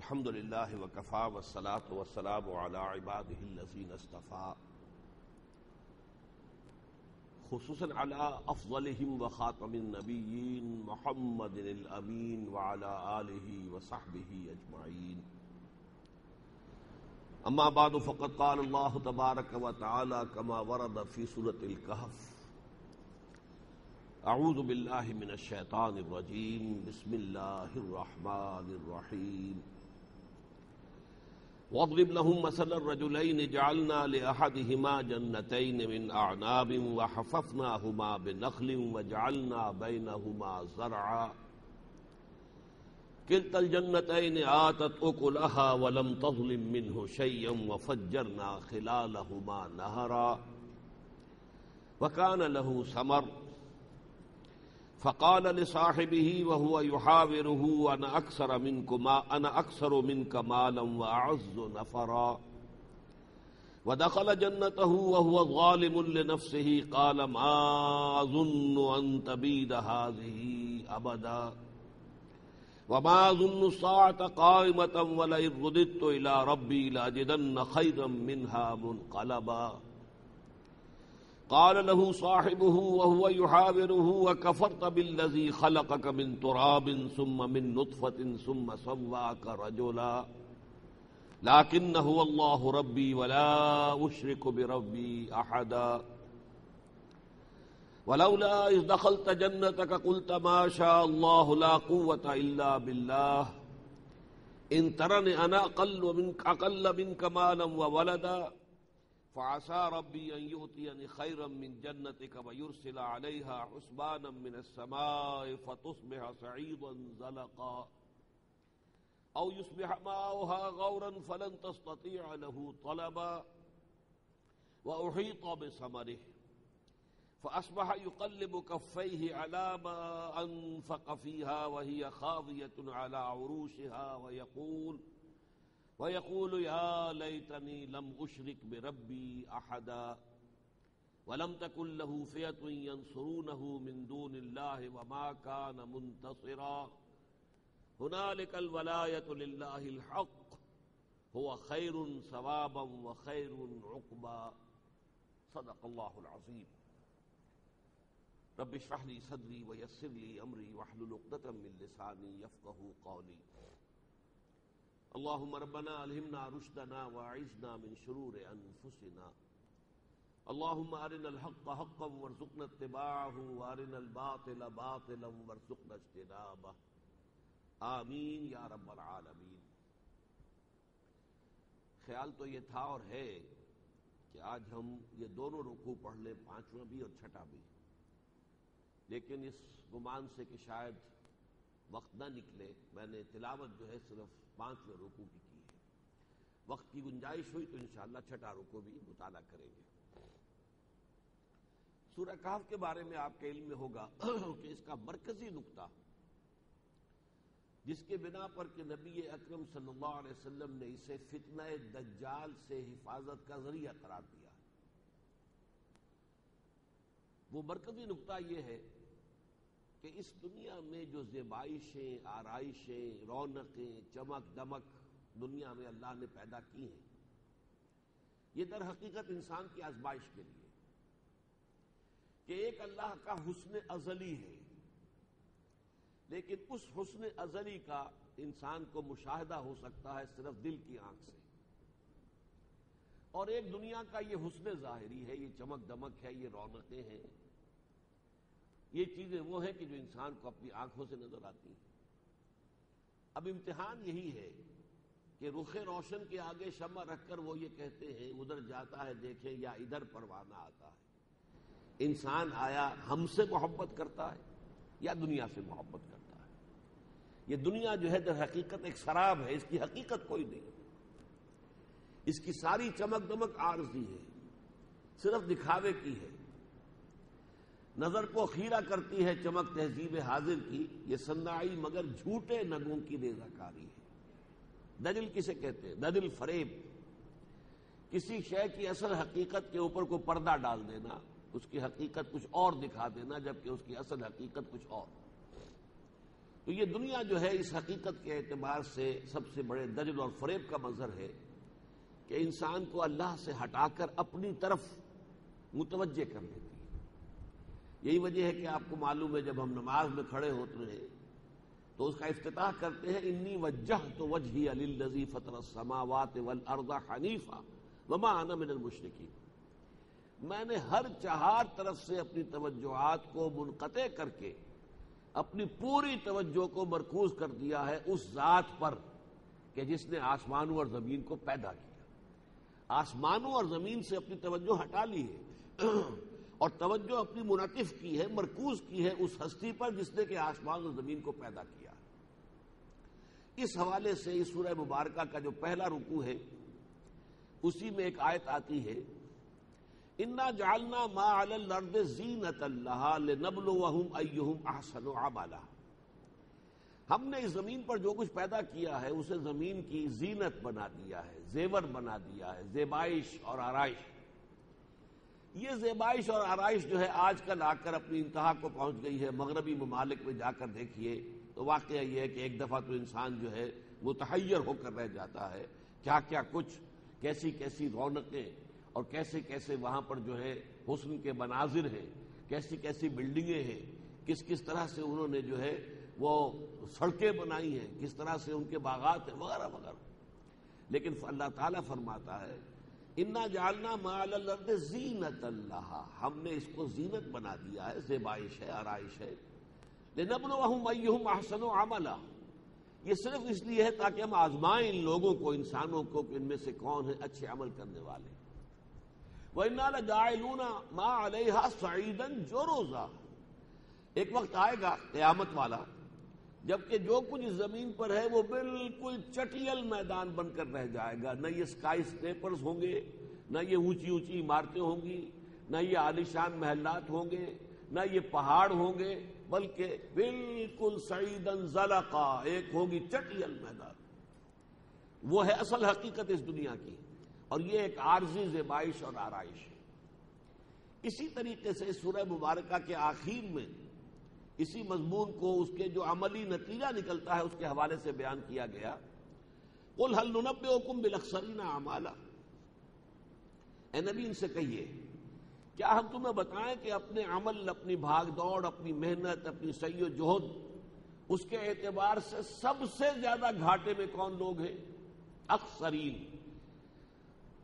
الحمد للہ وکفا والصلاة والسلام علی عبادہ الذین اصطفیٰ، خصوصاً علی افضلہم وخاتم النبیین محمد الامین وعلی آلہ وصحبہ اجمعین. اما بعد فقد قال اللہ تبارک وتعالی کما ورد فی سورۃ الکہف: اعوذ باللہ من الشیطان الرجیم، بسم اللہ الرحمن الرحیم. واضرب لهم مثل الرجلين جعلنا لأحدهما جنتين من أعناب وحففناهما بنخل وجعلنا بينهما زرعا كلتا الجنتين آتت أكلها ولم تظلم منه شيئا وفجرنا خلالهما نهرا وكان له ثمر فقال لصاحبه وهو يحاوره أنا أكثر منك مالا وأعز نفرا ودخل جنته وهو ظالم لنفسه قال ما أظن أن تبيد هذه أبدا وما أظن الساعة قائمة ولئن رددت إلى ربي لأجدن خيرا منها منقلبا. قال له صاحبه وهو يحاوره وكفرت بالذي خلقك من تراب ثم من نطفة ثم سواك رجلا لكن هو الله ربي ولا أشرك بربي أحدا ولولا إذ دخلت جنتك قلت ما شاء الله لا قوة إلا بالله إن ترني أنا أقل منك مالا وولدا فعسى ربي أن يؤتيني خيرا من جنتك ويرسل عليها حسبانا من السماء فتصبح صعيدا زلقا أو يصبح ماؤها غورا فلن تستطيع له طلبا وأحيط بثمره فأصبح يقلب كفيه على ما أنفق فيها وهي خاوية على عروشها ويقول يا ليتني لم أشرك بربي أحدا ولم تكن له فئة ينصرونه من دون الله وما كان منتصرا هنالك الولاية لله الحق هو خير ثوابا وخير عقبا. صدق الله العظيم. رب اشرح لي صدري ويسر لي أمري واحلل عقدة من لساني يفقهوا قولي. اللهم ربنا ألهمنا رشدنا وأعذنا من شرور أنفسنا. اللهم أرنا الحق حقا وارزقنا اتباعه وأرنا الباطل باطلا وارزقنا اجتنابه. آمین یا رب العالمین. خیال تو یہ تھا اور ہے کہ آج ہم یہ دونوں رکوع پڑھ لیں، پانچواں بھی اور چھٹا بھی، لیکن اس گمان سے کہ شاید وقت نہ نکلے، میں نے تلاوت جو ہے صرف 5ویں رکوع کی ہے. وقت کی گنجائش ہوئی تو انشاءاللہ چھٹا رکوع بھی مطالعہ کریں گے. سورہ کہف کے بارے میں آپ کے علم میں ہوگا کہ اس کا مرکزی نقطہ جس کے بنا پر کہ نبی اکرم صلی اللہ علیہ وسلم نے اسے فتنہ دجال سے حفاظت کا ذریعہ قرار دیا، وہ مرکزی نقطہ یہ ہے کہ اس دنیا میں جو زیبائشیں، آرائشیں، رونقیں، چمک دمک دنیا میں اللہ نے پیدا کی ہیں، یہ در حقیقت انسان کی آزمائش کے لیے کہ ایک اللہ کا حسن ازلی ہے، لیکن اس حسن ازلی کا انسان کو مشاہدہ ہو سکتا ہے صرف دل کی آنکھ سے، اور ایک دنیا کا یہ حسن ظاہری ہے، یہ چمک دمک ہے، یہ رونقیں ہیں، یہ چیزیں وہ ہیں کہ جو انسان کو اپنی آنکھوں سے نظر آتی ہیں. اب امتحان یہی ہے کہ رخ روشن کے آگے شمع رکھ کر وہ یہ کہتے ہیں ادھر جاتا ہے دیکھیں یا ادھر پروانہ آتا ہے. انسان آیا ہم سے محبت کرتا ہے یا دنیا سے محبت کرتا ہے؟ یہ دنیا جو ہے در حقیقت ایک سراب ہے، اس کی حقیقت کوئی نہیں، اس کی ساری چمک دمک عارضی ہے، صرف دکھاوے کی ہے، نظر کو خیرہ کرتی ہے چمک تہذیب حاضر کی، یہ صناعی مگر جھوٹے نگوں کی ریزہ کاری ہے. دجل کسے کہتے ہیں؟ دجل فریب، کسی شے کی اصل حقیقت کے اوپر کو پردہ ڈال دینا، اس کی حقیقت کچھ اور دکھا دینا جبکہ اس کی اصل حقیقت کچھ اور. تو یہ دنیا جو ہے اس حقیقت کے اعتبار سے سب سے بڑے دجل اور فریب کا منظر ہے کہ انسان کو اللہ سے ہٹا کر اپنی طرف متوجہ کر دیتی ہے۔ یہی وجہ ہے کہ آپ کو معلوم ہے جب ہم نماز میں کھڑے ہوتے ہیں تو اس کا افتتاح کرتے ہیں انی وجہت وجہی للذی فطر السماوات والارض حنیفا وما انا من المشرکین، میں نے ہر چہار طرف سے اپنی توجہات کو منقطع کر کے اپنی پوری توجہ کو مرکوز کر دیا ہے اس ذات پر کہ جس نے آسمانوں اور زمین کو پیدا کیا۔ آسمانوں اور زمین سے اپنی توجہ ہٹا لی ہے اور توجہ اپنی منعطف کی ہے، مرکوز کی ہے اس ہستی پر جس نے کہ آسمان اور زمین کو پیدا کیا۔ اس حوالے سے اس سورہ مبارکہ کا جو پہلا رکوع ہے اسی میں ایک آیت آتی ہے انا جعلنا ما علی الارض زینۃ لہا لنبلوہم ایہم احسن عملا، ہم نے اس زمین پر جو کچھ پیدا کیا ہے اسے زمین کی زینت بنا دیا ہے، زیور بنا دیا ہے، زیبائش اور آرائش۔ یہ زیبائش اور آرائش جو ہے آج کل آ کر اپنی انتہا کو پہنچ گئی ہے۔ مغربی ممالک میں جا کر دیکھیے تو واقعہ یہ ہے کہ ایک دفعہ تو انسان جو ہے متحیر ہو کر رہ جاتا ہے، کیا کیا کچھ، کیسی کیسی رونقیں اور کیسے کیسے وہاں پر جو ہے حسن کے مناظر ہیں، کیسی کیسی بلڈنگیں ہیں، کس کس طرح سے انہوں نے جو ہے وہ سڑکیں بنائی ہیں، کس طرح سے ان کے باغات ہیں وغیرہ وغیرہ۔ لیکن اللہ تعالیٰ فرماتا ہے انا جعلنا ما علی الارض زینۃ لہا، ہم نے اس کو زینت بنا دیا ہے، زیبائش ہے، آرائش ہے، لنبلوہم ایہم احسن عملا، یہ صرف اس لیے ہے تاکہ ہم آزمائیں ان لوگوں کو، انسانوں کو، کہ ان میں سے کون ہیں اچھے عمل کرنے والے۔ وَإِنَّا لَجَاعِلُونَ مَا عَلَيْهَا صَعِيدًا جُرُزًا، ایک وقت آئے گا قیامت والا جبکہ جو کچھ زمین پر ہے وہ بالکل چٹیل میدان بن کر رہ جائے گا، نہ یہ سکائی سکریپرز ہوں گے، نہ یہ اونچی اونچی عمارتیں ہوں گی، نہ یہ عالیشان محلات ہوں گے، نہ یہ پہاڑ ہوں گے، بلکہ بالکل صعیداً زلقا، ایک ہوگی چٹیل میدان۔ وہ ہے اصل حقیقت اس دنیا کی، اور یہ ایک عارضی زیبائش اور آرائش ہے۔ اسی طریقے سے سورہ مبارکہ کے آخر میں اسی مضمون کو اس کے جو عملی نتیجہ نکلتا ہے اس کے حوالے سے بیان کیا گیا قُلْ هَلْ نُنَبِّئُكُمْ بِالْأَخْسَرِينَ أَعْمَالًا، اے نبی ان سے کہیے کیا ہم تمہیں بتائیں کہ اپنے عمل، اپنی بھاگ دوڑ، اپنی محنت، اپنی سعی و جہد، اس کے اعتبار سے سب سے زیادہ گھاٹے میں کون لوگ ہیں؟ اخسرین،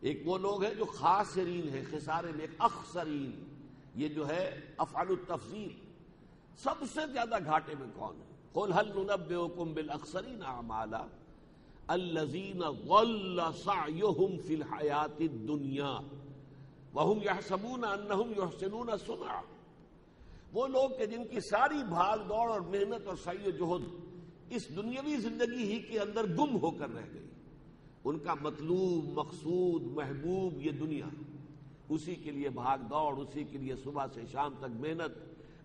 ایک وہ لوگ ہیں جو خاسرین ہیں، خسارے میں، ایک اخسرین، یہ جو ہے افعال التفضیل، سب سے زیادہ گھاٹے میں کون ہے؟ قُلْ هَلْ نُنَبِّئُكُمْ بِالْأَخْسَرِينَ أَعْمَالًا الَّذِينَ ضَلَّ سَعْيُهُمْ فِي الْحَيَاةِ الدُّنْيَا وَهُمْ يَحْسَبُونَ أَنَّهُمْ يُحْسِنُونَ صُنْعًا، وہ لوگ کہ جن کی ساری بھاگ دوڑ اور محنت اور سعی و جہد اس دنیاوی زندگی ہی کے اندر گم ہو کر رہ گئی، ان کا مطلوب، مقصود، محبوب یہ دنیا، اسی کے لیے بھاگ دوڑ، اسی کے لیے صبح سے شام تک محنت،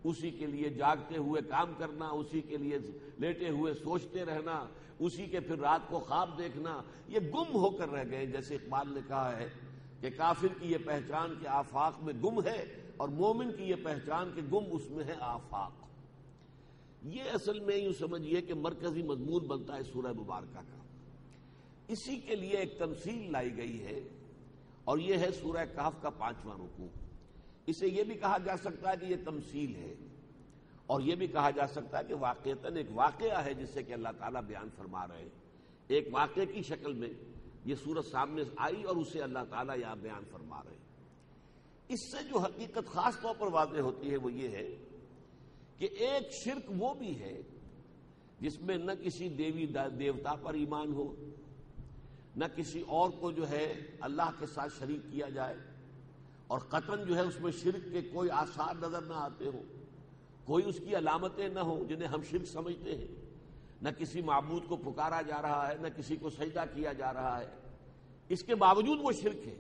اسی کے لیے جاگتے ہوئے کام کرنا، اسی کے لیے لیٹے ہوئے سوچتے رہنا، اسی کے پھر رات کو خواب دیکھنا، یہ گم ہو کر رہ گئے۔ جیسے اقبال نے کہا ہے کہ کافر کی یہ پہچان کہ آفاق میں گم ہے، اور مومن کی یہ پہچان کہ گم اس میں ہے آفاق۔ یہ اصل میں یوں سمجھیے کہ مرکزی مضمون بنتا ہے سورہ مبارکہ کا۔ اسی کے لیے ایک تمثیل لائی گئی ہے، اور یہ ہے سورہ کہف کا 5واں رکوع۔ اسے یہ بھی کہا جا سکتا ہے کہ یہ تمثیل ہے، اور یہ بھی کہا جا سکتا ہے کہ واقعتاً ایک واقعہ ہے جسے کہ اللہ تعالیٰ بیان فرما رہے ہیں، ایک واقعے کی شکل میں یہ صورت سامنے آئی اور اسے اللہ تعالیٰ یہاں بیان فرما رہے ہیں۔ اس سے جو حقیقت خاص طور پر واضح ہوتی ہے وہ یہ ہے کہ ایک شرک وہ بھی ہے جس میں نہ کسی دیوی دیوتا پر ایمان ہو، نہ کسی اور کو جو ہے اللہ کے ساتھ شریک کیا جائے، اور قطعاً جو ہے اس میں شرک کے کوئی آثار نظر نہ آتے ہوں، کوئی اس کی علامتیں نہ ہوں جنہیں ہم شرک سمجھتے ہیں، نہ کسی معبود کو پکارا جا رہا ہے، نہ کسی کو سجدہ کیا جا رہا ہے، اس کے باوجود وہ شرک ہے۔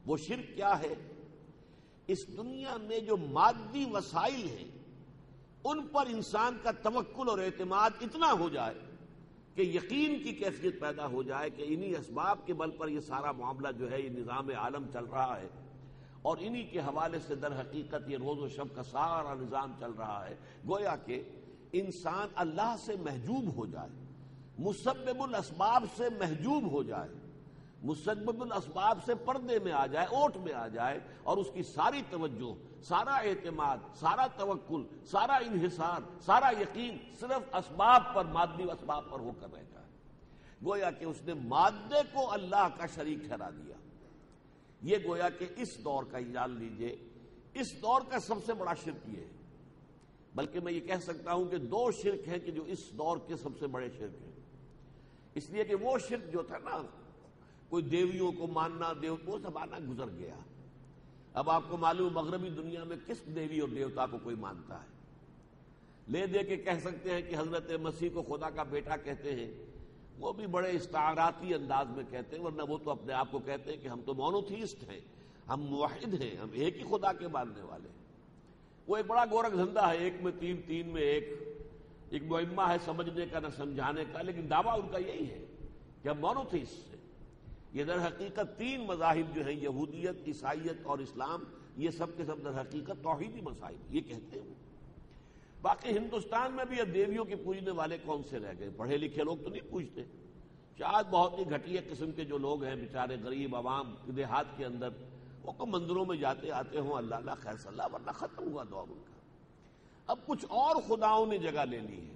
وہ شرک کیا ہے؟ اس دنیا میں جو مادی وسائل ہیں ان پر انسان کا توکل اور اعتماد اتنا ہو جائے کہ یقین کی کیفیت پیدا ہو جائے کہ انہی اسباب کے بل پر یہ سارا معاملہ جو ہے، یہ نظام عالم چل رہا ہے، اور انہی کے حوالے سے در حقیقت یہ روز و شب کا سارا نظام چل رہا ہے۔ گویا کہ انسان اللہ سے محجوب ہو جائے، مسبب الاسباب سے محجوب ہو جائے، مسبب الاسباب سے پردے میں آ جائے، اوٹ میں آ جائے، اور اس کی ساری توجہ، سارا اعتماد، سارا توکل، سارا انحصار، سارا یقین صرف اسباب پر، مادی اسباب پر ہو کر رہ جائے، گویا کہ اس نے مادے کو اللہ کا شریک ٹھہرا دیا۔ یہ گویا کہ اس دور کا، جان لیجئے اس دور کا سب سے بڑا شرک یہ ہے، بلکہ میں یہ کہہ سکتا ہوں کہ دو شرک ہیں کہ جو اس دور کے سب سے بڑے شرک ہیں، اس لیے کہ وہ شرک جو تھا نا، کوئی دیویوں کو ماننا، وہ زمانہ گزر گیا۔ اب آپ کو معلوم مغربی دنیا میں کس دیوی اور دیوتا کو کوئی مانتا ہے؟ لے دے کے کہہ سکتے ہیں کہ حضرت مسیح کو خدا کا بیٹا کہتے ہیں، وہ بھی بڑے استعاراتی انداز میں کہتے ہیں، ورنہ وہ تو اپنے آپ کو کہتے ہیں کہ ہم تو مونوتھیسٹ ہیں، ہم موحد ہیں، ہم ایک ہی خدا کے ماننے والے ہیں۔ وہ ایک بڑا گورکھ دھندا ہے، ایک میں تین، تین میں ایک معمہ ہے سمجھنے کا نہ سمجھانے کا، لیکن دعویٰ ان کا یہی ہے کہ ہم مونوتھیسٹ ہیں۔ یہ در حقیقت تین مذاہب جو ہیں، یہودیت، عیسائیت اور اسلام، یہ سب کے سب در حقیقت توحیدی مذاہب یہ کہتے ہیں۔ باقی ہندوستان میں اب دیویوں کے پوجنے والے کون سے رہ گئے؟ پڑھے لکھے لوگ تو نہیں پوجتے، شاید بہت ہی گھٹیا قسم کے جو لوگ ہیں بیچارے غریب عوام دیہات کے اندر، وہ کو مندروں میں جاتے آتے ہوں، اللہ اللہ خیر صلی اللہ، ورنہ ختم ہوا دور ان کا۔ اب کچھ اور خداؤں نے جگہ لے لی ہے،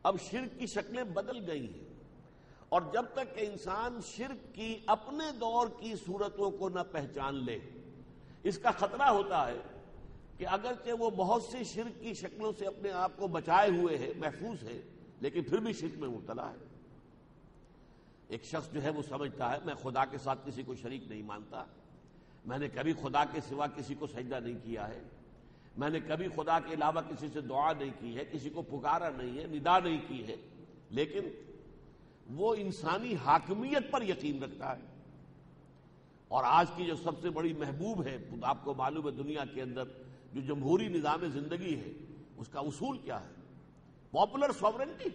اب شرک کی شکلیں بدل گئی ہیں، اور جب تک کہ انسان شرک کی اپنے دور کی صورتوں کو نہ پہچان لے، اس کا خطرہ ہوتا ہے کہ اگرچہ وہ بہت سی شرک کی شکلوں سے اپنے آپ کو بچائے ہوئے ہے، محفوظ ہے، لیکن پھر بھی شرک میں مبتلا ہے۔ ایک شخص جو ہے وہ سمجھتا ہے میں خدا کے ساتھ کسی کو شریک نہیں مانتا، میں نے کبھی خدا کے سوا کسی کو سجدہ نہیں کیا ہے، میں نے کبھی خدا کے علاوہ کسی سے دعا نہیں کی ہے، کسی کو پکارا نہیں ہے، ندا نہیں کی ہے، لیکن وہ انسانی حاکمیت پر یقین رکھتا ہے۔ اور آج کی جو سب سے بڑی محبوب ہے، آپ کو معلوم ہے دنیا کے اندر جو جمہوری نظام زندگی ہے، اس کا اصول کیا ہے؟ پاپولر سوورنٹی،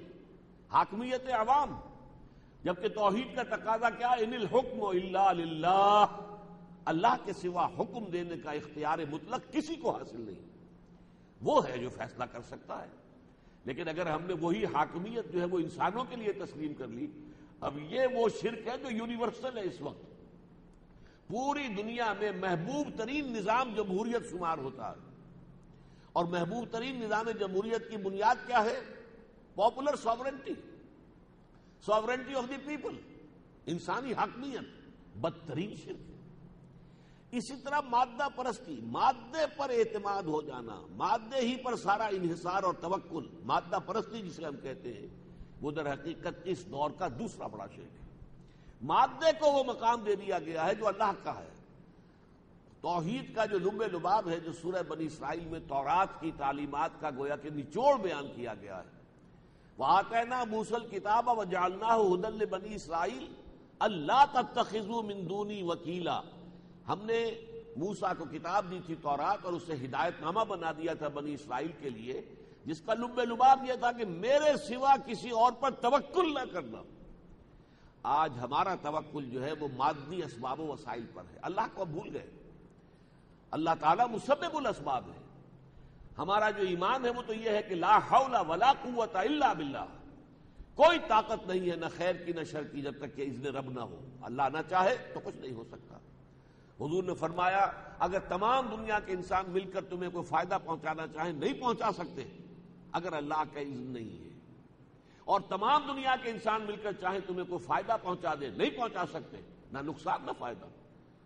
حاکمیت عوام، جبکہ توحید کا تقاضا کیا؟ ان الحکم الا للہ، اللہ کے سوا حکم دینے کا اختیار مطلق کسی کو حاصل نہیں، وہ ہے جو فیصلہ کر سکتا ہے۔ لیکن اگر ہم نے وہی حاکمیت جو ہے وہ انسانوں کے لیے تسلیم کر لی، اب یہ وہ شرک ہے جو یونیورسل ہے۔ اس وقت پوری دنیا میں محبوب ترین نظام جمہوریت شمار ہوتا ہے، اور محبوب ترین نظام جمہوریت کی بنیاد کیا ہے؟ Popular sovereignty, sovereignty of the people, انسانی حاکمیت، بدترین شرک ہے۔ اسی طرح مادہ پرستی، مادے پر اعتماد ہو جانا، مادے ہی پر سارا انحصار اور توکل، مادہ پرستی جسے ہم کہتے ہیں، وہ در حقیقت اس دور کا دوسرا بڑا شرک ہے۔ مادے کو وہ مقام دے دیا گیا ہے جو اللہ کا ہے۔ توحید کا جو لب لباب ہے، جو سورہ بنی اسرائیل میں تورات کی تعلیمات کا گویا کہ نچوڑ بیان کیا گیا ہے، وَآتَيْنَا مُوسَى الْكِتَابَ وَجَعَلْنَاهُ هُدًى لِبَنِي إِسْرَائِيلَ أَلَّا تَتَّخِذُوا مِن دُونِي وَكِيلًا، ہم نے موسیٰ کو کتاب دی تھی تورات، اور اسے ہدایت نامہ بنا دیا تھا بنی اسرائیل کے لیے، جس کا لب لباب یہ تھا کہ میرے سوا کسی اور پر توکل نہ کرنا۔ آج ہمارا توکل جو ہے وہ مادی اسباب و وسائل پر ہے، اللہ کو بھول گئے۔ اللہ تعالیٰ مسبب الاسباب ہے، ہمارا جو ایمان ہے وہ تو یہ ہے کہ لا حول ولا قوت الا باللہ، کوئی طاقت نہیں ہے نہ خیر کی نہ شر کی جب تک کہ اذن رب نہ ہو، اللہ نہ چاہے تو کچھ نہیں ہو سکتا۔ حضور نے فرمایا اگر تمام دنیا کے انسان مل کر تمہیں کوئی فائدہ پہنچانا چاہیں نہیں پہنچا سکتے اگر اللہ کا اذن نہیں ہے، اور تمام دنیا کے انسان مل کر چاہیں تمہیں کوئی فائدہ پہنچا دے نہیں پہنچا سکتے، نہ نقصان نہ فائدہ،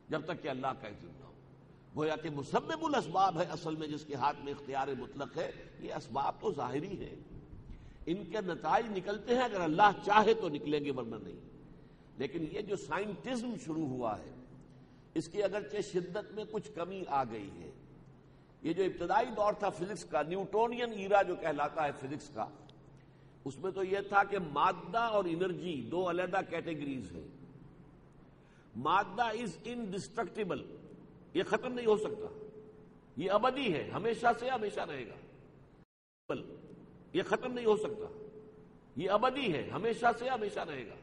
جب تک کہ اللہ کا اذن نہ ہو۔ گویا کہ مسبب الاسباب ہے اصل میں جس کے ہاتھ میں اختیار مطلق ہے۔ یہ اسباب تو ظاہری ہے، ان کے نتائج نکلتے ہیں اگر اللہ چاہے تو نکلیں گے، ورنہ نہیں۔ لیکن یہ جو سائنٹزم شروع ہوا ہے، اس کی اگرچہ شدت میں کچھ کمی آ گئی ہے۔ یہ جو ابتدائی دور تھا فزکس کا، نیوٹونین ایرا جو کہلاتا ہے فزکس کا، اس میں تو یہ تھا کہ مادہ اور انرجی دو علیحدہ کیٹیگریز ہیں۔ مادہ از انڈسٹرکٹیبل، یہ ختم نہیں ہو سکتا، یہ ابدی ہے، ہمیشہ سے ہمیشہ رہے گا۔ یہ ختم نہیں ہو سکتا، یہ ابدی ہے، ہمیشہ سے ہمیشہ رہے گا۔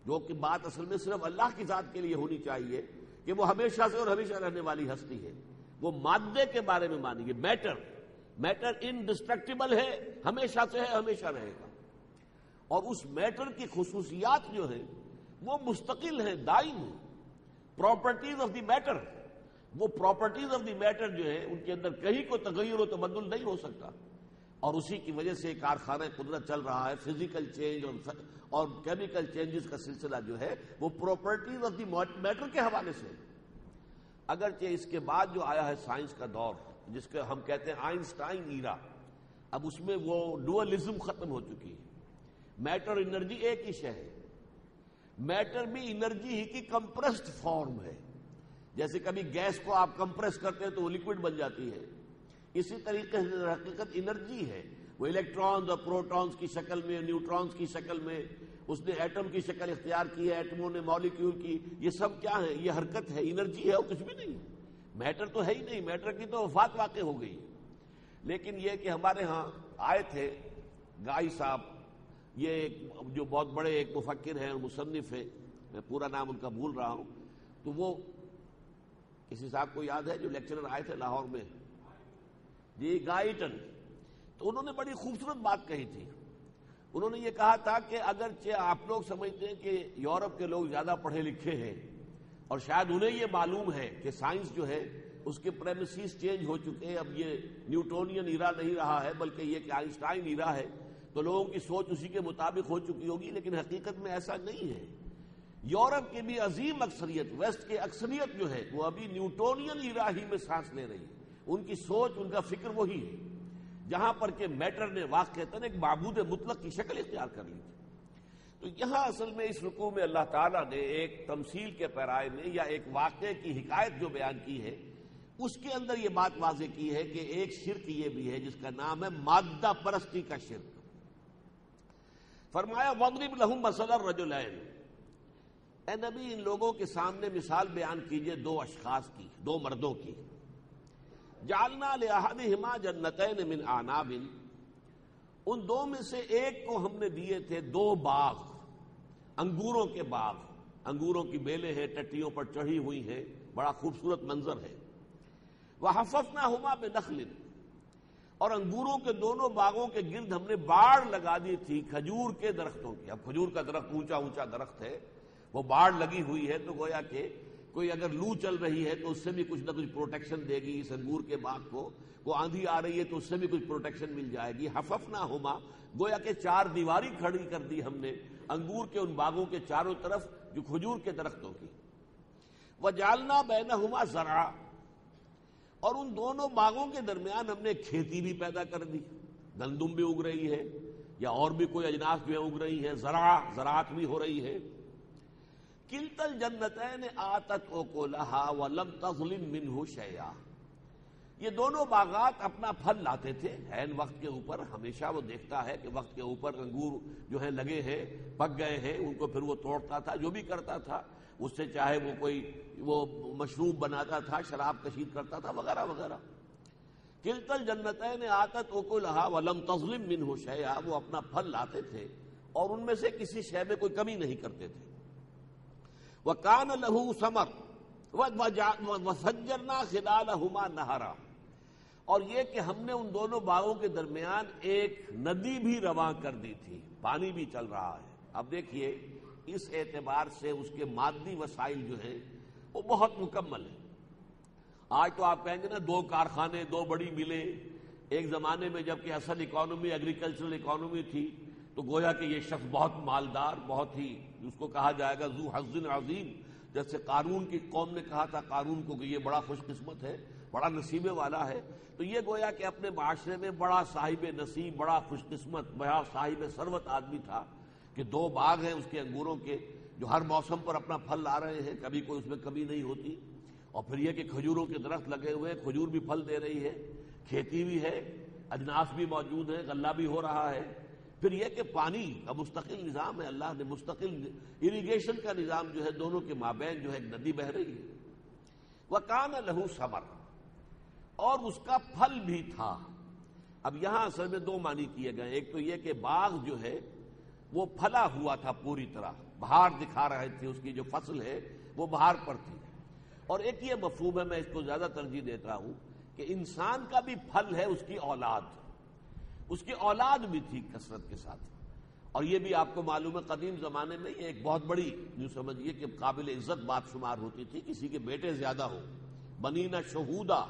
جو کہ بات اصل میں صرف اللہ کی ذات کے لیے ہونی چاہیے کہ وہ ہمیشہ سے اور ہمیشہ رہنے والی ہستی ہے۔ وہ مادے کے بارے میں مانیں گے، میٹر، میٹر انڈسٹرکٹیبل ہے، ہمیشہ سے ہے، ہمیشہ رہے گا، اور اس میٹر کی خصوصیات جو ہیں وہ مستقل ہیں، دائم ہیں. پراپرٹیز آف دی میٹر، وہ پراپرٹیز آف دی میٹر جو ہے ان کے اندر کہیں کوئی تغیر و تبدل نہیں ہو سکتا، اور اسی کی وجہ سے کارخانہ قدرت چل رہا ہے. فزیکل چینج اور کیمیکل چینجز کا سلسلہ جو ہے وہ پراپرٹیز آف دی میٹر کے حوالے سے. اگرچہ اس کے بعد جو آیا ہے سائنس کا دور، جس کو ہم کہتے ہیں آئنسٹائن ایرا، اب اس میں وہ ڈوئلزم ختم ہو چکی ہے. میٹر انرجی ایک ہی شے ہے، میٹر بھی انرجی ہی کی کمپریسڈ فارم ہے. جیسے کبھی گیس کو آپ کمپریس کرتے ہیں تو وہ لکوڈ بن جاتی ہے، اسی طریقے سے حقیقت انرجی ہے. وہ الیکٹرانز اور پروٹونز کی شکل میں، نیوٹرونز کی شکل میں، اس نے ایٹم کی شکل اختیار کی ہے، ایٹموں نے مالیکیول کی. یہ سب کیا ہے؟ یہ حرکت ہے، انرجی ہے، اور کچھ بھی نہیں. میٹر تو ہے ہی نہیں، میٹر کی تو وفات واقع ہو گئی. لیکن یہ کہ ہمارے ہاں آئے تھے گائی صاحب، یہ جو بہت بڑے ایک مفکر ہیں اور مصنف ہیں، میں پورا نام ان کا بھول رہا ہوں، تو وہ کسی صاحب کو یاد ہے جو لیکچرر آئے تھے لاہور میں، جی گائیٹن. تو انہوں نے بڑی خوبصورت بات کہی تھی. انہوں نے یہ کہا تھا کہ اگرچہ آپ لوگ سمجھتے ہیں کہ یورپ کے لوگ زیادہ پڑھے لکھے ہیں، اور شاید انہیں یہ معلوم ہے کہ سائنس جو ہے اس کے پریمیسز چینج ہو چکے ہیں، اب یہ نیوٹونین ایرا نہیں رہا ہے بلکہ یہ کہ آئنسٹائن ایرا ہے، تو لوگوں کی سوچ اسی کے مطابق ہو چکی ہوگی. لیکن حقیقت میں ایسا نہیں ہے. یورپ کی بھی عظیم اکثریت، ویسٹ کی اکثریت جو ہے وہ ابھی نیوٹونین ایرا ہی میں سانس لے رہی ہے. ان کی سوچ، ان کا فکر وہی ہے، جہاں پر کہ میٹر نے واقعتاً ایک معبود مطلق کی شکل اختیار کر لی تھی. تو یہاں اصل میں اس رکوع میں اللہ تعالیٰ نے ایک تمثیل کے پیرائے میں یا ایک واقعے کی حکایت جو بیان کی ہے، اس کے اندر یہ بات واضح کی ہے کہ ایک شرک یہ بھی ہے جس کا نام ہے مادہ پرستی کا شرک. فرمایا وَاضْرِبْ لَهُم مَثَلَ الرَّجُلَيْنِ، اے نبی ان لوگوں کے سامنے مثال بیان کیجئے دو اشخاص کی، دو مردوں کی. جعلنا لأحدهما جنتین من اعناب، ان دو میں سے ایک کو ہم نے دیے تھے دو باغ، انگوروں کے باغ. انگوروں کی بیلیں ہیں، ٹٹیوں پر چڑھی ہوئی ہیں، بڑا خوبصورت منظر ہے. وحففناہما بنخل، اور انگوروں کے دونوں باغوں کے گرد ہم نے باڑ لگا دی تھی کھجور کے درختوں کی. اب کھجور کا درخت اونچا اونچا درخت ہے، وہ باڑ لگی ہوئی ہے، تو گویا کہ کوئی اگر لو چل رہی ہے تو اس سے بھی کچھ نہ کچھ پروٹیکشن دے گی اس انگور کے باغ کو. وہ آندھی آ رہی ہے تو اس سے بھی کچھ پروٹیکشن مل جائے گی. حففناہما، گویا کہ چار دیواری کھڑی کر دی ہم نے انگور کے ان باغوں کے چاروں طرف جو کھجور کے درختوں کی. وجعلنا بینہما زرعا، اور ان دونوں باغوں کے درمیان ہم نے کھیتی بھی پیدا کر دی. گندم بھی اگ رہی ہے یا اور بھی کوئی اجناس جو ہے اگ رہی ہیں، زراعت بھی ہو رہی ہے. کلتا الجنتین آتت اکلہا ولم تظلم منہ شیئا، یہ دونوں باغات اپنا پھل لاتے تھے عین وقت کے اوپر. ہمیشہ وہ دیکھتا ہے کہ وقت کے اوپر انگور جو ہیں لگے ہیں، پک گئے ہیں، ان کو پھر وہ توڑتا تھا، جو بھی کرتا تھا اس سے، چاہے وہ کوئی وہ مشروب بناتا تھا، شراب کشید کرتا تھا، وغیرہ وغیرہ. کلتا الجنتین آتت اکلہا ولم تظلم منہ شیئا، وہ اپنا پھل لاتے تھے اور ان میں سے کسی شے میں کوئی کمی نہیں کرتے تھے. وَكَانَ لَهُ ثَمَرٌ وَفَجَّرْنَا خِلَالَهُمَا نَهَرًا، اور یہ کہ ہم نے ان دونوں باغوں کے درمیان ایک ندی بھی رواں کر دی تھی، پانی بھی چل رہا ہے. اب دیکھیے اس اعتبار سے اس کے مادی وسائل جو ہیں وہ بہت مکمل ہیں. آج تو آپ کہیں گے نا دو کارخانے، دو بڑی ملیں. ایک زمانے میں جب کہ اصل اکانومی ایگریکلچرل اکانومی تھی تو گویا کہ یہ شخص بہت مالدار، بہت ہی اس کو کہا جائے گا ذو حظ عظیم. جیسے قارون کی قوم نے کہا تھا قارون کو کہ یہ بڑا خوش قسمت ہے، بڑا نصیبے والا ہے. تو یہ گویا کہ اپنے معاشرے میں بڑا صاحب نصیب، بڑا خوش قسمت، بڑا صاحب ثروت آدمی تھا کہ دو باغ ہیں اس کے انگوروں کے جو ہر موسم پر اپنا پھل لا رہے ہیں، کبھی کوئی اس میں کمی نہیں ہوتی. اور پھر یہ کہ کھجوروں کے درخت لگے ہوئے، کھجور بھی پھل دے رہی ہے، کھیتی بھی ہے، اجناس بھی موجود ہے، غلہ بھی ہو رہا ہے. پھر یہ کہ پانی کا مستقل نظام ہے، اللہ نے مستقل اریگیشن کا نظام جو ہے دونوں کے مابین جو ہے ایک ندی بہہ رہی ہے. وَكَانَ لَهُ ثَمَرٌ، اور اس کا پھل بھی تھا. اب یہاں اصل میں دو معنی کیے گئے. ایک تو یہ کہ باغ جو ہے وہ پھلا ہوا تھا پوری طرح، بہار دکھا رہے تھے، اس کی جو فصل ہے وہ بہار پر تھی. اور ایک یہ مفہوم ہے، میں اس کو زیادہ ترجیح دیتا ہوں کہ انسان کا بھی پھل ہے اس کی اولاد بھی تھی کثرت کے ساتھ. اور یہ بھی آپ کو معلوم ہے قدیم زمانے میں یہ ایک بہت بڑی یوں سمجھیے کہ قابل عزت بات شمار ہوتی تھی کسی کے بیٹے زیادہ ہو. بنینا شہودا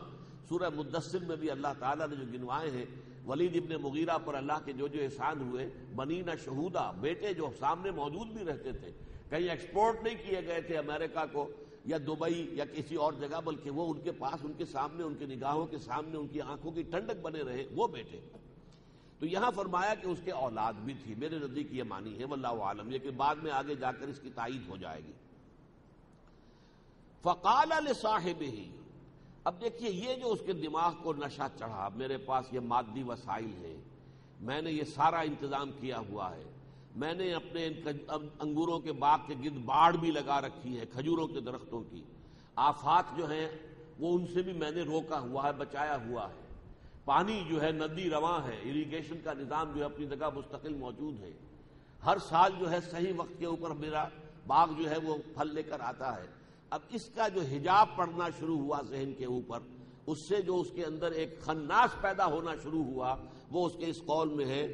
سورہ مدثر میں بھی اللہ تعالیٰ نے جو گنوائے ہیں ولید ابن مغیرہ پر اللہ کے جو احسان ہوئے، بنینا شہودا، بیٹے جو سامنے موجود بھی رہتے تھے، کہیں ایکسپورٹ نہیں کیے گئے تھے امریکہ کو یا دبئی یا کسی اور جگہ، بلکہ وہ ان کے پاس، ان کے سامنے، ان کی نگاہوں کے سامنے، ان کی آنکھوں کی ٹھنڈک بنے رہے وہ بیٹے. تو یہاں فرمایا کہ اس کے اولاد بھی تھی. میرے نزدیک یہ معنی ہے واللہ عالم، یہ کہ بعد میں آگے جا کر اس کی تائید ہو جائے گی. فقال لصاحبہ، اب دیکھیے یہ جو اس کے دماغ کو نشہ چڑھا، میرے پاس یہ مادی وسائل ہیں، میں نے یہ سارا انتظام کیا ہوا ہے، میں نے اپنے انگوروں کے باغ کے گرد باڑ بھی لگا رکھی ہے، کھجوروں کے درختوں کی، آفات جو ہیں وہ ان سے بھی میں نے روکا ہوا ہے، بچایا ہوا ہے، پانی جو ہے ندی رواں ہے، اریگیشن کا نظام جو ہے اپنی جگہ مستقل موجود ہے، ہر سال جو ہے صحیح وقت کے اوپر میرا باغ جو ہے وہ پھل لے کر آتا ہے. اب اس کا جو حجاب پڑنا شروع ہوا ذہن کے اوپر، اس سے جو اس کے اندر ایک خناس پیدا ہونا شروع ہوا، وہ اس کے اس قول میں ہے.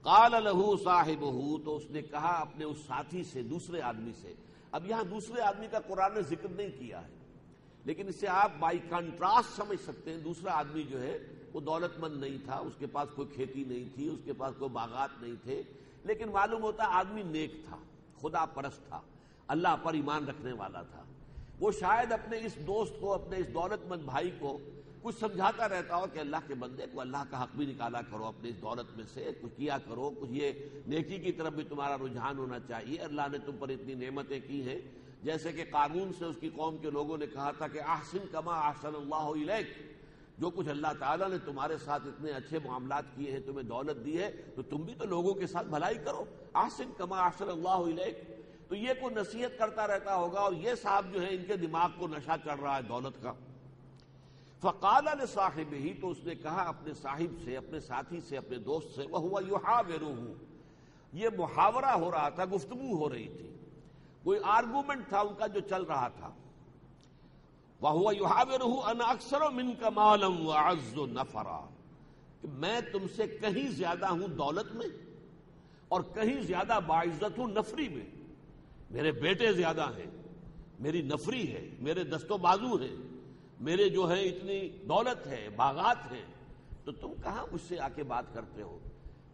قال له صاحبہ، تو اس نے کہا اپنے اس ساتھی سے، دوسرے آدمی سے. اب یہاں دوسرے آدمی کا قرآن نے ذکر نہیں کیا ہے، لیکن اس سے آپ بائی کنٹراسٹ سمجھ سکتے ہیں. دوسرا آدمی جو ہے وہ دولت مند نہیں تھا، اس کے پاس کوئی کھیتی نہیں تھی، اس کے پاس کوئی باغات نہیں تھے، لیکن معلوم ہوتا آدمی نیک تھا، خدا پرست تھا، اللہ پر ایمان رکھنے والا تھا. وہ شاید اپنے اس دوست کو، اپنے اس دولت مند بھائی کو کچھ سمجھاتا رہتا ہو کہ اللہ کے بندے کو اللہ کا حق بھی نکالا کرو، اپنے اس دولت میں سے کچھ کیا کرو، کچھ یہ نیکی کی طرف بھی تمہارا رجحان ہونا چاہیے، اللہ نے تم پر اتنی نعمتیں کی ہیں. جیسے کہ قارون سے اس کی قوم کے لوگوں نے کہا تھا کہ احسن کما احسن اللہ الیک، جو کچھ اللہ تعالیٰ نے تمہارے ساتھ اتنے اچھے معاملات کیے ہیں، تمہیں دولت دی ہے، تو تم بھی تو لوگوں کے ساتھ بھلائی کرو، احسن کما احسن اللہ الیک. تو یہ کوئی نصیحت کرتا رہتا ہوگا، اور یہ صاحب جو ہے ان کے دماغ کو نشہ چڑھ رہا ہے دولت کا. فقال لصاحبہ، تو اس نے کہا اپنے صاحب سے، اپنے ساتھی سے، اپنے دوست سے، وہو یحاورہ، یہ محاورہ ہو رہا تھا، گفتگو ہو رہی تھی، کوئی آرگومنٹ تھا ان کا جو چل رہا تھا. وہو یحاورہ انا اکثر منک مالا واعز نفرا، کہ میں تم سے کہیں زیادہ ہوں دولت میں اور کہیں زیادہ باعزت ہوں نفری میں. میرے بیٹے زیادہ ہیں، میری نفری ہے، میرے دست و بازو ہیں، میرے جو ہے اتنی دولت ہے، باغات ہیں، تو تم کہاں مجھ سے آ کے بات کرتے ہو؟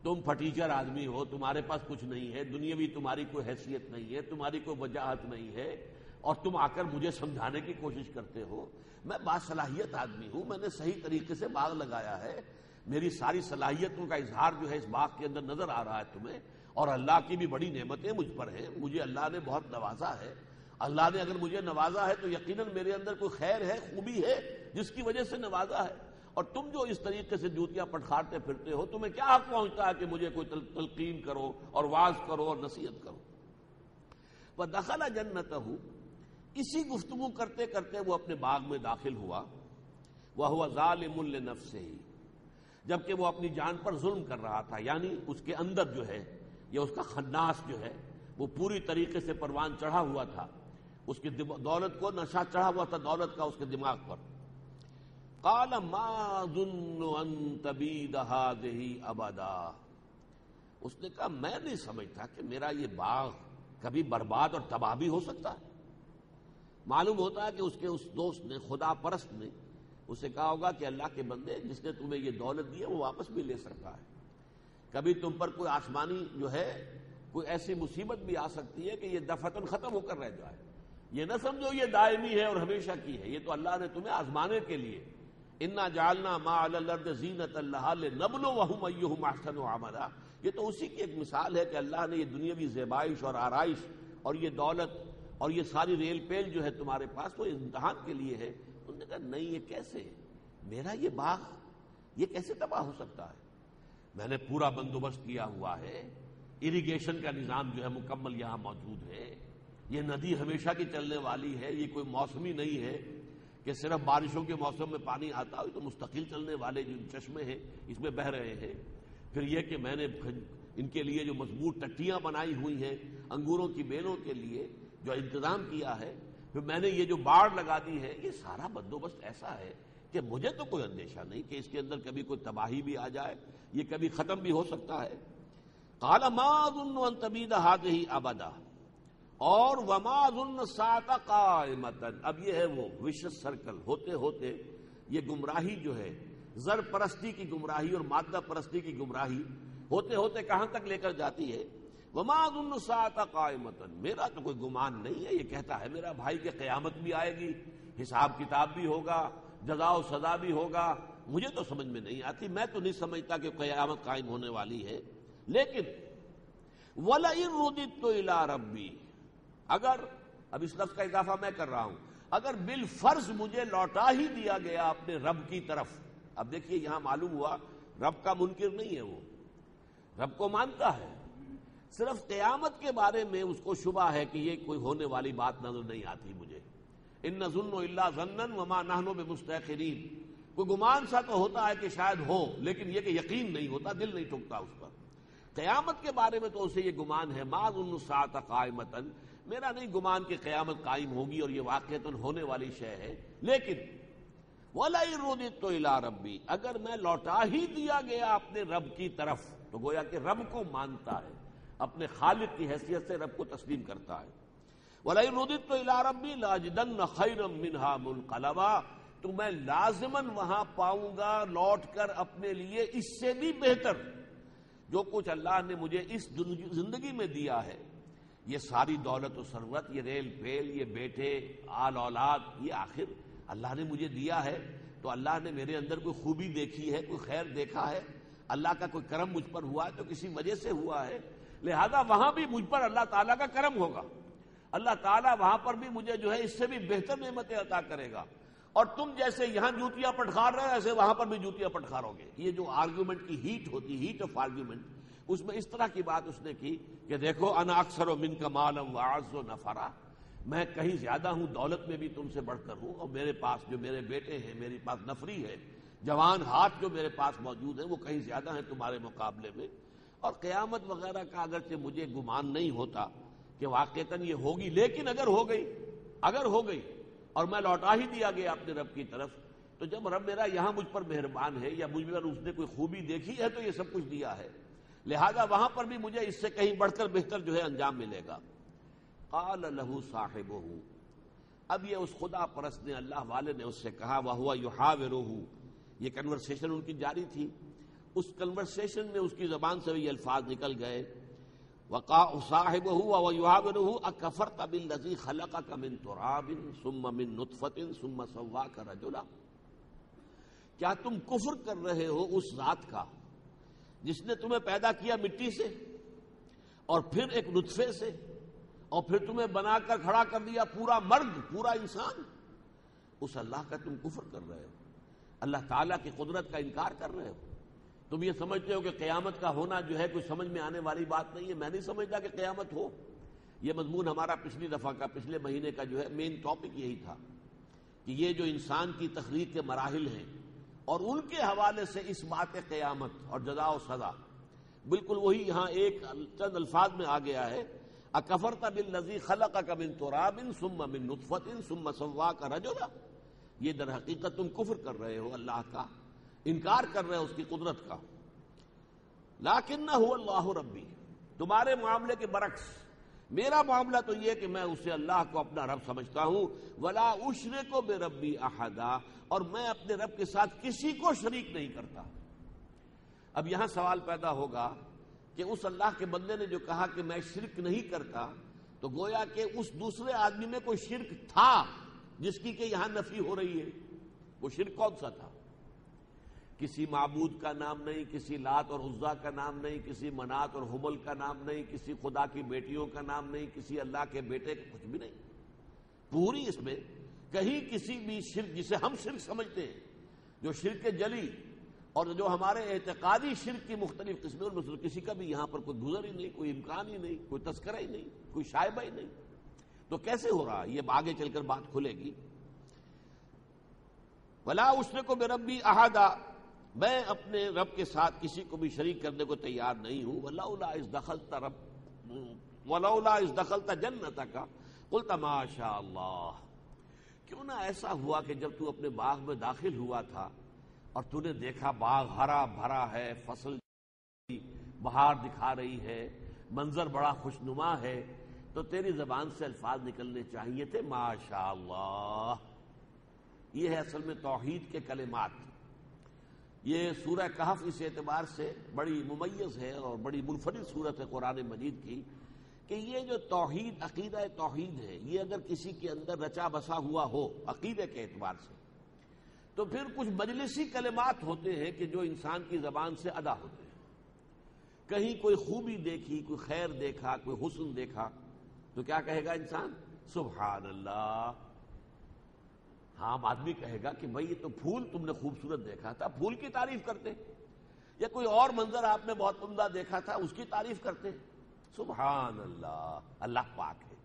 تم پھٹیچر آدمی ہو، تمہارے پاس کچھ نہیں ہے، دنیاوی تمہاری کوئی حیثیت نہیں ہے، تمہاری کوئی وجاہت نہیں ہے، اور تم آ کر مجھے سمجھانے کی کوشش کرتے ہو. میں باصلاحیت آدمی ہوں، میں نے صحیح طریقے سے باغ لگایا ہے، میری ساری صلاحیتوں کا اظہار جو ہے اس باغ کے اندر نظر آ رہا ہے تمہیں، اور اللہ کی بھی بڑی نعمتیں مجھ پر ہیں، مجھے اللہ نے بہت نوازا ہے. اللہ نے اگر مجھے نوازا ہے تو یقیناً میرے اندر کوئی خیر ہے، خوبی ہے جس کی وجہ سے نوازا ہے. اور تم جو اس طریقے سے جوتیاں پٹخارتے پھرتے ہو، تمہیں کیا حق پہنچتا ہے کہ مجھے کوئی تلقین کرو اور واعظ کرو اور نصیحت کرو. وَدَخَلَ جَنَّتَهُ، اسی گفتگو کرتے کرتے وہ اپنے باغ میں داخل ہوا. وَهُوَ ظَالِمٌ لِّنَفْسِهِ، جبکہ وہ اپنی جان پر ظلم کر رہا تھا، یعنی اس کے اندر جو ہے یہ اس کا خناس جو ہے وہ پوری طریقے سے پروان چڑھا ہوا تھا، اس کی دولت کو نشہ چڑھا ہوا تھا دولت کا اس کے دماغ پر. قال ما ظن ان تبید هذه ابدا، اس نے کہا میں نہیں سمجھتا کہ میرا یہ باغ کبھی برباد اور تباہ بھی ہو سکتا ہے. معلوم ہوتا ہے کہ اس کے اس دوست نے، خدا پرست نے اسے کہا ہوگا کہ اللہ کے بندے، جس نے تمہیں یہ دولت دی ہے وہ واپس بھی لے سکتا ہے، کبھی تم پر کوئی آسمانی جو ہے کوئی ایسی مصیبت بھی آ سکتی ہے کہ یہ دفعتاً ختم ہو کر رہ جائے. یہ نہ سمجھو یہ دائمی ہے اور ہمیشہ کی ہے، یہ تو اللہ نے تمہیں آزمانے کے لیے. انا جعلنا ما علی الارض زینۃ لہا لنبلوہم ایہم احسن عملا، یہ تو اسی کی ایک مثال ہے کہ اللہ نے یہ دنیاوی زیبائش اور آرائش اور یہ دولت اور یہ ساری ریل پیل جو ہے تمہارے پاس وہ امتحان کے لیے ہے. انہوں نے کہا نہیں، یہ کیسے، میرا یہ باغ یہ کیسے تباہ ہو سکتا ہے؟ میں نے پورا بندوبست کیا ہوا ہے، اریگیشن کا نظام جو ہے مکمل یہاں موجود ہے، یہ ندی ہمیشہ کی چلنے والی ہے، یہ کوئی موسمی نہیں ہے کہ صرف بارشوں کے موسم میں پانی آتا ہو، تو مستقل چلنے والے جو چشمے ہیں اس میں بہہ رہے ہیں. پھر یہ کہ میں نے ان کے لیے جو مضبوط ٹٹیاں بنائی ہوئی ہیں انگوروں کی بیلوں کے لیے جو انتظام کیا ہے، پھر میں نے یہ جو باڑ لگا دی ہے، یہ سارا بندوبست ایسا ہے کہ مجھے تو کوئی اندیشہ نہیں کہ اس کے اندر کبھی کوئی تباہی بھی آ جائے، یہ کبھی ختم بھی ہو سکتا ہے۔ قال ما اظن ان تبید هذه ابدا، اور وما اظن الساعة قائمة، اب یہ ہے وہ وشس سرکل، ہوتے ہوتے یہ گمراہی جو ہے، زر پرستی کی گمراہی اور مادہ پرستی کی گمراہی ہوتے ہوتے کہاں تک لے کر جاتی ہے؟ وما اظن الساعة قائمة، میرا تو کوئی گمان نہیں ہے، یہ کہتا ہے میرا بھائی کہ قیامت بھی آئے گی، حساب کتاب بھی ہوگا، جزا و سزا بھی ہوگا، مجھے تو سمجھ میں نہیں آتی، میں تو نہیں سمجھتا کہ قیامت قائم ہونے والی ہے۔ لیکن وَلَئِن رُدِدتُّ إِلَىٰ رَبِّي، اگر، اب اس لفظ کا اضافہ میں کر رہا ہوں، اگر بالفرض مجھے لوٹا ہی دیا گیا اپنے رب کی طرف، اب دیکھیے یہاں معلوم ہوا رب کا منکر نہیں ہے، وہ رب کو مانتا ہے، صرف قیامت کے بارے میں اس کو شبہ ہے کہ یہ کوئی ہونے والی بات نظر نہیں آتی مجھے۔ ان نظن الا ظنا وما نحن بمستيقنين، کوئی گمان سا تو ہوتا ہے کہ شاید ہو، لیکن یہ کہ یقین نہیں ہوتا، دل نہیں ٹھکتا اس پر۔ قیامت کے بارے میں تو اسے یہ گمان ہے، ما ظن الساعة قائمة، میرا نہیں گمان کہ قیامت قائم ہوگی اور یہ واقعتاً ہونے والی شے ہے، لیکن وَلَئِن رُدِدتُّ إِلَىٰ رَبِّي، اگر میں لوٹا ہی دیا گیا اپنے رب کی طرف، تو گویا کہ رب کو مانتا ہے، اپنے خالق کی حیثیت سے رب کو تسلیم کرتا ہے۔ وَلَئِن رُدِدتُّ إِلَىٰ رَبِّي لَأَجِدَنَّ خَيْرًا مِّنْهَا مُنقَلَبًا، تو میں لازماً وہاں پاؤں گا لوٹ کر اپنے لیے اس سے بھی بہتر جو کچھ اللہ نے مجھے اس زندگی میں دیا ہے، یہ ساری دولت و ثروت، یہ ریل پیل، یہ بیٹے، آل اولاد، یہ آخر اللہ نے مجھے دیا ہے، تو اللہ نے میرے اندر کوئی خوبی دیکھی ہے، کوئی خیر دیکھا ہے، اللہ کا کوئی کرم مجھ پر ہوا ہے تو کسی وجہ سے ہوا ہے، لہذا وہاں بھی مجھ پر اللہ تعالیٰ کا کرم ہوگا، اللہ تعالیٰ وہاں پر بھی مجھے جو ہے اس سے بھی بہتر نعمتیں عطا کرے گا، اور تم جیسے یہاں جوتیاں پٹخار رہے ایسے وہاں پر بھی جوتیاں پٹخارو گے۔ یہ جو آرگیومنٹ کی ہیٹ ہوتی، ہیٹ آف آرگیومنٹ، اس میں اس طرح کی بات اس نے کی کہ دیکھو انا اکثر منک مالا واعز نفرا، میں کہیں زیادہ ہوں، دولت میں بھی تم سے بڑھ کر ہوں، اور میرے پاس جو میرے بیٹے ہیں، میرے پاس نفری ہے، جوان ہاتھ جو میرے پاس موجود ہیں وہ کہیں زیادہ ہیں تمہارے مقابلے میں، اور قیامت وغیرہ کا اگرچہ مجھے گمان نہیں ہوتا کہ واقعتاً یہ ہوگی، لیکن اگر ہو گئی اور میں لوٹا ہی دیا گیا اپنے رب کی طرف، تو جب رب میرا یہاں مجھ پر مہربان ہے یا مجھ پر اس نے کوئی خوبی دیکھی ہے تو یہ سب کچھ دیا ہے، لہذا وہاں پر بھی مجھے اس سے کہیں بڑھ کر بہتر جو ہے انجام ملے گا۔ قال له صاحبه، اب یہ اس خدا پرست نے، اللہ والے نے اس سے کہا، وهو يحاوره، یہ کنورسیشن ان کی جاری تھی، اس کنورسیشن میں اس کی زبان سے یہ الفاظ نکل گئے، وقال صاحبه وهو يحاوره اكفرت بالذي خلقك من تراب ثم من نطفة ثم سواك رجلا، کیا تم کفر کر رہے ہو اس ذات کا جس نے تمہیں پیدا کیا مٹی سے اور پھر ایک نطفے سے اور پھر تمہیں بنا کر کھڑا کر دیا پورا مرد، پورا انسان، اس اللہ کا تم کفر کر رہے ہو، اللہ تعالیٰ کی قدرت کا انکار کر رہے ہو، تم یہ سمجھتے ہو کہ قیامت کا ہونا جو ہے کوئی سمجھ میں آنے والی بات نہیں ہے، میں نہیں سمجھتا کہ قیامت ہو۔ یہ مضمون ہمارا پچھلی دفعہ کا، پچھلے مہینے کا جو ہے مین ٹاپک یہی تھا کہ یہ جو انسان کی تخلیق کے مراحل ہیں اور ان کے حوالے سے اس بات قیامت اور جزا و سزا، بالکل وہی یہاں ایک چند الفاظ میں آ گیا ہے، اکفرت بالذی خلقک من تراب ثم من نطفۃ ثم سواک رجلا، یہ در حقیقت تم کفر کر رہے ہو اللہ کا، انکار کر رہے ہو اس کی قدرت کا۔ لیکنہ هو اللہ ربی، تمہارے معاملے کے برعکس میرا معاملہ تو یہ کہ میں اسے اللہ کو اپنا رب سمجھتا ہوں، ولا اشرک بربی احدا، اور میں اپنے رب کے ساتھ کسی کو شریک نہیں کرتا۔ اب یہاں سوال پیدا ہوگا کہ اس اللہ کے بندے نے جو کہا کہ میں شرک نہیں کرتا، تو گویا کہ اس دوسرے آدمی میں کوئی شرک تھا جس کی کہ یہاں نفی ہو رہی ہے، وہ شرک کون سا تھا؟ کسی معبود کا نام نہیں، کسی لات اور عزا کا نام نہیں، کسی منات اور حبل کا نام نہیں، کسی خدا کی بیٹیوں کا نام نہیں، کسی اللہ کے بیٹے کا کچھ بھی نہیں، پوری اس میں کہیں کسی بھی شرک جسے ہم شرک سمجھتے ہیں، جو شرک جلی اور جو ہمارے اعتقادی شرک کی مختلف قسمیں، ان میں سے کسی کا بھی یہاں پر کوئی گزر ہی نہیں، کوئی امکان ہی نہیں، کوئی تذکرہ ہی نہیں، کوئی شائبہ ہی نہیں، تو کیسے ہو رہا ہے؟ یہ آگے چل کر بات کھلے گی۔ ولا اشرک بربی احدا، میں اپنے رب کے ساتھ کسی کو بھی شریک کرنے کو تیار نہیں ہوں۔ ولولا اذ دخلت جنتک قلت ما شاء اللہ، کیوں نہ ایسا ہوا کہ جب تو اپنے باغ میں داخل ہوا تھا اور تو نے دیکھا باغ ہرا بھرا ہے، فصل بہار دکھا رہی ہے، منظر بڑا خوشنما ہے، تو تیری زبان سے الفاظ نکلنے چاہیے تھے ماشاء اللہ۔ یہ ہے اصل میں توحید کے کلمات۔ یہ سورہ کہف اس اعتبار سے بڑی ممیز ہے اور بڑی منفرد صورت ہے قرآن مجید کی کہ یہ جو توحید، عقیدہ توحید ہے، یہ اگر کسی کے اندر رچا بسا ہوا ہو عقیدے کے اعتبار سے، تو پھر کچھ مجلسی کلمات ہوتے ہیں کہ جو انسان کی زبان سے ادا ہوتے ہیں۔ کہیں کوئی خوبی دیکھی، کوئی خیر دیکھا، کوئی حسن دیکھا، تو کیا کہے گا انسان؟ سبحان اللہ۔ عام آدمی کہے گا کہ بھئی یہ تو پھول تم نے خوبصورت دیکھا تھا، پھول کی تعریف کرتے، یا کوئی اور منظر آپ نے بہت عمدہ دیکھا تھا اس کی تعریف کرتے، سبحان اللہ، اللہ پاک ہے۔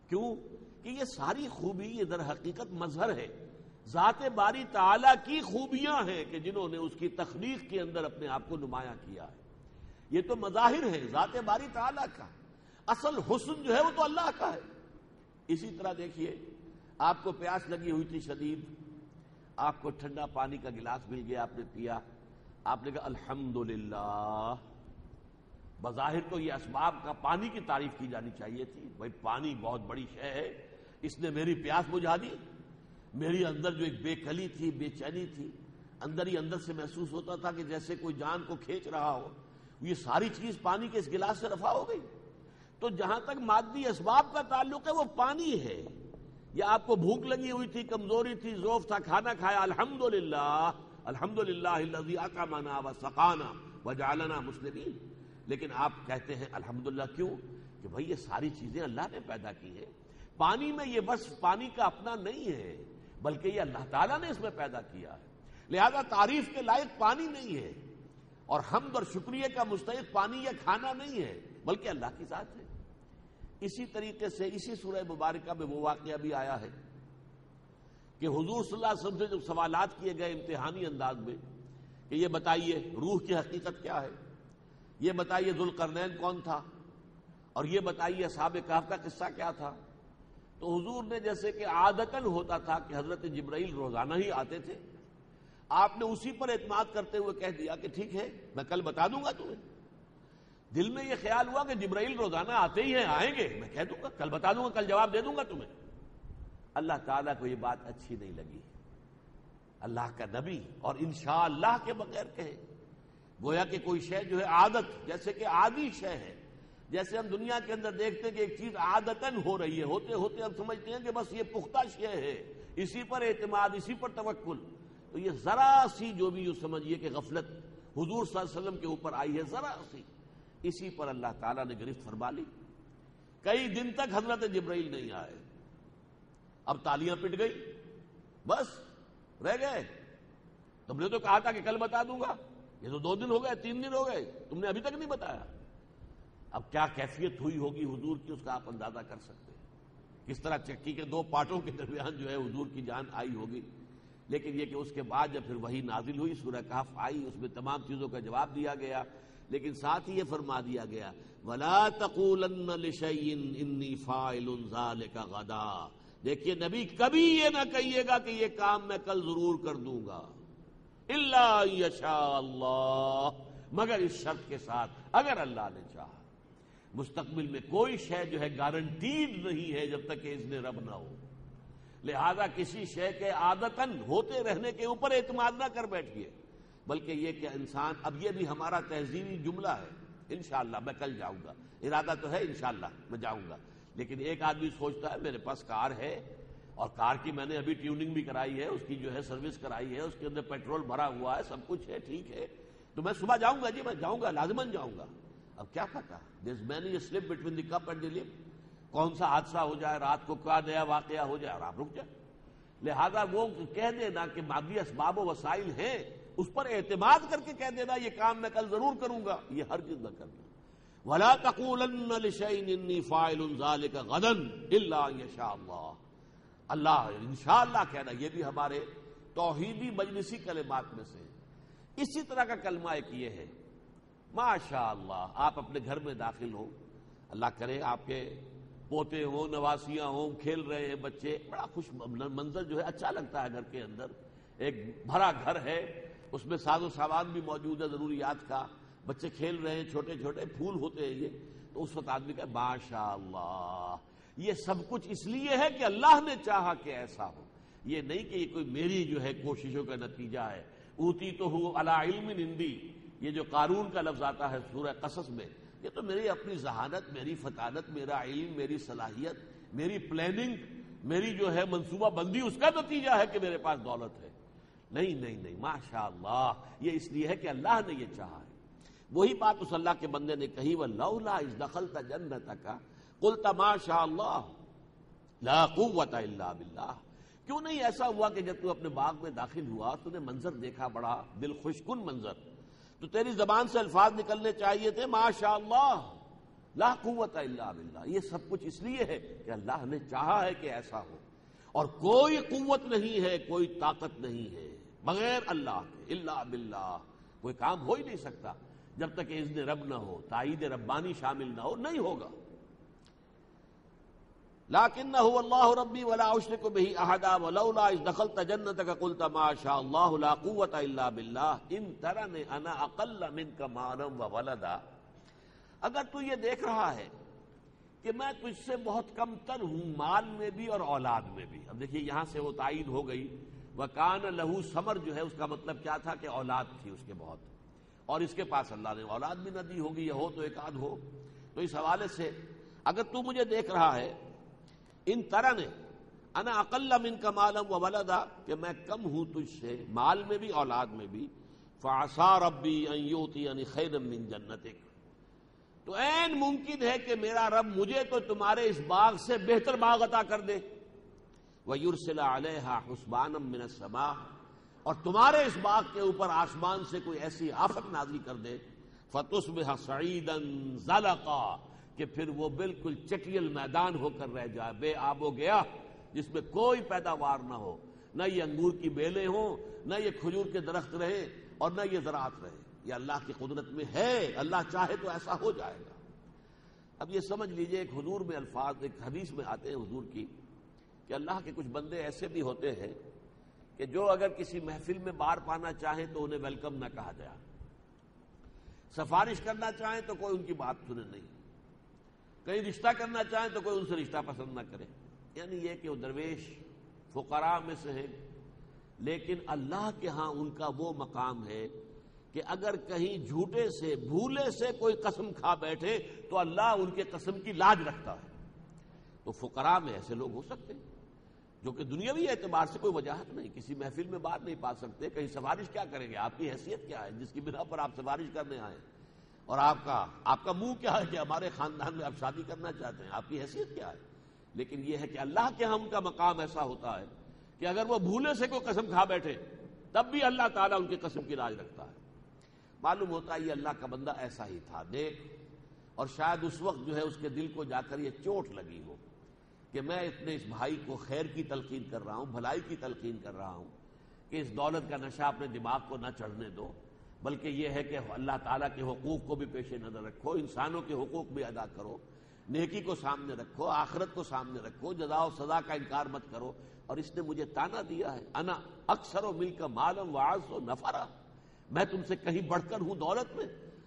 کیوں کہ یہ ساری خوبی یہ در حقیقت مظہر ہے، ذات باری تعالیٰ کی خوبیاں ہیں کہ جنہوں نے اس کی تخلیق کے اندر اپنے آپ کو نمایاں کیا ہے۔ یہ تو مظاہر ہے ذات باری تعالیٰ کا، اصل حسن جو ہے وہ تو اللہ کا ہے۔ اسی طرح دیکھیے، آپ کو پیاس لگی ہوئی تھی شدید، آپ کو ٹھنڈا پانی کا گلاس مل گیا، آپ نے پیا، آپ نے کہا الحمدللہ۔ بظاہر تو یہ اسباب کا پانی کی تعریف کی جانی چاہیے تھی، بھائی پانی بہت بڑی شے ہے، اس نے میری پیاس بجھا دی، میری اندر جو ایک بے کلی تھی، بے چینی تھی، اندر ہی اندر سے محسوس ہوتا تھا کہ جیسے کوئی جان کو کھینچ رہا ہو، یہ ساری چیز پانی کے اس گلاس سے رفع ہو گئی۔ تو جہاں تک مادی اسباب کا تعلق ہے وہ پانی ہے۔ یا آپ کو بھوک لگی ہوئی تھی، کمزوری تھی، ضعف تھا، کھانا کھایا، الحمدللہ الحمدللہ الذی اطعمنا وسقانا وجعلنا مسلمین، لیکن آپ کہتے ہیں الحمدللہ کیوں؟ کہ بھئی یہ ساری چیزیں اللہ نے پیدا کی ہیں، پانی میں یہ وصف پانی کا اپنا نہیں ہے بلکہ یہ اللہ تعالیٰ نے اس میں پیدا کیا ہے، لہذا تعریف کے لائق پانی نہیں ہے، اور حمد اور شکریہ کا مستحق پانی یا کھانا نہیں ہے بلکہ اللہ کی ذات ہے۔ اسی طریقے سے اسی سورہ مبارکہ میں وہ واقعہ بھی آیا ہے کہ حضور صلی اللہ علیہ وسلم سے جب سوالات کیے گئے امتحانی انداز میں کہ یہ بتائیے روح کی حقیقت کیا ہے، یہ بتائیے ذوالقرنین کون تھا، اور یہ بتائیے اصحاب کہف کا قصہ کیا تھا، تو حضور نے جیسے کہ عادتاً ہوتا تھا کہ حضرت جبرائیل روزانہ ہی آتے تھے، آپ نے اسی پر اعتماد کرتے ہوئے کہہ دیا کہ ٹھیک ہے میں کل بتا دوں گا تمہیں۔ دل میں یہ خیال ہوا کہ جبرائیل روزانہ آتے ہی ہیں، آئیں گے، میں کہہ دوں گا، کل بتا دوں گا، کل جواب دے دوں گا تمہیں۔ اللہ تعالیٰ کو یہ بات اچھی نہیں لگی، اللہ کا نبی اور انشاءاللہ کے بغیر کہے، گویا کہ کوئی شے جو ہے عادت، جیسے کہ عادی شے ہے، جیسے ہم دنیا کے اندر دیکھتے ہیں کہ ایک چیز عادتاً ہو رہی ہے، ہوتے ہوتے ہم سمجھتے ہیں کہ بس یہ پختہ شے ہے، اسی پر اعتماد، اسی پر توکل، تو یہ ذرا سی جو بھی یوں سمجھیے کہ غفلت حضور صلی اللہ علیہ وسلم کے اوپر آئی ہے، ذرا سی، اسی پر اللہ تعالیٰ نے گرفت فرما لی۔ کئی دن تک حضرت جبرائیل نہیں آئے، اب تالیاں پٹ گئی، بس رہ گئے، تم نے تو کہا تھا کہ کل بتا دوں گا، یہ تو 2 دن ہو گئے، 3 دن ہو گئے، تم نے ابھی تک نہیں بتایا۔ اب کیا کیفیت ہوئی ہوگی حضور کی، اس کا آپ اندازہ کر سکتے ہیں، کس طرح چکی کے 2 پارٹوں کے درمیان جو ہے حضور کی جان آئی ہوگی۔ لیکن یہ کہ اس کے بعد جب پھر وحی نازل ہوئی، سورہ کہف آئی، اس میں تمام چیزوں کا جواب دیا گیا، لیکن ساتھ ہی یہ فرما دیا گیا وَلَا تَقُولَنَّ لِشَيْءٍ إِنِّي فَاعِلٌ ذَلِكَ غَدًا۔ دیکھیے نبی کبھی یہ نہ کہیے گا کہ یہ کام میں کل ضرور کر دوں گا، إِلَّا أَن يَشَاءَ اللَّهُ، مگر اس شرط کے ساتھ اگر اللہ نے چاہا۔ مستقبل میں کوئی شے جو ہے گارنٹیڈ نہیں ہے جب تک کہ اذن رب نہ ہو، لہذا کسی شے کے عادتاً ہوتے رہنے کے اوپر اعتماد نہ کر بیٹھیے، بلکہ یہ کہ انسان، اب یہ بھی ہمارا تہذیبی جملہ ہے، انشاءاللہ میں کل جاؤں گا، ارادہ تو ہے انشاءاللہ میں جاؤں گا، لیکن ایک آدمی سوچتا ہے میرے پاس کار ہے اور کار کی میں نے ابھی ٹیوننگ بھی کرائی ہے، اس کی جو ہے سروس کرائی ہے، اس کے اندر پیٹرول بھرا ہوا ہے، سب کچھ ہے، ٹھیک ہے، تو میں صبح جاؤں گا، جی میں جاؤں گا، لازماً جاؤں گا۔ اب کیا پتا there's many a slip between the cup and the lip، کون سا حادثہ ہو جائے، رات کو کیا نیا واقعہ ہو جائے اور آپ رک جائیں۔ لہذا وہ کہہ دینا کہ مادی اسباب و وسائل ہیں، اس پر اعتماد کر کے کہہ دینا یہ کام میں کل ضرور کروں گا، یہ ہرگز نہ کرنا۔ وَلَا تَقُولَنَّ لِشَيْءٍ إِنِّي فَاعِلٌ ذَلِكَ غَدًا إِلَّا أَن يَشَاءَ اللَّهُ، اللہ انشاءاللہ کہنا، یہ بھی ہمارے توحیدی مجلسی کلمات میں سے ہے۔ اسی طرح کا کلمہ ایک یہ ہے ماشاء اللہ، آپ اپنے گھر میں داخل ہو، اللہ کرے آپ کے پوتے ہوں نواسیاں ہوں کھیل رہے ہیں بچے، بڑا خوش منظر جو ہے اچھا لگتا ہے. گھر کے اندر ایک بھرا گھر ہے، اس میں ساز و سامان بھی موجود ہے ضروریات کا، بچے کھیل رہے ہیں، چھوٹے چھوٹے پھول ہوتے ہیں یہ، تو اس وقت آدمی کہے ماشاء اللہ. یہ سب کچھ اس لیے ہے کہ اللہ نے چاہا کہ ایسا ہو، یہ نہیں کہ یہ کوئی میری جو ہے کوششوں کا نتیجہ ہے. اوتیتہ علی علم عندی، یہ جو قارون کا لفظ آتا ہے سورہ قصص میں، یہ تو میری اپنی ذہانت، میری فطانت، میرا علم، میری صلاحیت، میری پلاننگ، میری جو ہے منصوبہ بندی، اس کا نتیجہ ہے کہ میرے پاس دولت ہے. نہیں نہیں نہیں، ماشاء اللہ، یہ اس لیے ہے کہ اللہ نے یہ چاہا ہے. وہی بات اس اللہ کے بندے نے کہی، وَلَوْلَا إِذْ دَخَلْتَ جَنَّتَكَ قُلْتَ مَا شَاءَ اللَّهُ لَا قُوَّةَ إِلَّا بِاللَّهِ. کیوں نہیں ایسا ہوا کہ جب تو اپنے باغ میں داخل ہوا تو نے منظر دیکھا، بڑا دل خوش کن منظر، تو تیری زبان سے الفاظ نکلنے چاہیے تھے ما شاء اللہ لا قوت الا باللہ. یہ سب کچھ اس لیے ہے کہ اللہ نے چاہا ہے کہ ایسا ہو، اور کوئی قوت نہیں ہے، کوئی طاقت نہیں ہے بغیر اللہ کے، الا باللہ. کوئی کام ہو ہی نہیں سکتا جب تک اذن رب نہ ہو، تائید ربانی شامل نہ ہو، نہیں ہوگا. لکنہ اللہ ربی ولا اشرک بہ احدا ولولا اذ دخلت جنتک قلت ما شاء اللہ لا قوۃ الا باللہ ان ترنی انا اقل منک مالا وولدا. اگر تو یہ دیکھ رہا ہے کہ میں تجھ سے بہت کم تر ہوں مال میں بھی اور اولاد میں بھی. اب دیکھیے یہاں سے وہ تائید ہو گئی، وکان لہ ثمر جو ہے اس کا مطلب کیا تھا کہ اولاد تھی اس کے بہت، اور اس کے پاس اللہ نے اولاد بھی نہ دی ہوگی، یہ ہو تو ایک آدھ ہو. تو اس حوالے سے اگر تو مجھے دیکھ رہا ہے، ان طرح انا اقل منک مالا وولدا، کہ میں کم ہوں تجھ سے مال میں بھی اولاد میں بھی، فعسى ربی ان یؤتینی خیرا من جنتک، تو عین ممکن ہے کہ میرا رب مجھے تو تمہارے اس باغ سے بہتر باغ عطا کر دے. وَيُرْسِلَ عَلَيْهَا حُسْبَانًا مِّنَ السَّمَاءِ، اور تمہارے اس باغ کے اوپر آسمان سے کوئی ایسی آفت نازل کر دے، فَتُصْبِحَ صَعِيدًا زَلَقًا، کہ پھر وہ بالکل چٹیل میدان ہو کر رہ جائے، بے آب و گیا، جس میں کوئی پیداوار نہ ہو، نہ یہ انگور کی بیلیں ہوں، نہ یہ کھجور کے درخت رہے، اور نہ یہ زراعت رہے. یہ اللہ کی قدرت میں ہے، اللہ چاہے تو ایسا ہو جائے گا. اب یہ سمجھ لیجئے، ایک حضور میں الفاظ ایک حدیث میں آتے ہیں حضور کی، کہ اللہ کے کچھ بندے ایسے بھی ہوتے ہیں کہ جو اگر کسی محفل میں بار پانا چاہیں تو انہیں ویلکم نہ کہا جائے، سفارش کرنا چاہیں تو کوئی ان کی بات سنے نہیں، کہیں رشتہ کرنا چاہیں تو کوئی ان سے رشتہ پسند نہ کرے. یعنی یہ کہ وہ درویش فقراء میں سے ہیں، لیکن اللہ کے ہاں ان کا وہ مقام ہے کہ اگر کہیں جھوٹے سے بھولے سے کوئی قسم کھا بیٹھے تو اللہ ان کے قسم کی لاج رکھتا ہے. تو فقراء میں ایسے لوگ ہو سکتے ہیں جو کہ دنیاوی اعتبار سے کوئی وجاہت نہیں، کسی محفل میں بات نہیں پا سکتے، کہیں سفارش کیا کریں گے، آپ کی حیثیت کیا ہے جس کی بنا پر آپ سفارش کرنے آئے، اور آپ کا منہ کیا ہے کہ ہمارے خاندان میں آپ شادی کرنا چاہتے ہیں، آپ کی حیثیت کیا ہے. لیکن یہ ہے کہ اللہ کے ہاں ان کا مقام ایسا ہوتا ہے کہ اگر وہ بھولے سے کوئی قسم کھا بیٹھے تب بھی اللہ تعالیٰ ان کی قسم کی لاج رکھتا ہے. معلوم ہوتا ہے یہ اللہ کا بندہ ایسا ہی تھا نیک، اور شاید اس وقت جو ہے اس کے دل کو جا کر یہ چوٹ لگی ہو کہ میں اپنے اس بھائی کو خیر کی تلقین کر رہا ہوں، بھلائی کی تلقین کر رہا ہوں، کہ اس دولت کا نشہ اپنے دماغ کو نہ چڑھنے دو، بلکہ یہ ہے کہ اللہ تعالیٰ کے حقوق کو بھی پیش نظر رکھو، انسانوں کے حقوق بھی ادا کرو، نیکی کو سامنے رکھو، آخرت کو سامنے رکھو، جزا و سزا کا انکار مت کرو. اور اس نے مجھے تانا دیا ہے، انا اکثر و مل کا مالم واعظ و نفرا، میں تم سے کہیں بڑھ کر ہوں دولت میں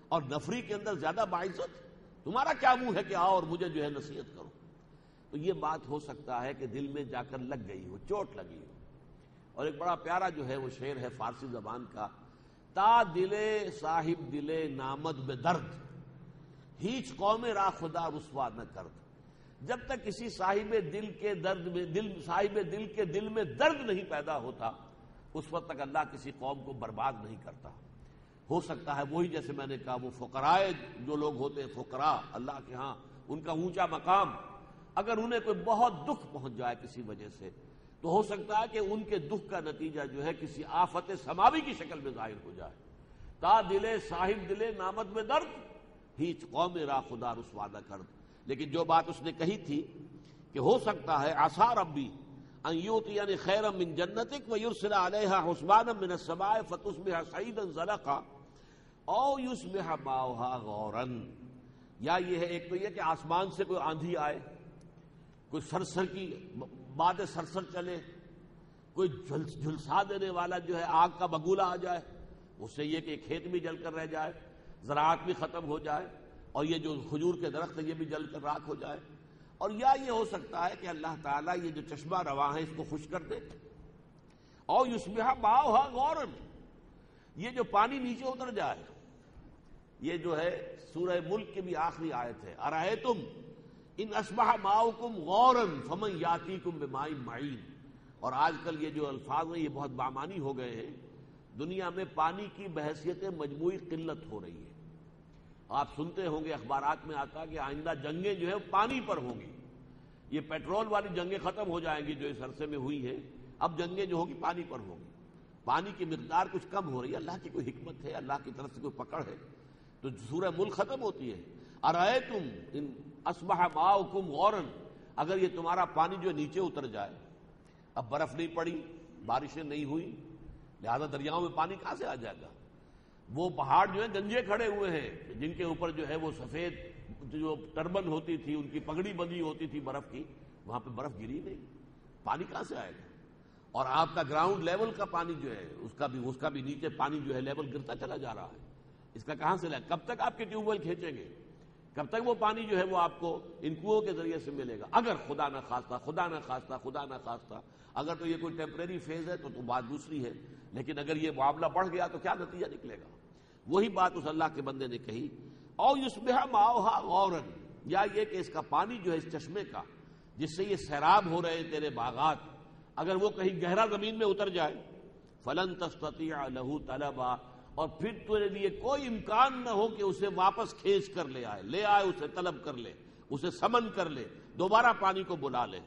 اور نفری کے اندر زیادہ باعزت، تمہارا کیا منہ ہے کہ آؤ اور مجھے جو ہے نصیحت کرو. تو یہ بات ہو سکتا ہے کہ دل میں جا کر لگ گئی ہو، چوٹ لگی ہو. اور ایک بڑا پیارا جو ہے وہ شعر ہے فارسی زبان کا، تا دلے صاحب دلے نامد بے درد، ہیچ قوم را خدا رسوا نہ کرد. جب تک کسی صاحب دل کے درد میں صاحب دل کے دل میں درد نہیں پیدا ہوتا، اس وقت تک اللہ کسی قوم کو برباد نہیں کرتا. ہو سکتا ہے وہی جیسے میں نے کہا وہ فقرائے جو لوگ ہوتے ہیں، فقراء اللہ کے ہاں ان کا اونچا مقام، اگر انہیں کوئی بہت دکھ پہنچ جائے کسی وجہ سے تو ہو سکتا ہے کہ ان کے دکھ کا نتیجہ جو ہے کسی آفت سماوی کی شکل میں ظاہر ہو جائے. تا دلے صاحب دلے نامد میں درد، ہیچ قوم را خدا رسوا نہ کرد. لیکن جو بات اس نے کہی تھی کہ ہو سکتا ہے عسى ربی ان یؤتینی خیرا من جنتک ویرسل علیہا حسبانا من السماء فتصبح صعیدا زلقا او یصبح ماؤها غورا. یا یہ ہے ایک تو یہ کہ آسمان سے کوئی آندھی آئے کوئی سرسر کی باد سرسر چلے، کوئی جھلسا دینے والا جو ہے آگ کا بگولا آ جائے، اس سے یہ کہ کھیت بھی جل کر رہ جائے، زراعت بھی ختم ہو جائے، اور یہ جو کھجور کے درخت ہے یہ بھی جل کر راکھ ہو جائے۔ اور یا یہ ہو سکتا ہے کہ اللہ تعالیٰ یہ جو چشمہ رواں ہے اس کو خشک کر دے، اور یصبح ماؤہا غورا، یہ جو پانی نیچے اتر جائے۔ یہ جو ہے سورہ ملک کی بھی آخری آیت ہے، ارأیتم ان اصبح ماؤکم غورا فمن یاتیکم بماء معین۔ اور آج کل یہ جو الفاظ ہیں یہ بہت بامانی ہو گئے ہیں، دنیا میں پانی کی بحیثیت مجموعی قلت ہو رہی ہے۔ آپ سنتے ہوں گے اخبارات میں آتا کہ آئندہ جنگیں جو ہے پانی پر ہوں گی، یہ پیٹرول والی جنگیں ختم ہو جائیں گی جو اس عرصے میں ہوئی ہیں، اب جنگیں جو ہوگی پانی پر ہوں گی، پانی کی مقدار کچھ کم ہو رہی ہے۔ اللہ کی کوئی حکمت ہے، اللہ کی طرف سے کوئی پکڑ ہے؟ تو سورہ ملک ختم ہوتی ہے، ارأیتم ان اصبح ماؤکم غورا، اگر یہ تمہارا پانی جو نیچے اتر جائے، اب برف نہیں پڑی، بارشیں نہیں ہوئی، لہذا دریاؤں میں پانی کہاں سے آ جائے گا؟ وہ پہاڑ جو ہیں گنجے کھڑے ہوئے ہیں جن کے اوپر جو ہے وہ سفید جو ٹربن ہوتی تھی، ان کی پگڑی بندھی ہوتی تھی برف کی، وہاں پہ برف گری نہیں، پانی کہاں سے آئے گا؟ اور آپ کا گراؤنڈ لیول کا پانی جو ہے اس کا بھی نیچے پانی جو ہے لیول گرتا چلا جا رہا ہے، اس کا کہاں سے لائے؟ کب تک آپ کے ٹیوب ویل کھینچیں گے؟ کب تک وہ پانی جو ہے وہ آپ کو ان کنوؤں کے ذریعے سے ملے گا؟ اگر خدا نہ خواستہ اگر تو یہ کوئی ٹیمپریری فیز ہے تو بات دوسری ہے، لیکن اگر یہ معاملہ بڑھ گیا تو کیا نتیجہ نکلے گا؟ وہی بات اس اللہ کے بندے نے کہی، او یصبح ماؤہا غورا، یا یہ کہ اس کا پانی جو ہے اس چشمے کا جس سے یہ سیراب ہو رہے ہیں تیرے باغات، اگر وہ کہیں گہرا زمین میں اتر جائے، فلن تستطیع لہ طلبا، اور پھر تیرے لیے کوئی امکان نہ ہو کہ اسے واپس کھینچ کر لے آئے اسے طلب کر لے، اسے سمن کر لے، دوبارہ پانی کو بلا لے۔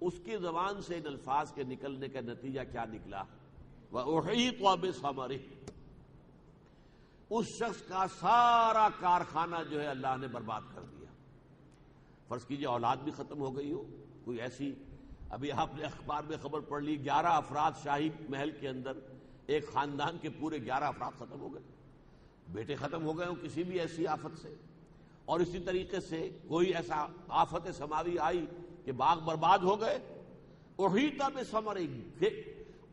اس کی زبان سے ان الفاظ کے نکلنے کا نتیجہ کیا نکلا؟ وَأُحِيطَ بِثَمَرِهِ، اس شخص کا سارا کارخانہ جو ہے اللہ نے برباد کر دیا۔ فرض کیجئے اولاد بھی ختم ہو گئی ہو، کوئی ایسی، ابھی آپ نے اخبار میں خبر پڑھ لی 11 افراد شاہی محل کے اندر، ایک خاندان کے پورے 11 افراد ختم ہو گئے، بیٹے ختم ہو گئے ہوں کسی بھی ایسی آفت سے، اور اسی طریقے سے کوئی ایسا آفت سماوی آئی کہ باغ برباد ہو گئے۔ احیط بثمرہ،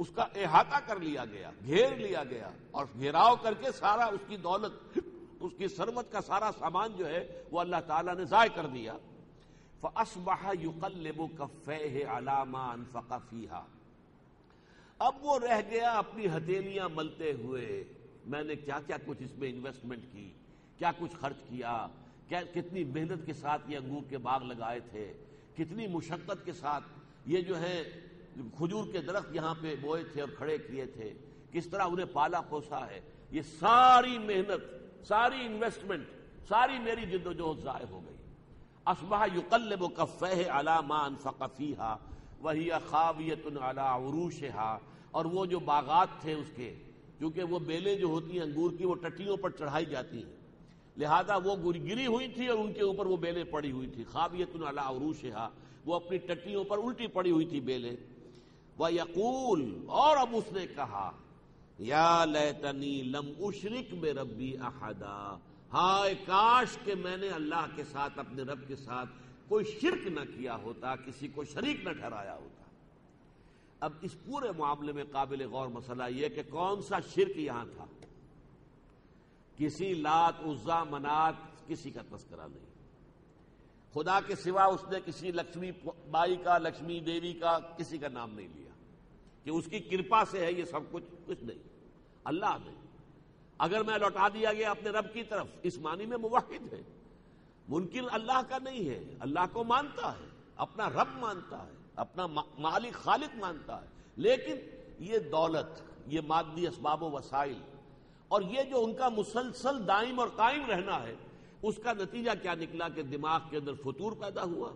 اس کا احاطہ کر لیا گیا، گھیر لیا گیا، اور گھیراؤ کر کے سارا اس کی دولت، اس کی ثروت کا سارا سامان جو ہے وہ اللہ تعالیٰ نے ضائع کر دیا۔ فَأَصْبَحَ يُقَلِّبُ كَفَّيْهِ عَلَى مَا أَنفَقَ فِيهَا، اب وہ رہ گیا اپنی ہتھیلیاں ملتے ہوئے، میں نے کیا کیا کچھ اس میں انویسٹمنٹ کی، کیا کچھ خرچ کیا، کتنی محنت کے ساتھ یہ انگور کے باغ لگائے تھے، کتنی مشقت کے ساتھ یہ جو ہے کھجور کے درخت یہاں پہ بوئے تھے اور کھڑے کیے تھے، کس طرح انہیں پالا پوسا ہے، یہ ساری محنت، ساری انویسٹمنٹ، ساری میری جد و جہد ضائع ہو گئی۔ اصبح یقلب کفیہ علی ما انفق فیہا وہی خاویۃ علی عروشہا، اور وہ جو باغات تھے اس کے، کیونکہ وہ بیلیں جو ہوتی ہیں انگور کی وہ ٹٹیوں پر چڑھائی جاتی ہیں، لہذا وہ گری ہوئی تھی اور ان کے اوپر وہ بیلیں پڑی ہوئی تھی، خاویۃ علی عروشہا، وہ اپنی ٹٹیوں پر الٹی پڑی ہوئی تھی بیلیں۔ وَيَقُول، اور اب اس نے کہا، یا لیتنی لم اشرک بربی احدا، ہائے کاش کہ میں نے اللہ کے ساتھ، اپنے رب کے ساتھ کوئی شرک نہ کیا ہوتا، کسی کو شریک نہ ٹھہرایا ہوتا۔ اب اس پورے معاملے میں قابل غور مسئلہ یہ کہ کون سا شرک یہاں تھا؟ کسی لات، عزا، منات کسی کا تذکرہ نہیں، خدا کے سوا اس نے کسی لکشمی بائی کا، لکشمی دیوی کا کسی کا نام نہیں لیا کہ اس کی کرپا سے ہے یہ سب کچھ نہیں، اللہ نے۔ اگر میں لوٹا دیا گیا اپنے رب کی طرف، اس معنی میں موحد ہے، منکر اللہ کا نہیں ہے، اللہ کو مانتا ہے، اپنا رب مانتا ہے، اپنا مالک خالق مانتا ہے، لیکن یہ دولت، یہ مادی اسباب و وسائل، اور یہ جو ان کا مسلسل دائم اور قائم رہنا ہے، اس کا نتیجہ کیا نکلا کہ دماغ کے اندر فتور پیدا ہوا،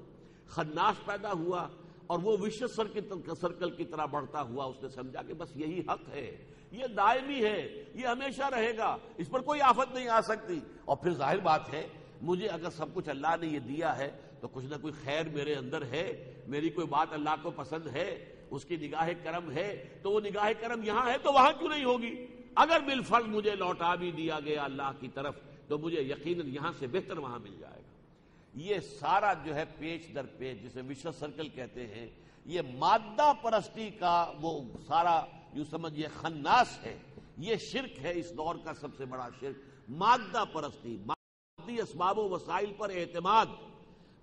خناس پیدا ہوا، اور وہ وشو سرکل کی طرح بڑھتا ہوا۔ اس نے سمجھا کہ بس یہی حق ہے، یہ دائمی ہے، یہ ہمیشہ رہے گا، اس پر کوئی آفت نہیں آ سکتی۔ اور پھر ظاہر بات ہے مجھے اگر سب کچھ اللہ نے یہ دیا ہے تو کچھ نہ کوئی خیر میرے اندر ہے، میری کوئی بات اللہ کو پسند ہے، اس کی نگاہ کرم ہے، تو وہ نگاہ کرم یہاں ہے تو وہاں کیوں نہیں ہوگی؟ اگر بالفعل مجھے لوٹا بھی دیا گیا اللہ کی طرف تو مجھے یقیناً یہاں سے بہتر وہاں مل جائے گا۔ یہ سارا جو ہے پیچ در پیچ جسے وشو سرکل کہتے ہیں، یہ مادہ پرستی کا وہ سارا یوں سمجھیے خناس ہے. یہ شرک ہے اس دور کا سب سے بڑا شرک، مادہ پرستی، مادی اسباب و وسائل پر اعتماد،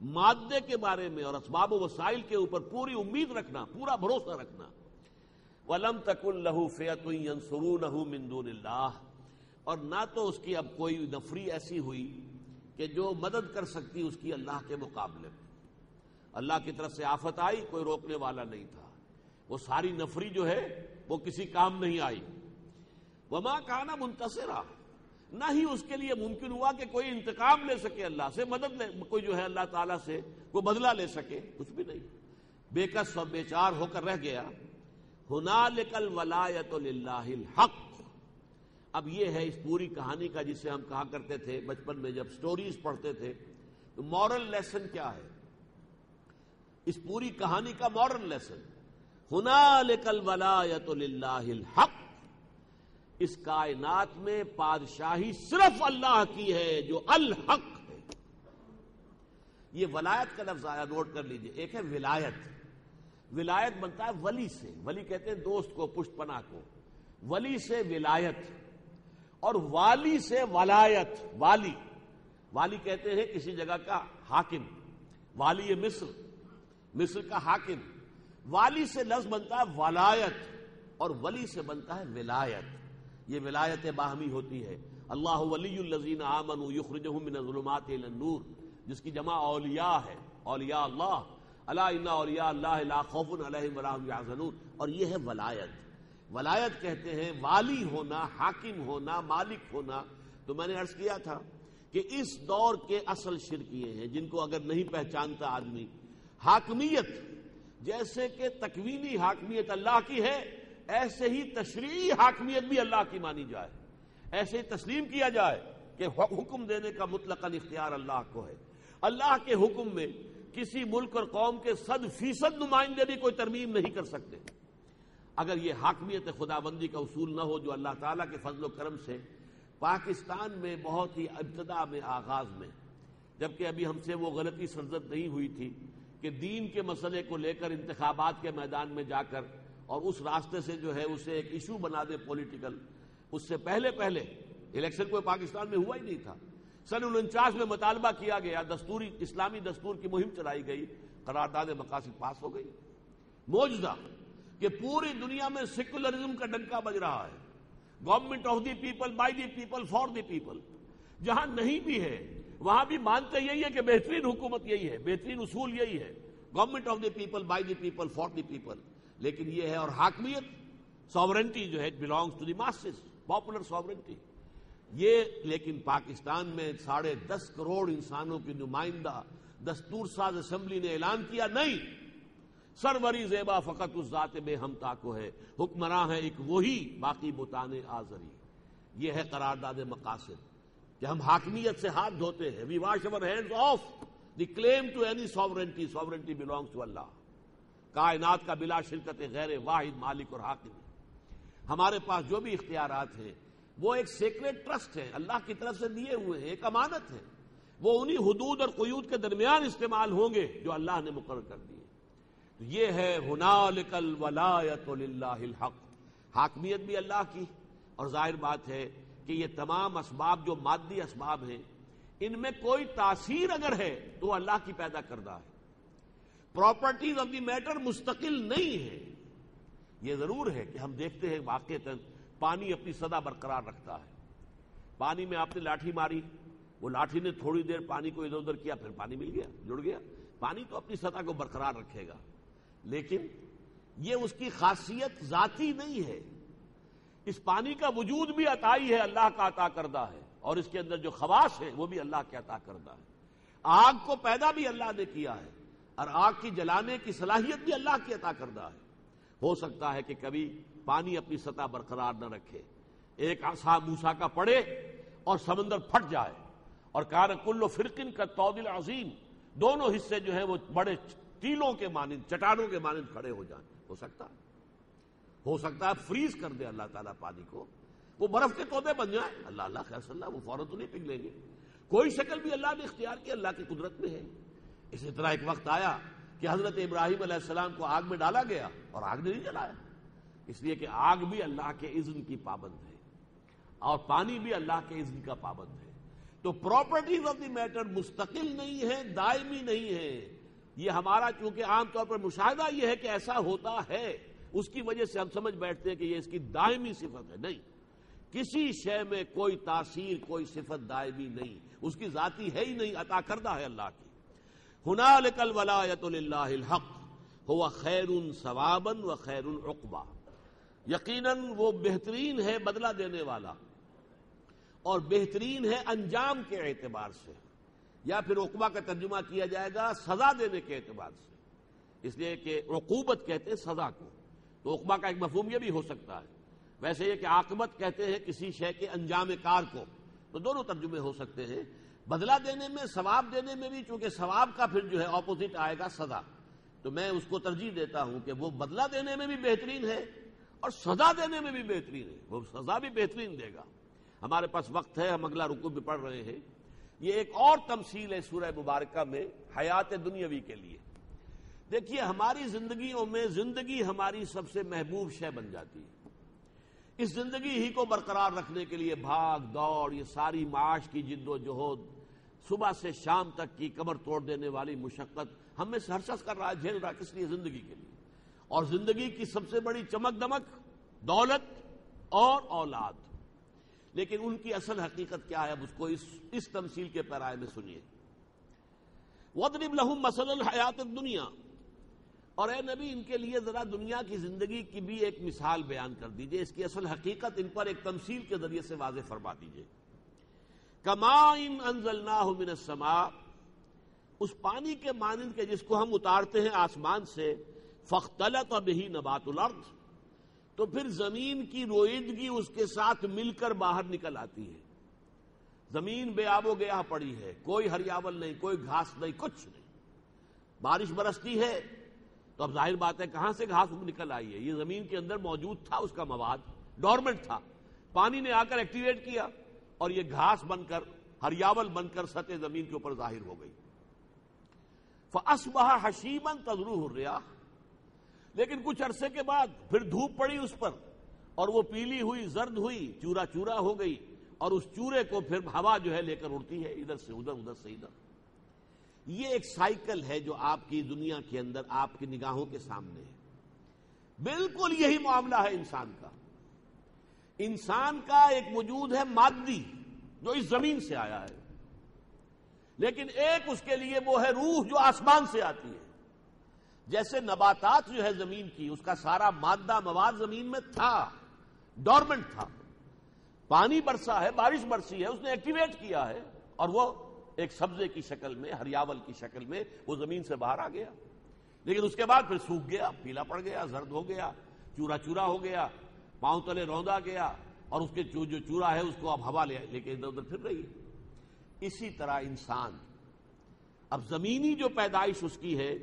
مادے کے بارے میں اور اسباب و وسائل کے اوپر پوری امید رکھنا، پورا بھروسہ رکھنا. وَلَمْ تَكُنْ لَهُ فِئَةٌ يَنْصُرُونَهُ مِنْ دُونِ اللَّهِ، اور نہ تو اس کی اب کوئی نفری ایسی ہوئی کہ جو مدد کر سکتی اس کی اللہ کے مقابلے میں. اللہ کی طرف سے آفت آئی، کوئی روکنے والا نہیں تھا، وہ ساری نفری جو ہے وہ کسی کام نہیں آئی. وَمَا كَانَ مُنْتَصِرًا، نہ ہی اس کے لیے ممکن ہوا کہ کوئی انتقام لے سکے اللہ سے، مدد لے، کوئی جو ہے اللہ تعالیٰ سے کوئی بدلہ لے سکے، کچھ بھی نہیں. بے کس اور بیچار ہو کر رہ گیا. هُنَالِكَ الْوَلَایَةُ لِلَّهِ الْحَقِّ. اب یہ ہے اس پوری کہانی کا جسے ہم کہا کرتے تھے بچپن میں جب سٹوریز پڑھتے تھے تو مورل لیسن کیا ہے اس پوری کہانی کا؟ مورل لیسن هُنَالِكَ الْوَلَایَةُ لِلَّهِ الْحَقِّ. اس کائنات میں بادشاہی صرف اللہ کی ہے جو الحق ہے. یہ ولایت کا لفظ آیا، نوٹ کر لیجئے. ایک ہے ولایت، ولایت بنتا ہے ولی سے، ولی کہتے ہیں دوست کو، پشت پناہ کو. ولی سے ولایت، اور والی سے ولایت. والی، والی کہتے ہیں کسی جگہ کا حاکم. والی مصر، مصر کا حاکم. والی سے لفظ بنتا ہے ولایت، اور ولی سے بنتا ہے ولایت. یہ ولایت باہمی ہوتی ہے. اللہ ولی الذین آمنوا یخرجہم من الظلمات الی النور، جس کی جمع اولیاء ہے، اولیاء اللہ. الا ان اولیاء اللہ لا خوف علیہم ولا هم یحزنون. اور یہ ہے ولایت. ولایت کہتے ہیں والی ہونا، حاکم ہونا، مالک ہونا. تو میں نے عرض کیا تھا کہ اس دور کے اصل شرک یہ ہیں جن کو اگر نہیں پہچانتا آدمی. حاکمیت جیسے کہ تکوینی حاکمیت اللہ کی ہے، ایسے ہی تشریعی حاکمیت بھی اللہ کی مانی جائے. ایسے ہی تسلیم کیا جائے کہ حکم دینے کا مطلقاً اختیار اللہ کو ہے. اللہ کے حکم میں کسی ملک اور قوم کے 100% نمائندے بھی کوئی ترمیم نہیں کر سکتے. اگر یہ حاکمیت خداوندی کا اصول نہ ہو جو اللہ تعالیٰ کے فضل و کرم سے پاکستان میں بہت ہی ابتدا میں، آغاز میں، جبکہ ابھی ہم سے وہ غلطی سرزد نہیں ہوئی تھی کہ دین کے مسئلے کو لے کر انتخابات کے میدان میں جا کر اور اس راستے سے جو ہے اسے ایک ایشو بنا دے پولیٹیکل. اس سے پہلے الیکشن کوئی پاکستان میں ہوا ہی نہیں تھا. سن 49 میں مطالبہ کیا گیا، دستوری اسلامی دستور کی مہم چلائی گئی، قرارداد مقاصد پاس ہو گئی. معجزہ کہ پوری دنیا میں سیکولرزم کا ڈنکا بج رہا ہے. Government of the people, by the people, for the people. جہاں نہیں بھی ہے وہاں بھی مانتے یہی ہے کہ بہترین حکومت یہی ہے، بہترین اصول یہی ہے، government of the people, by the people, for the people. لیکن یہ ہے، اور حاکمیت، ساورنٹی جو ہے belongs to the masses, popular sovereignty. یہ لیکن پاکستان میں 10.5 کروڑ انسانوں کی نمائندہ دستور ساز اسمبلی نے اعلان کیا، نہیں، سروری زیبا فقط اس ذات بے ہمتا کو ہے، حکمراں ہے ایک وہی، باقی بتانے آزری. یہ ہے قرارداد مقاصد کہ ہم حاکمیت سے ہاتھ دھوتے ہیں. وی wash our hands off the claim to any sovereignty. Sovereignty belongs to Allah. کائنات کا بلا شرکت غیر واحد مالک اور حاکم. ہمارے پاس جو بھی اختیارات ہیں وہ ایک سیکریٹ ٹرسٹ ہے، اللہ کی طرف سے دیے ہوئے ہیں، ایک امانت ہے. وہ انہی حدود اور قیود کے درمیان استعمال ہوں گے جو اللہ نے مقرر کر دیے. تو یہ ہے ہنالک الولایۃ للہ الحق. حاکمیت بھی اللہ کی، اور ظاہر بات ہے کہ یہ تمام اسباب جو مادی اسباب ہیں ان میں کوئی تاثیر اگر ہے تو اللہ کی پیدا کردہ ہے. پراپرٹیز آف دی میٹر مستقل نہیں ہے. یہ ضرور ہے کہ ہم دیکھتے ہیں واقعتاً پانی اپنی سطح برقرار رکھتا ہے. پانی میں آپ نے لاٹھی ماری، وہ لاٹھی نے تھوڑی دیر پانی کو ادھر ادھر کیا، پھر پانی مل گیا، جڑ گیا. پانی تو اپنی سطح کو برقرار رکھے گا، لیکن یہ اس کی خاصیت ذاتی نہیں ہے. اس پانی کا وجود بھی عطائی ہے، اللہ کا عطا کردہ ہے، اور اس کے اندر جو خواص ہیں وہ بھی اللہ کے عطا کردہ ہے. آگ کو پیدا بھی اللہ نے کیا ہے، اور آگ کی جلانے کی صلاحیت بھی اللہ کی عطا کردہ ہے. ہو سکتا ہے کہ کبھی پانی اپنی سطح برقرار نہ رکھے، ایک عصا موسیٰ کا پڑے اور سمندر پھٹ جائے، اور کان کل فرقن کا طود العظیم، دونوں حصے جو ہیں وہ بڑے ٹیلوں کے مانند، چٹانوں کے مانند کھڑے ہو جائیں. ہو سکتا ہے فریز کر دے اللہ تعالیٰ پانی کو، وہ برف کے تودے بن جائیں. اللہ خیر صلی اللہ، وہ فوراً تو نہیں پگھلیں گے. کوئی شکل بھی اللہ نے اختیار کی، اللہ کی قدرت میں ہے۔ اسی طرح ایک وقت آیا کہ حضرت ابراہیم علیہ السلام کو آگ میں ڈالا گیا اور آگ نے نہیں جلایا، اس لیے کہ آگ بھی اللہ کے اذن کی پابند ہے اور پانی بھی اللہ کے اذن کا پابند ہے۔ تو پراپرٹیز آف دی میٹر مستقل نہیں ہے، دائمی نہیں ہے۔ یہ ہمارا چونکہ عام طور پر مشاہدہ یہ ہے کہ ایسا ہوتا ہے، اس کی وجہ سے ہم سمجھ بیٹھتے ہیں کہ یہ اس کی دائمی صفت ہے۔ نہیں، کسی شے میں کوئی تاثیر، کوئی صفت دائمی نہیں، اس کی ذاتی ہے ہی نہیں، عطا کردہ ہے اللہ کی۔ ہنالک الولایۃ للہ الحق هو خیر ثوابا و خیر عقبا، یقیناً وہ بہترین ہے بدلہ دینے والا اور بہترین ہے انجام کے اعتبار سے، یا پھر عقبہ کا ترجمہ کیا جائے گا سزا دینے کے اعتبار سے، اس لیے کہ عقوبت کہتے ہیں سزا کو، تو عقبہ کا ایک مفہوم یہ بھی ہو سکتا ہے۔ ویسے یہ کہ عاقبت کہتے ہیں کسی شے کے انجام کار کو، تو دونوں ترجمے ہو سکتے ہیں۔ بدلہ دینے میں، ثواب دینے میں بھی، چونکہ ثواب کا پھر جو ہے اپوزٹ آئے گا سزا، تو میں اس کو ترجیح دیتا ہوں کہ وہ بدلہ دینے میں بھی بہترین ہے اور سزا دینے میں بھی بہترین ہے، وہ سزا بھی بہترین دے گا۔ ہمارے پاس وقت ہے، ہم اگلا رکوع بھی پڑھ رہے ہیں۔ یہ ایک اور تمثیل ہے سورہ مبارکہ میں حیات دنیاوی کے لیے۔ دیکھیے ہماری زندگیوں میں زندگی ہماری سب سے محبوب شے بن جاتی ہے۔ اس زندگی ہی کو برقرار رکھنے کے لیے بھاگ دوڑ، یہ ساری معاش کی جد و جہد، صبح سے شام تک کی کمر توڑ دینے والی مشقت ہم میں سے ہر شخص کر رہا ہے، جھیل رہا ہے، کس لیے؟ زندگی کے لیے۔ اور زندگی کی سب سے بڑی چمک دمک دولت اور اولاد، لیکن ان کی اصل حقیقت کیا ہے؟ اب اس کو اس تمثیل کے پیرائے میں سنیے۔ وَاضْرِبْ لَهُم مَثَلَ الْحَيَاةِ الدُّنْيَا، اور اے نبی ان کے لیے ذرا دنیا کی زندگی کی بھی ایک مثال بیان کر دیجئے، اس کی اصل حقیقت ان پر ایک تمثیل کے ذریعے سے واضح فرما دیجئے۔ کَمَاءٍ أَنزَلْنَاهُ مِنَ السَّمَاءِ، اس پانی کے مانند کے جس کو ہم اتارتے ہیں آسمان سے، فَاخْتَلَطَ بِهِ نَبَاتُ الْأَرْضِ، تو پھر زمین کی روئیدگی اس کے ساتھ مل کر باہر نکل آتی ہے۔ زمین بے آب و گیا پڑی ہے، کوئی ہریاول نہیں، کوئی گھاس نہیں، کچھ نہیں۔ بارش برستی ہے تو اب ظاہر بات ہے کہاں سے گھاس نکل آئی ہے؟ یہ زمین کے اندر موجود تھا، اس کا مواد ڈورمنٹ تھا، پانی نے آ کر ایکٹیویٹ کیا اور یہ گھاس بن کر، ہریاول بن کر سطح زمین کے اوپر ظاہر ہو گئی۔ فَأَصْبَحَ حَشِيمًا تَذْرُوهُ الرِّيَاحُ، لیکن کچھ عرصے کے بعد پھر دھوپ پڑی اس پر اور وہ پیلی ہوئی، زرد ہوئی، چورا چورا ہو گئی، اور اس چورے کو پھر ہوا جو ہے لے کر اڑتی ہے ادھر سے ادھر، ادھر سے ادھر۔ یہ ایک سائیکل ہے جو آپ کی دنیا کے اندر آپ کی نگاہوں کے سامنے ہے۔ بالکل یہی معاملہ ہے انسان کا۔ انسان کا ایک وجود ہے مادی جو اس زمین سے آیا ہے، لیکن ایک اس کے لیے وہ ہے روح جو آسمان سے آتی ہے۔ جیسے نباتات جو ہے زمین کی، اس کا سارا مادہ مواد زمین میں تھا، ڈورمنٹ تھا، پانی برسا ہے، بارش برسی ہے، اس نے ایکٹیویٹ کیا ہے اور وہ ایک سبزے کی شکل میں، ہریاول کی شکل میں وہ زمین سے باہر آ گیا، لیکن اس کے بعد پھر سوکھ گیا، پیلا پڑ گیا، زرد ہو گیا، چورا چورا ہو گیا، پاؤں تلے روندا گیا، اور اس کے جو چورا ہے اس کو اب ہوا لے کے ادھر ادھر پھر رہی ہے۔ اسی طرح انسان، اب زمینی جو پیدائش اس کی ہے،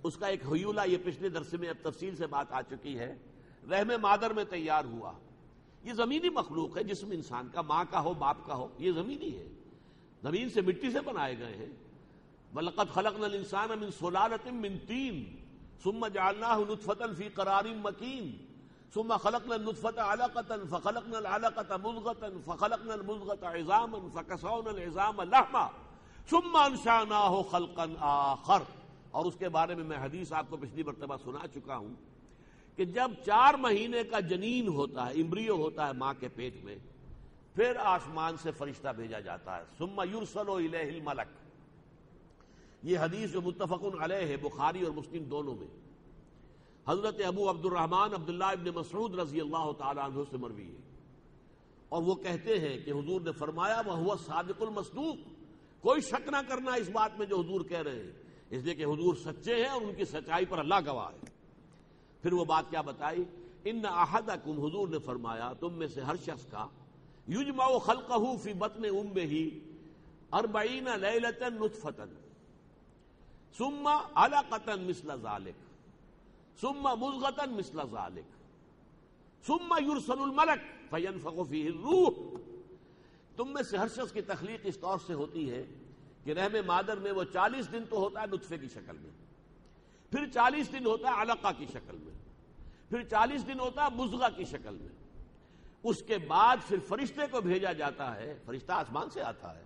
اس کا ایک حیولہ، یہ پچھلے درس میں اب تفصیل سے بات آ چکی ہے، رحم مادر میں تیار ہوا۔ یہ زمینی مخلوق ہے، جسم انسان کا، ماں کا ہو باپ کا ہو، یہ زمینی ہے، زمین سے مٹی سے بنائے گئے ہیں۔ وَلَقَدْ خَلَقْنَا الْإِنسَانَ مِنْ صُلَالَةٍ مِنْ طِينٍ ثُمَّ جَعَلْنَاهُ نُطْفَةً فِي قَرَارٍ مَكِينٍ ثُمَّ خَلَقْنَا النُّطْفَةَ عَلَقَةً فَخَلَقْنَا الْعَلَقَةَ مُضْغَةً فَخَلَقْنَا الْمُضْغَةَ عِظَامًا فَكَسَوْنَا الْعِظَامَ لَحْمًا ثُمَّ أَنشَأْنَاهُ خَلْقًا آخَرَ۔ اور اس کے بارے میں حدیث آپ کو پچھلی مرتبہ سنا چکا ہوں کہ جب 4 مہینے کا جنین ہوتا ہے، امبریو ہوتا ہے ماں کے پیٹ میں، پھر آسمان سے فرشتہ بھیجا جاتا ہے، ثم یرسل الیہ الملک۔ یہ حدیث جو متفق علیہ ہے، بخاری اور مسلم دونوں میں، حضرت ابو عبد الرحمن عبداللہ ابن مسعود رضی اللہ تعالیٰ عنہ سے مروی ہے، اور وہ کہتے ہیں کہ حضور نے فرمایا وَهُوَ الصادق المصدوق، کوئی شک نہ کرنا اس بات میں جو حضور کہہ رہے ہیں، اس لیے کہ حضور سچے ہیں اور ان کی سچائی پر اللہ گواہ ہے۔ پھر وہ بات کیا بتائی؟ ان احدکم، حضور نے فرمایا تم میں سے ہر شخص کا، یجمع خلقہ فی بطن امہ 40 لیلۃ نطفۃ ثم علقۃ مثل ذلک ثم مضغۃ مثل ذلک ثم یرسل الملک فینفخ فیہ الروح، تم میں سے ہر شخص کی تخلیق اس طور سے ہوتی ہے کہ رحم مادر میں وہ 40 دن تو ہوتا ہے نطفے کی شکل میں، پھر 40 دن ہوتا ہے علقہ کی شکل میں، پھر 40 دن ہوتا ہے مضغہ کی شکل میں. اس کے بعد پھر فرشتے کو بھیجا جاتا ہے، فرشتہ آسمان سے آتا ہے،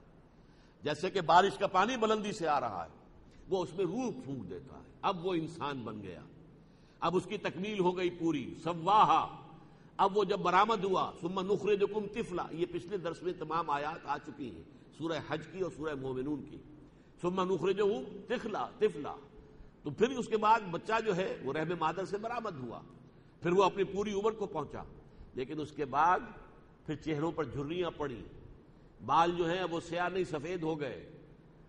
جیسے کہ بارش کا پانی بلندی سے آ رہا ہے، وہ اس میں روح پھونک دیتا ہے. اب وہ انسان بن گیا، اب اس کی تکمیل ہو گئی پوری. سواہا، اب وہ جب برآمد ہوا، ثم نخرجکم طفلا، یہ پچھلے درس میں تمام آیات آ چکی ہیں، سورہ حج کی اور سورہ مومنون کی. ثم نخرجہ طفلا، تو پھر اس کے بعد بچہ جو ہے وہ رحم مادر سے برآمد ہوا، پھر وہ اپنی پوری عمر کو پہنچا. لیکن اس کے بعد پھر چہروں پر جھریاں پڑی، بال جو ہیں وہ سیاہ نہیں سفید ہو گئے،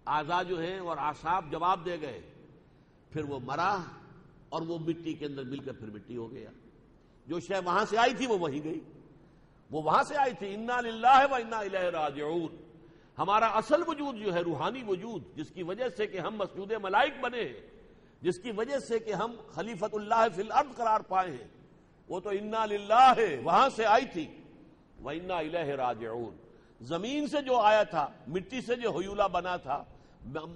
اعضاء جو ہیں اور اعصاب جواب دے گئے. پھر وہ مرا اور وہ مٹی کے اندر مل کر پھر مٹی ہو گیا. جو شے وہاں سے آئی تھی وہ وہیں گئی، وہ وہاں سے آئی تھی. انا للہ و انا الیہ راجعون. ہمارا اصل وجود جو ہے روحانی وجود، جس کی وجہ سے کہ ہم مسجود ملائک بنے ہیں، جس کی وجہ سے کہ ہم خلیفۃ اللہ فی الارض قرار پائے ہیں، وہ تو انا للہ ہے، وہاں سے آئی تھی. و انا الیہ راجعون. زمین سے جو آیا تھا، مٹی سے جو حیولہ بنا تھا،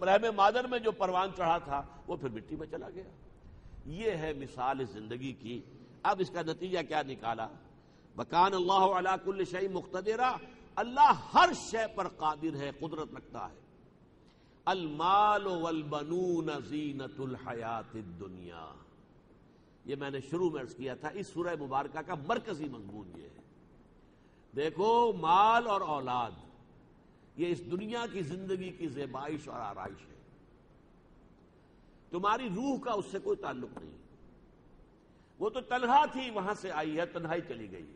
رحم مادر میں جو پروان چڑھا تھا، وہ پھر مٹی میں چلا گیا. یہ ہے مثال زندگی کی. اب اس کا نتیجہ کیا نکالا؟ وَكَانَ اللَّهُ عَلَىٰ كُلِّ شَيْءٍ مُقْتَدِرًا. اللہ ہر شے پر قادر ہے، قدرت رکھتا ہے. المال والبنون زینۃ الحیات الدنیا. یہ میں نے شروع میں عرض کیا تھا، اس سورہ مبارکہ کا مرکزی مضمون یہ ہے. دیکھو، مال اور اولاد یہ اس دنیا کی زندگی کی زیبائش اور آرائش ہے. تمہاری روح کا اس سے کوئی تعلق نہیں. وہ تو تنہا تھی، وہاں سے آئی ہے، تنہائی چلی گئی.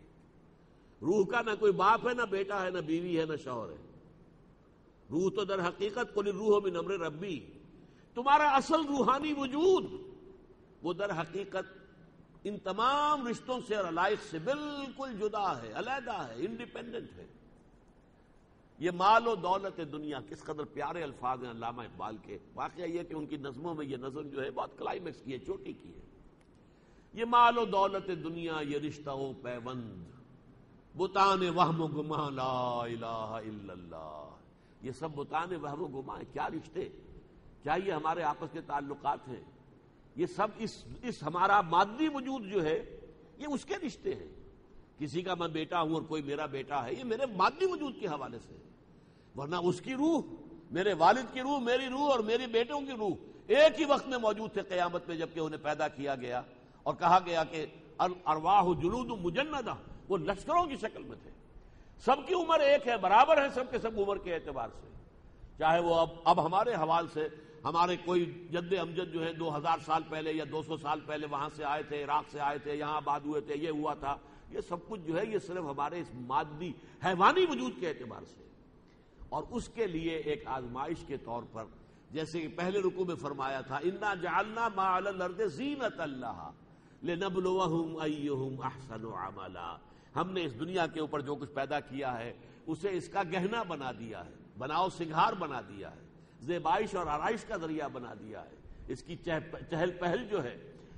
روح کا نہ کوئی باپ ہے، نہ بیٹا ہے، نہ بیوی ہے، نہ شوہر ہے. روح تو در حقیقت قل الروح من امر ربی. تمہارا اصل روحانی وجود وہ در حقیقت ان تمام رشتوں سے اور علائق سے بالکل جدا ہے، علیحدہ ہے، انڈیپینڈنٹ ہے. یہ مال و دولت دنیا، کس قدر پیارے الفاظ ہیں علامہ اقبال کے. واقعہ یہ کہ ان کی نظموں میں یہ نظم جو ہے بہت کلائمیکس کی ہے، چوٹی کی ہے. یہ مال و دولت دنیا، یہ رشتہ و پیوند، بتان وہم و گماں لا الہ الا اللہ. یہ سب بتان وہم و گماں ہیں. کیا رشتے، کیا یہ ہمارے آپس کے تعلقات ہیں؟ یہ سب اس ہمارا مادی وجود جو ہے یہ اس کے رشتے ہیں. کسی کا میں بیٹا ہوں اور کوئی میرا بیٹا ہے، یہ میرے مادی وجود کے حوالے سے. ورنہ اس کی روح، میرے والد کی روح، میری روح اور میری بیٹوں کی روح ایک ہی وقت میں موجود تھے قیامت میں، جبکہ انہیں پیدا کیا گیا اور کہا گیا کہ الارواح جلود مجندہ. وہ لشکروں کی شکل میں تھے. سب کی عمر ایک ہے، برابر ہے سب کے سب عمر کے اعتبار سے. چاہے وہ اب ہمارے حوال سے ہمارے کوئی جد امجد جو ہے 2000 سال پہلے یا 200 سال پہلے وہاں سے آئے تھے، عراق سے آئے تھے، یہاں آباد ہوئے تھے، یہ ہوا تھا. یہ سب کچھ جو ہے یہ صرف ہمارے اس مادی حیوانی وجود کے اعتبار سے. اور اس کے لیے ایک آزمائش کے طور پر، جیسے کہ پہلے رکوع میں فرمایا تھا، انا جعلنا ما علی الارض زینۃ لہا لنبلوہم ایہم احسن عملا. ہم نے اس دنیا کے اوپر جو کچھ پیدا کیا ہے اسے اس کا گہنا بنا دیا ہے، بناؤ سنگھار بنا دیا ہے، زیبائش اور آرائش کا ذریعہ بنا دیا ہے. اس کی چہل پہل جو ہے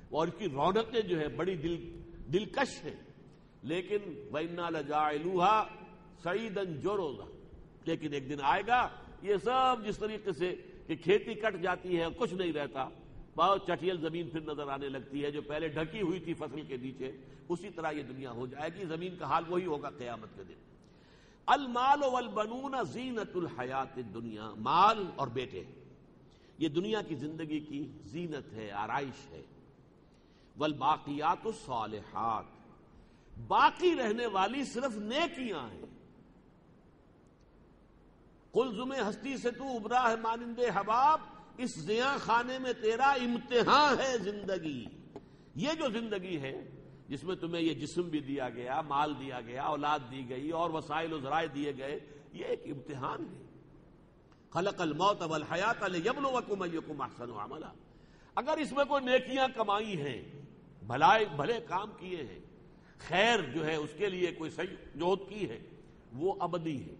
اور اس کی رونقیں جو ہے بڑی دلکش ہیں. لیکن وَإِنَّا لَجَاعِلُوهَا صَعِيدًا جُرُزًا. لیکن ایک دن آئے گا یہ سب جس طریقے سے کہ کھیتی کٹ جاتی ہے، کچھ نہیں رہتا، بہت چٹیل زمین پھر نظر آنے لگتی ہے جو پہلے ڈھکی ہوئی تھی فصل کے نیچے، اسی طرح یہ دنیا ہو جائے گی. زمین کا حال وہی ہوگا قیامت کے دن. المال والبنون زینت الحیات الدنیا. مال اور بیٹے یہ دنیا کی زندگی کی زینت ہے، آرائش ہے. والباقیات الصالحات، باقی رہنے والی صرف نیکیاں ہیں. قلزم ہستی سے تو ابرا ہے مانند حباب، اس زیاں خانے میں تیرا امتحان ہے زندگی. یہ جو زندگی ہے جس میں تمہیں یہ جسم بھی دیا گیا، مال دیا گیا، اولاد دی گئی اور وسائل و ذرائع دیے گئے، یہ ایک امتحان ہے. خلق الموت والحیات لیبلوکم ایکم احسن عملا. اگر اس میں کوئی نیکیاں کمائی ہیں، بھلے کام کیے ہیں، خیر جو ہے اس کے لیے کوئی صحیح جہد کی ہے، وہ ابدی ہے.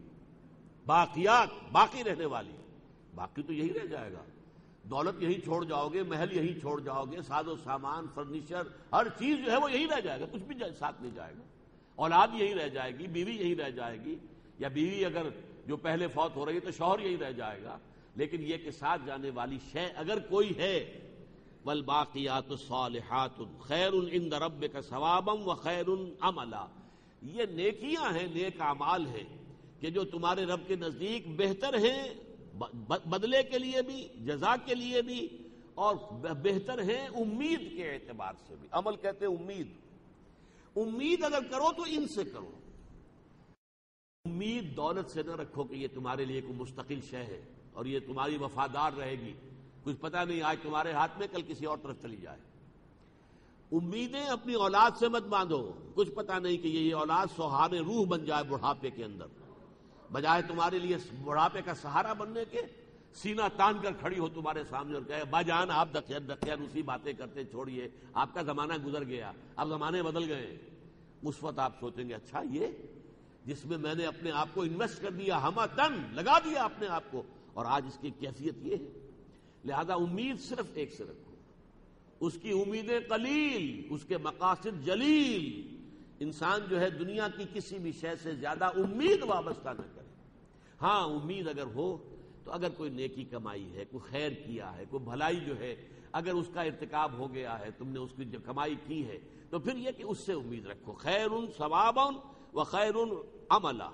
باقیات، باقی رہنے والی، باقی تو یہی رہ جائے گا. دولت یہی چھوڑ جاؤ گے، محل یہی چھوڑ جاؤ گے، ساز و سامان، فرنیچر، ہر چیز جو ہے وہ یہی رہ جائے گا، کچھ بھی ساتھ نہیں جائے گا. اولاد یہی رہ جائے گی، بیوی یہی رہ جائے گی. یا بیوی اگر جو پہلے فوت ہو رہی ہے تو شوہر یہی رہ جائے گا، لیکن یہ کہ ساتھ جانے والی شے اگر کوئی ہے، والباقیات الصالحات خیر عند ربک ثوابا وخیر عملا، یہ نیکیاں ہیں، نیک اعمال ہیں کہ جو تمہارے رب کے نزدیک بہتر ہیں، بدلے کے لیے بھی، جزا کے لیے بھی، اور بہتر ہیں امید کے اعتبار سے بھی۔ عمل کہتے ہیں امید، امید اگر کرو تو ان سے کرو۔ امید دولت سے نہ رکھو کہ یہ تمہارے لیے کوئی مستقل شے ہے اور یہ تمہاری وفادار رہے گی، کچھ پتہ نہیں آج تمہارے ہاتھ میں کل کسی اور طرف چلی جائے۔ امیدیں اپنی اولاد سے مت باندھو، کچھ پتہ نہیں کہ یہ اولاد سہارِ روح بن جائے بڑھاپے کے اندر، بجائے تمہارے لیے بڑھاپے کا سہارا بننے کے سینہ تان کر کھڑی ہو تمہارے سامنے اور کہے با جان آپ دقیان اسی باتیں کرتے چھوڑیے، آپ کا زمانہ گزر گیا، اب زمانے بدل گئے۔ اس وقت آپ سوچیں گے اچھا یہ جس میں میں نے اپنے آپ کو انویسٹ کر دیا، ہما تن لگا دیا اپنے آپ کو، اور آج اس کی کیفیت یہ ہے۔ لہذا امید صرف ایک سے رکھو، اس کی امیدیں قلیل، اس کے مقاصد جلیل۔ انسان جو ہے دنیا کی کسی بھی شے سے زیادہ امید وابستہ نہ کرے۔ ہاں امید اگر ہو تو اگر کوئی نیکی کمائی ہے، کوئی خیر کیا ہے، کوئی بھلائی جو ہے اگر اس کا ارتکاب ہو گیا ہے، تم نے اس کی جو کمائی کی ہے، تو پھر یہ کہ اس سے امید رکھو۔ خیر ثوابا وخیر عملا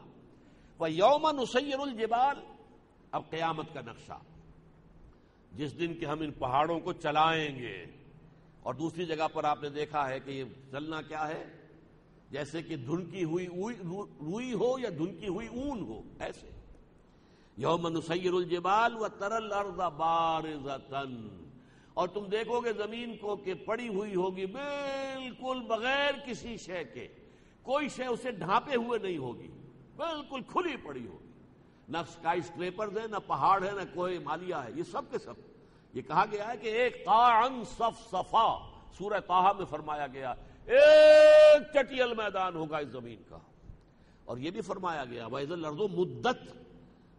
ویوم نسیر الجبال، اب قیامت کا نقشہ، جس دن کہ ہم ان پہاڑوں کو چلائیں گے، اور دوسری جگہ پر آپ نے دیکھا ہے کہ یہ چلنا کیا ہے، جیسے کہ دھنکی ہوئی روئی ہو یا دھنکی ہوئی اون ہو، ایسے یوم نسیر الجبال وتری الارض بارزۃ، اور تم دیکھو گے زمین کو کہ پڑی ہوئی ہوگی بالکل بغیر کسی شے کے، کوئی شے اسے ڈھانپے ہوئے نہیں ہوگی، بالکل کھلی پڑی ہوگی، نہ اسکائی اسکریپرز ہیں، نہ پہاڑ ہے، نہ کوئی ہمالیہ ہے، یہ سب کے سب۔ یہ کہا گیا ہے کہ ایک قاعن صفصفا، سورہ طٰہٰ میں فرمایا گیا ایک چٹیل میدان ہوگا اس زمین کا، اور یہ بھی فرمایا گیا وَإِذَا الْأَرْضُ مُدَّتْ،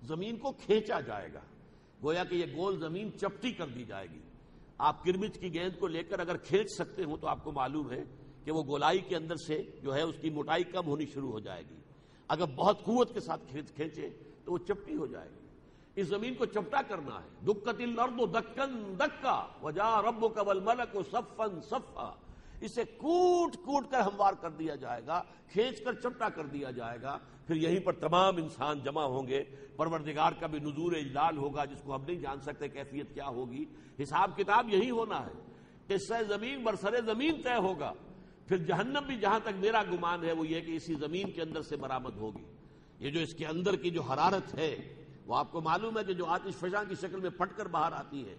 زمین کو کھینچا جائے گا، گویا کہ یہ گول زمین چپٹی کر دی جائے گی۔ آپ کرمچ کی گیند کو لے کر اگر کھینچ سکتے ہو تو آپ کو معلوم ہے کہ وہ گولائی کے اندر سے جو ہے اس کی موٹائی کم ہونی شروع ہو جائے گی، اگر بہت قوت کے ساتھ کھینچے تو وہ چپٹی ہو جائے گی۔ اس زمین کو چپٹا کرنا ہے۔ دکت الارض دکن دکا وجاء ربک والملک صفا صفا، اسے کوٹ کوٹ کر ہموار کر دیا جائے گا، کھینچ کر چپٹا کر دیا جائے گا، پھر یہیں پر تمام انسان جمع ہوں گے، پروردگار کا بھی نزول اجلال ہوگا جس کو ہم نہیں جان سکتے کیفیت کیا ہوگی، حساب کتاب یہی ہونا ہے، قصہ زمین برسر زمین طے ہوگا، پھر جہنم بھی جہاں تک میرا گمان ہے وہ یہ کہ اسی زمین کے اندر سے برآمد ہوگی۔ یہ جو اس کے اندر کی جو حرارت ہے وہ آپ کو معلوم ہے کہ جو آتش فشاں کی شکل میں پھٹ کر باہر آتی ہے،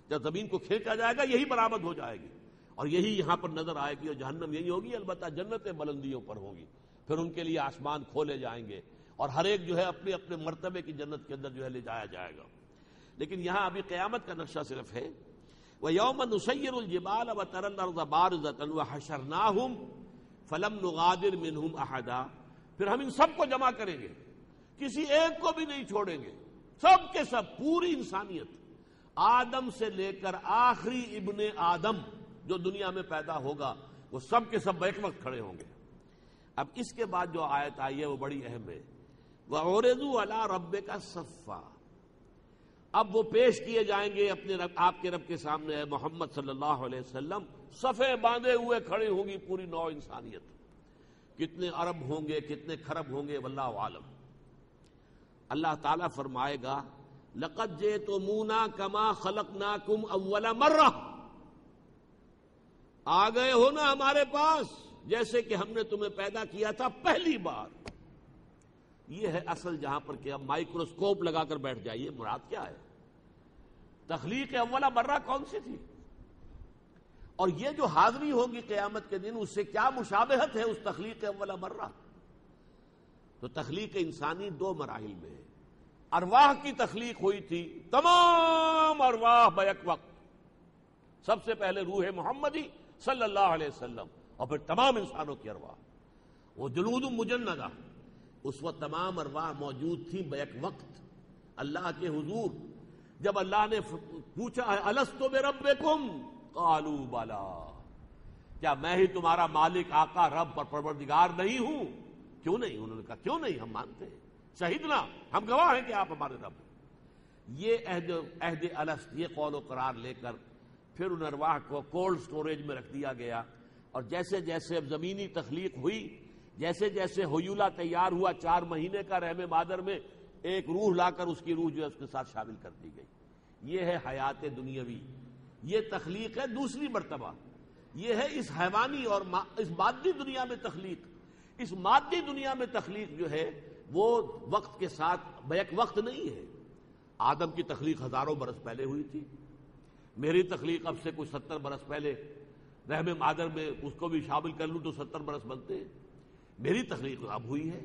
جب زمین کو کھینچا جائے گا یہی برآمد ہو جائے گی، اور یہی یہاں پر نظر آئے گی، اور جہنم یہی ہوگی، البتہ جنتیں بلندیوں پر ہوں گی، پھر ان کے لیے آسمان کھولے جائیں گے، اور ہر ایک جو ہے اپنے اپنے مرتبے کی جنت کے اندر جو ہے لے جایا جائے گا۔ لیکن یہاں ابھی قیامت کا نقشہ صرف ہے وَيَوْمَ نُسَيِّرُ الْجِبَالَ وَتَرَى الْأَرْضَ بَارِزَةً وَحَشَرْنَاهُمْ فَلَمْ نُغَادِرْ مِنْهُمْ أَحَدًا، پھر ہم ان سب کو جمع کریں گے، کسی ایک کو بھی نہیں چھوڑیں گے، سب کے سب، پوری انسانیت، آدم سے لے کر آخری ابن آدم جو دنیا میں پیدا ہوگا وہ سب کے سب ایک وقت کھڑے ہوں گے۔ اب اس کے بعد جو آیت آئی ہے وہ بڑی اہم ہے، وَعُرِضُوا عَلَىٰ رَبِّكَ صَفًّا، اب وہ پیش کیے جائیں گے اپنے رب، آپ کے رب کے سامنے ہے محمد صلی اللہ علیہ وسلم، صفیں باندھے ہوئے کھڑی ہوگی پوری نو انسانیت، کتنے ارب ہوں گے، کتنے کھرب ہوں گے، واللہ عالم۔ اللہ تعالیٰ فرمائے گا لَقَدْ جِئْتُمُونَا كَمَا خَلَقْنَاكُمْ أَوَّلَ مَرَّةٍ، آ گئے ہو نا ہمارے پاس جیسے کہ ہم نے تمہیں پیدا کیا تھا پہلی بار۔ یہ ہے اصل جہاں پر کہ اب مائکروسکوپ لگا کر بیٹھ جائیے، مراد کیا ہے؟ تخلیق اولا مرہ کون سی تھی؟ اور یہ جو حاضری ہوگی قیامت کے دن اس سے کیا مشابہت ہے اس تخلیق اولا مرہ؟ تو تخلیق انسانی دو مراحل میں ہے۔ ارواح کی تخلیق ہوئی تھی، تمام ارواح بیک وقت، سب سے پہلے روح محمدی صلی اللہ علیہ وسلم، اور پھر تمام انسانوں کی ارواح، وہ جلود مجندہ، اس وقت تمام ارواح موجود تھی بیک وقت اللہ کے حضور۔ جب اللہ نے پوچھا ہے الست بربکم قالوا بلا، کیا میں ہی تمہارا مالک، آقا، رب اور پروردگار نہیں ہوں؟ کیوں نہیں؟ انہوں نے کہا کیوں نہیں، ہم مانتے ہیں، شہدنا، ہم گواہ ہیں کہ آپ ہمارے رب ہیں۔ یہ عہد الست، یہ قول و قرار لے کر پھر ان ارواح کو کولڈ سٹوریج میں رکھ دیا گیا، اور جیسے جیسے اب زمینی تخلیق ہوئی، جیسے جیسے حیولہ تیار ہوا، 4 مہینے کا رحم مادر میں ایک روح لا کر اس کی روح جو ہے اس کے ساتھ شامل کر دی گئی۔ یہ ہے حیات دنیاوی، یہ تخلیق ہے دوسری مرتبہ، یہ ہے اس حیوانی اور اس مادی دنیا میں تخلیق۔ اس مادی دنیا میں تخلیق جو ہے وہ وقت کے ساتھ بیک وقت نہیں ہے۔ آدم کی تخلیق ہزاروں برس پہلے ہوئی تھی، میری تخلیق اب سے کچھ 70 برس پہلے، رحم مادر میں اس کو بھی شامل کر لوں تو 70 برس بنتے ہیں۔ میری تخلیق اب ہوئی ہے،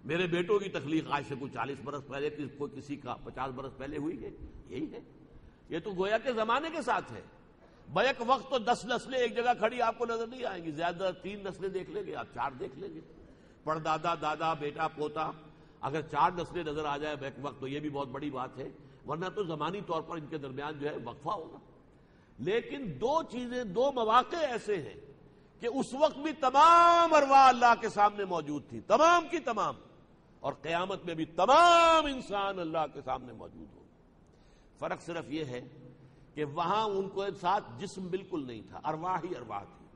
میرے بیٹوں کی تخلیق آج سے کوئی 40 برس پہلے، کوئی کسی کا 50 برس پہلے ہوئی ہے۔ یہی ہے، یہ تو گویا کہ زمانے کے ساتھ ہے۔ بیک وقت تو 10 نسلیں ایک جگہ کھڑی آپ کو نظر نہیں آئیں گی، زیادہ 3 نسلیں دیکھ لیں گے آپ، 4 دیکھ لیں گے، پردادا، دادا، بیٹا، پوتا، اگر 4 نسلیں نظر آ جائے بیک وقت تو یہ بھی بہت بڑی بات ہے، ورنہ تو زمانی طور پر ان کے درمیان جو ہے وقفہ ہوگا۔ لیکن 2 چیزیں، 2 مواقع ایسے ہیں کہ اس وقت بھی تمام ارواح اللہ کے سامنے موجود تھی، تمام کی تمام، اور قیامت میں بھی تمام انسان اللہ کے سامنے موجود ہوں۔ فرق صرف یہ ہے کہ وہاں ان کو ساتھ جسم بالکل نہیں تھا، ارواح ہی ارواح تھی،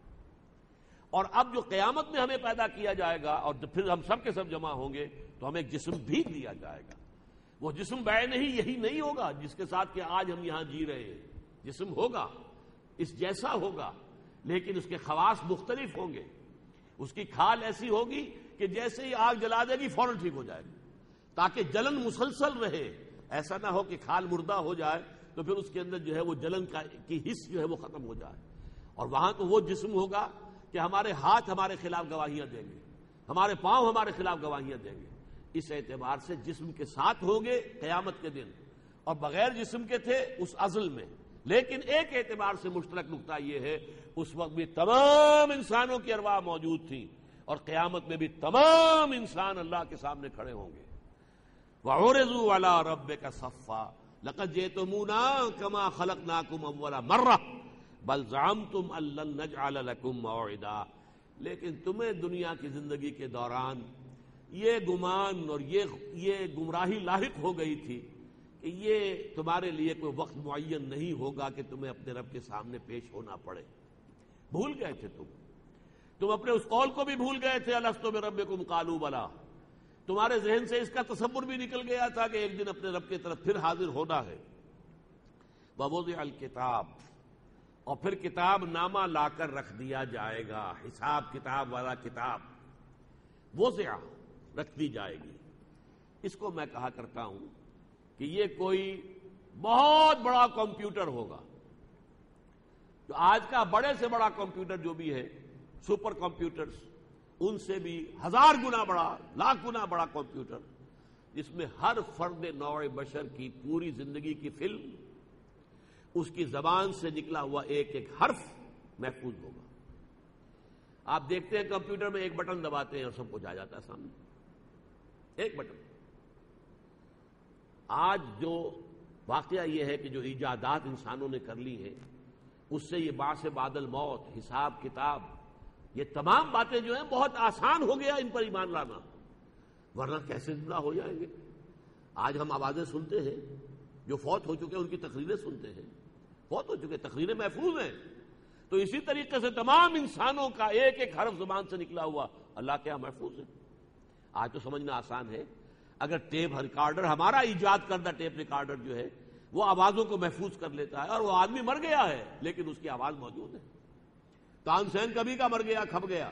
اور اب جو قیامت میں ہمیں پیدا کیا جائے گا اور پھر ہم سب کے سب جمع ہوں گے تو ہمیں ایک جسم بھی دیا جائے گا۔ وہ جسم بے نہیں، یہی نہیں ہوگا جس کے ساتھ کہ آج ہم یہاں جی رہے ہیں، جسم ہوگا، اس جیسا ہوگا، لیکن اس کے خواص مختلف ہوں گے۔ اس کی کھال ایسی ہوگی کہ جیسے ہی آگ جلا دے گی فوراً ٹھیک ہو جائے گی، تاکہ جلن مسلسل رہے، ایسا نہ ہو کہ کھال مردہ ہو جائے تو پھر اس کے اندر جو ہے وہ جلن کی حس جو ہے وہ ختم ہو جائے۔ اور وہاں تو وہ جسم ہوگا کہ ہمارے ہاتھ ہمارے خلاف گواہیاں دیں گے، ہمارے پاؤں ہمارے خلاف گواہیاں دیں گے۔ اس اعتبار سے جسم کے ساتھ ہوں گے قیامت کے دن، اور بغیر جسم کے تھے اس ازل میں۔ لیکن ایک اعتبار سے مشترک نقطہ یہ ہے، اس وقت بھی تمام انسانوں کی ارواح موجود تھیں، اور قیامت میں بھی تمام انسان اللہ کے سامنے کھڑے ہوں گے۔ وَعُرِضُوا عَلَىٰ رَبِّكَ صَفًّا لَقَدْ جِئْتُمُونَا كَمَا خَلَقْنَاكُمْ أَوَّلَ مَرَّةٍ بَلْ زَعَمْتُمْ أَن لَّن نَّجْعَلَ لَكُم مَّوْعِدًا۔ لیکن تمہیں دنیا کی زندگی کے دوران یہ گمان اور یہ گمراہی لاحق ہو گئی تھی کہ یہ تمہارے لیے کوئی وقت معین نہیں ہوگا کہ تمہیں اپنے رب کے سامنے پیش ہونا پڑے۔ بھول گئے تھے تم اپنے اس قول کو بھی بھول گئے تھے، الستو بربکم قالوا بلی۔ تمہارے ذہن سے اس کا تصور بھی نکل گیا تھا کہ ایک دن اپنے رب کی طرف پھر حاضر ہونا ہے۔ ووضع الکتاب، اور پھر کتاب نامہ لا کر رکھ دیا جائے گا، حساب کتاب والا کتاب وضع رکھ دی جائے گی۔ اس کو میں کہا کرتا ہوں کہ یہ کوئی بہت بڑا کمپیوٹر ہوگا، جو آج کا بڑے سے بڑا کمپیوٹر جو بھی ہے، سپر کمپیوٹرز، ان سے بھی 1000 گنا بڑا، 1,00,000 گنا بڑا کمپیوٹر، جس میں ہر فرد نوع بشر کی پوری زندگی کی فلم، اس کی زبان سے نکلا ہوا ایک ایک حرف محفوظ ہوگا۔ آپ دیکھتے ہیں کمپیوٹر میں ایک بٹن دباتے ہیں اور سب کچھ آ جاتا ہے سامنے، ایک بٹن۔ آج جو واقعہ یہ ہے کہ جو ایجادات انسانوں نے کر لی ہیں، اس سے یہ بعث بعد الموت، حساب کتاب، یہ تمام باتیں جو ہیں بہت آسان ہو گیا ان پر ایمان لانا، ورنہ کیسے زندہ ہو جائیں گے۔ آج ہم آوازیں سنتے ہیں، جو فوت ہو چکے ان کی تقریریں سنتے ہیں، فوت ہو چکے تقریریں محفوظ ہیں، تو اسی طریقے سے تمام انسانوں کا ایک ایک حرف زبان سے نکلا ہوا اللہ کے یہاں محفوظ ہے۔ آج تو سمجھنا آسان ہے، اگر ٹیپ ریکارڈر، ہمارا ایجاد کردہ ٹیپ ریکارڈر جو ہے وہ آوازوں کو محفوظ کر لیتا ہے، اور وہ آدمی مر گیا ہے لیکن اس کی آواز موجود ہے۔ تان سین کبھی کا مر گیا، کھپ گیا،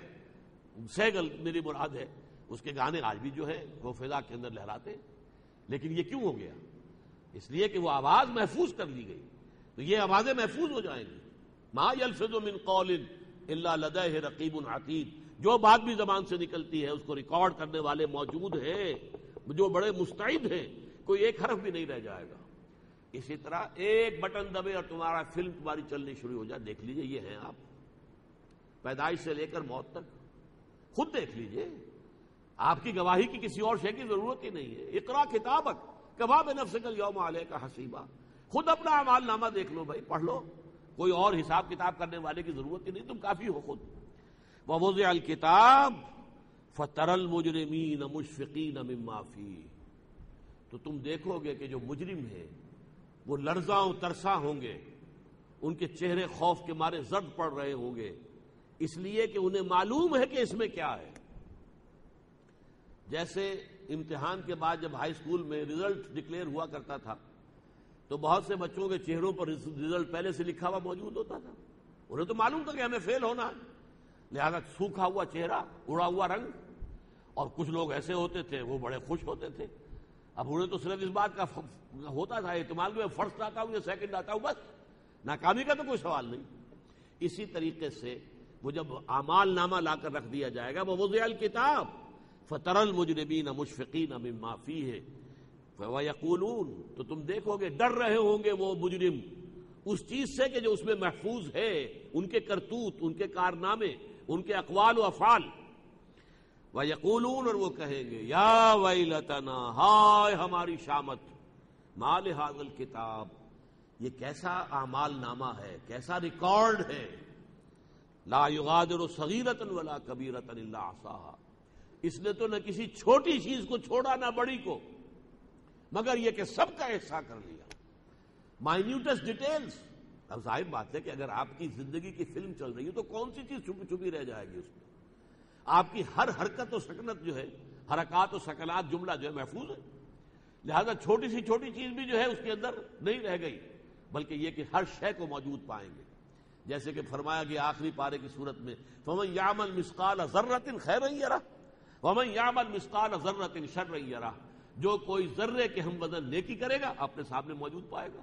سہگل میری مراد ہے، اس کے گانے آج بھی جو ہے وہ فضا کے اندر لہراتے ہیں، لیکن یہ کیوں ہو گیا؟ اس لیے کہ وہ آواز محفوظ کر لی گئی، تو یہ آوازیں محفوظ ہو جائیں گی۔ ما یلفظ من قول الا لدیہ رقیب عتید، جو بات بھی زبان سے نکلتی ہے اس کو ریکارڈ کرنے والے موجود ہیں، جو بڑے مستعد ہیں، کوئی ایک حرف بھی نہیں رہ جائے گا۔ اسی طرح ایک بٹن دبے اور تمہارا فلم تمہاری چلنی شروع ہو جائے۔ دیکھ لیجئے، یہ ہیں آپ، پیدائش سے لے کر موت تک، خود دیکھ لیجئے، آپ کی گواہی کی کسی اور شے کی ضرورت ہی نہیں ہے۔ اقرا کتابک کفی بنفسک اليوم علیک حسیبا، خود اپنا اعمال نامہ دیکھ لو بھائی، پڑھ لو، کوئی اور حساب کتاب کرنے والے کی ضرورت ہی نہیں، تم کافی ہو خود۔ ووضع الکتاب، فَتَرَى الْمُجْرِمِينَ مُشْفِقِينَ مِمَّا فِيهِ، تو تم دیکھو گے کہ جو مجرم ہیں وہ لرزاں و ترساں ہوں گے، ان کے چہرے خوف کے مارے زرد پڑ رہے ہوں گے، اس لیے کہ انہیں معلوم ہے کہ اس میں کیا ہے۔ جیسے امتحان کے بعد جب ہائی اسکول میں رزلٹ ڈکلیئر ہوا کرتا تھا تو بہت سے بچوں کے چہروں پر رزلٹ پہلے سے لکھا ہوا موجود ہوتا تھا، انہیں تو معلوم تھا کہ ہمیں فیل ہونا ہے، لہذا سوکھا ہوا چہرہ، اڑا ہوا رنگ، اور کچھ لوگ ایسے ہوتے تھے وہ بڑے خوش ہوتے تھے۔ اب انہیں تو صرف اس بات کا ہوتا تھا احتمال کہ میں فرسٹ آتا ہوں یا سیکنڈ آتا ہوں، بس ناکامی کا تو کوئی سوال نہیں۔ اسی طریقے سے وہ جب اعمال نامہ لا کر رکھ دیا جائے گا، وَوُضِعَ الْكِتَابُ فَتَرَى الْمُجْرِمِينَ مُشْفِقِينَ مِمَّا فِيهِ وَيَقُولُونَ، تو تم دیکھو گے ڈر رہے ہوں گے وہ مجرم اس چیز سے کہ جو اس میں محفوظ ہے، ان کے کرتوت، ان کے کارنامے، ان کے اقوال و افعال۔ وَيَقُولُونَ، اور وہ کہیں گے یا ویلتنا، ہائے ہماری شامت، ما لہذا الکتاب، یہ کیسا اعمال نامہ ہے، کیسا ریکارڈ ہے، لا یغادر صغیرۃ ولا کبیرۃ الا احصاها، اس نے تو نہ کسی چھوٹی چیز کو چھوڑا نہ بڑی کو، مگر یہ کہ سب کا احصاء کر لیا، مائنیوٹس ڈیٹیلز۔ اب ظاہر بات ہے کہ اگر آپ کی زندگی کی فلم چل رہی ہے تو کون سی چیز چھپی چھپی رہ جائے گی اس میں؟ آپ کی ہر حرکت و سکنت جو ہے، حرکات و سکنات جملہ جو ہے محفوظ ہے، لہذا چھوٹی سی چھوٹی چیز بھی جو ہے اس کے اندر نہیں رہ گئی، بلکہ یہ کہ ہر شے کو موجود پائیں گے۔ جیسے کہ فرمایا گیا آخری پارے کی صورت میں، فَمَن يَعْمَلْ مِثْقَالَ ذَرَّةٍ خَيْرًا يَرَهُ وَمَن يَعْمَلْ مِثْقَالَ ذَرَّةٍ شَرًّا يَرَهُ، جو کوئی ذرے کے ہم وزن نیکی کرے گا اپنے سامنے موجود پائے گا،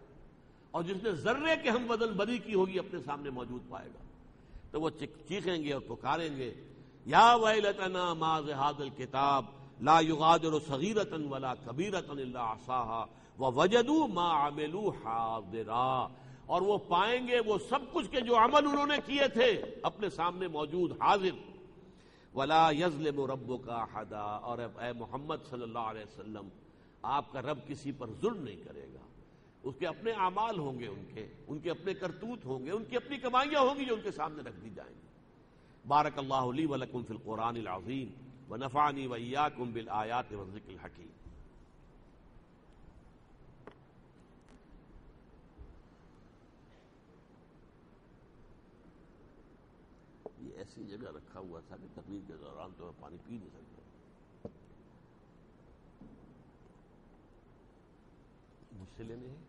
اور جس نے ذرے کے ہم وزن بدی کی ہوگی اپنے سامنے موجود پائے گا۔ تو وہ چیخیں گے اور پکاریں گے یا ویلتنا ما ذہذا الکتاب لا یغادر صغیرۃ ولا کبیرۃ الا احصاها ووجدوا ما عملوا حاضرا، اور وہ پائیں گے وہ سب کچھ کے جو عمل انہوں نے کیے تھے اپنے سامنے موجود حاضر۔ ولا یظلم ربک احدا، اور اے محمد صلی اللہ علیہ وسلم آپ کا رب کسی پر ظلم نہیں کرے گا، اس کے اپنے اعمال ہوں گے، ان کے اپنے کرتوت ہوں گے، ان کی اپنی کمائیاں ہوں گی جو ان کے سامنے رکھ دی جائیں گی۔ بارک اللہ لی ولکم فی القرآن العظیم ونفعنی وإیاکم بالآیات والذکر الحکیم۔ یہ ایسی جگہ رکھا ہوا تھا کہ تقریر کے دوران تو میں پانی پی نہیں سکتا، مجھ سے لینے ہیں۔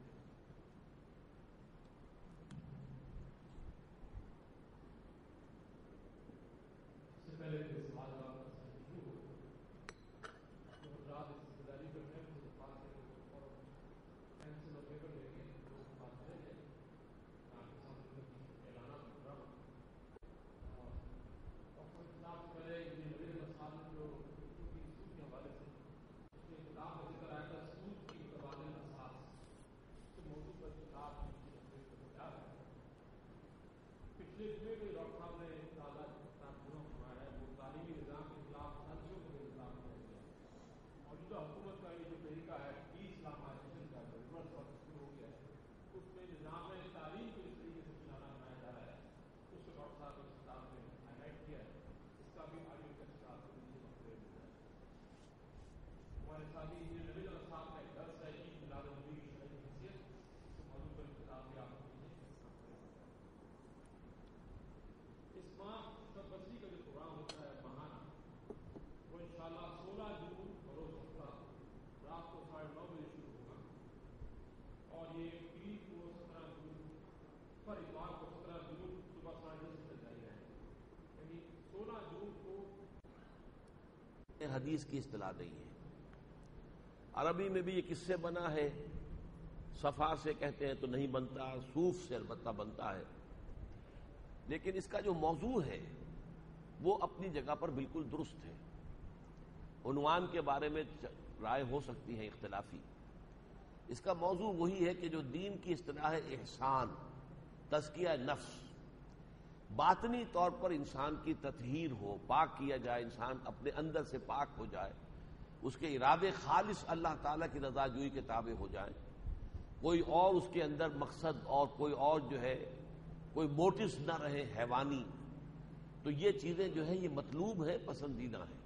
حدیث کی اصطلاح نہیں ہے، عربی میں بھی یہ کس سے بنا ہے، صفا سے کہتے ہیں تو نہیں بنتا، صوف سے البتہ بنتا ہے، لیکن اس کا جو موضوع ہے وہ اپنی جگہ پر بالکل درست ہے۔ عنوان کے بارے میں رائے ہو سکتی ہے اختلافی، اس کا موضوع وہی ہے کہ جو دین کی اصطلاح ہے احسان، تزکیہ نفس، باطنی طور پر انسان کی تطہیر ہو، پاک کیا جائے، انسان اپنے اندر سے پاک ہو جائے، اس کے ارادے خالص اللہ تعالیٰ کی رضا جوئی کے تابع ہو جائیں، کوئی اور اس کے اندر مقصد اور کوئی اور جو ہے کوئی موٹیوز نہ رہے حیوانی، تو یہ چیزیں جو ہے یہ مطلوب ہے، پسندیدہ ہیں۔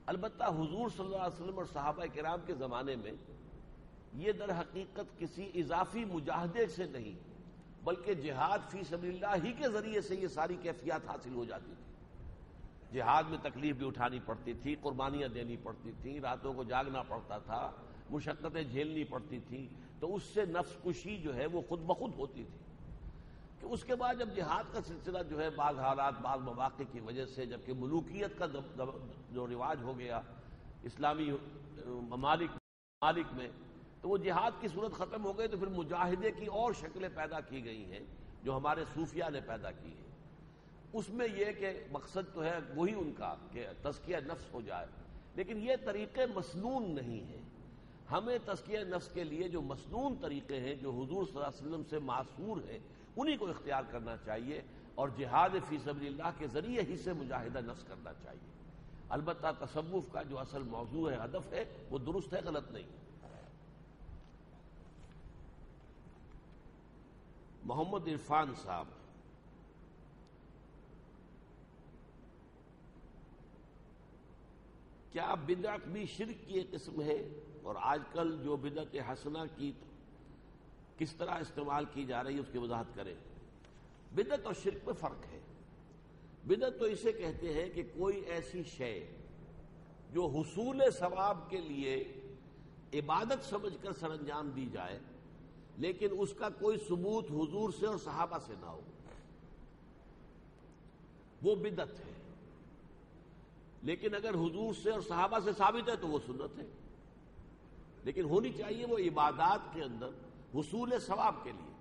البتہ حضور صلی اللہ علیہ وسلم اور صحابہ کرام کے زمانے میں یہ در حقیقت کسی اضافی مجاہدے سے نہیں بلکہ جہاد فی سبیل اللہ ہی کے ذریعے سے یہ ساری کیفیات حاصل ہو جاتی تھی۔ جہاد میں تکلیف بھی اٹھانی پڑتی تھی، قربانیاں دینی پڑتی تھیں، راتوں کو جاگنا پڑتا تھا، مشقتیں جھیلنی پڑتی تھیں، تو اس سے نفس کشی جو ہے وہ خود بخود ہوتی تھی کہ اس کے بعد جب جہاد کا سلسلہ جو ہے بعض حالات بعض مواقع کی وجہ سے جبکہ ملوکیت کا جو رواج ہو گیا اسلامی ممالک میں، تو وہ جہاد کی صورت ختم ہو گئی، تو پھر مجاہدے کی اور شکلیں پیدا کی گئی ہیں جو ہمارے صوفیاء نے پیدا کی ہیں۔ اس میں یہ کہ مقصد تو ہے وہی ان کا کہ تزکیہ نفس ہو جائے، لیکن یہ طریقے مسنون نہیں ہیں۔ ہمیں تزکیہ نفس کے لیے جو مسنون طریقے ہیں جو حضور صلی اللہ علیہ وسلم سے معصور ہیں انہی کو اختیار کرنا چاہیے، اور جہاد فی سبیل اللہ کے ذریعے ہی سے مجاہدہ نفس کرنا چاہیے۔ البتہ تصوف کا جو اصل موضوع ہے، ہدف ہے، وہ درست ہے، غلط نہیں۔ محمد عرفان صاحب، کیا بدعت بھی شرک کی ایک قسم ہے؟ اور آج کل جو بدعت حسنہ کی کس طرح استعمال کی جا رہی ہے اس کی وضاحت کریں۔ بدعت اور شرک میں فرق ہے۔ بدعت تو اسے کہتے ہیں کہ کوئی ایسی شے جو حصول ثواب کے لیے عبادت سمجھ کر سر انجام دی جائے لیکن اس کا کوئی ثبوت حضور سے اور صحابہ سے نہ ہو، وہ بدعت ہے۔ لیکن اگر حضور سے اور صحابہ سے ثابت ہے تو وہ سنت ہے، لیکن ہونی چاہیے وہ عبادات کے اندر حصول ثواب کے لیے۔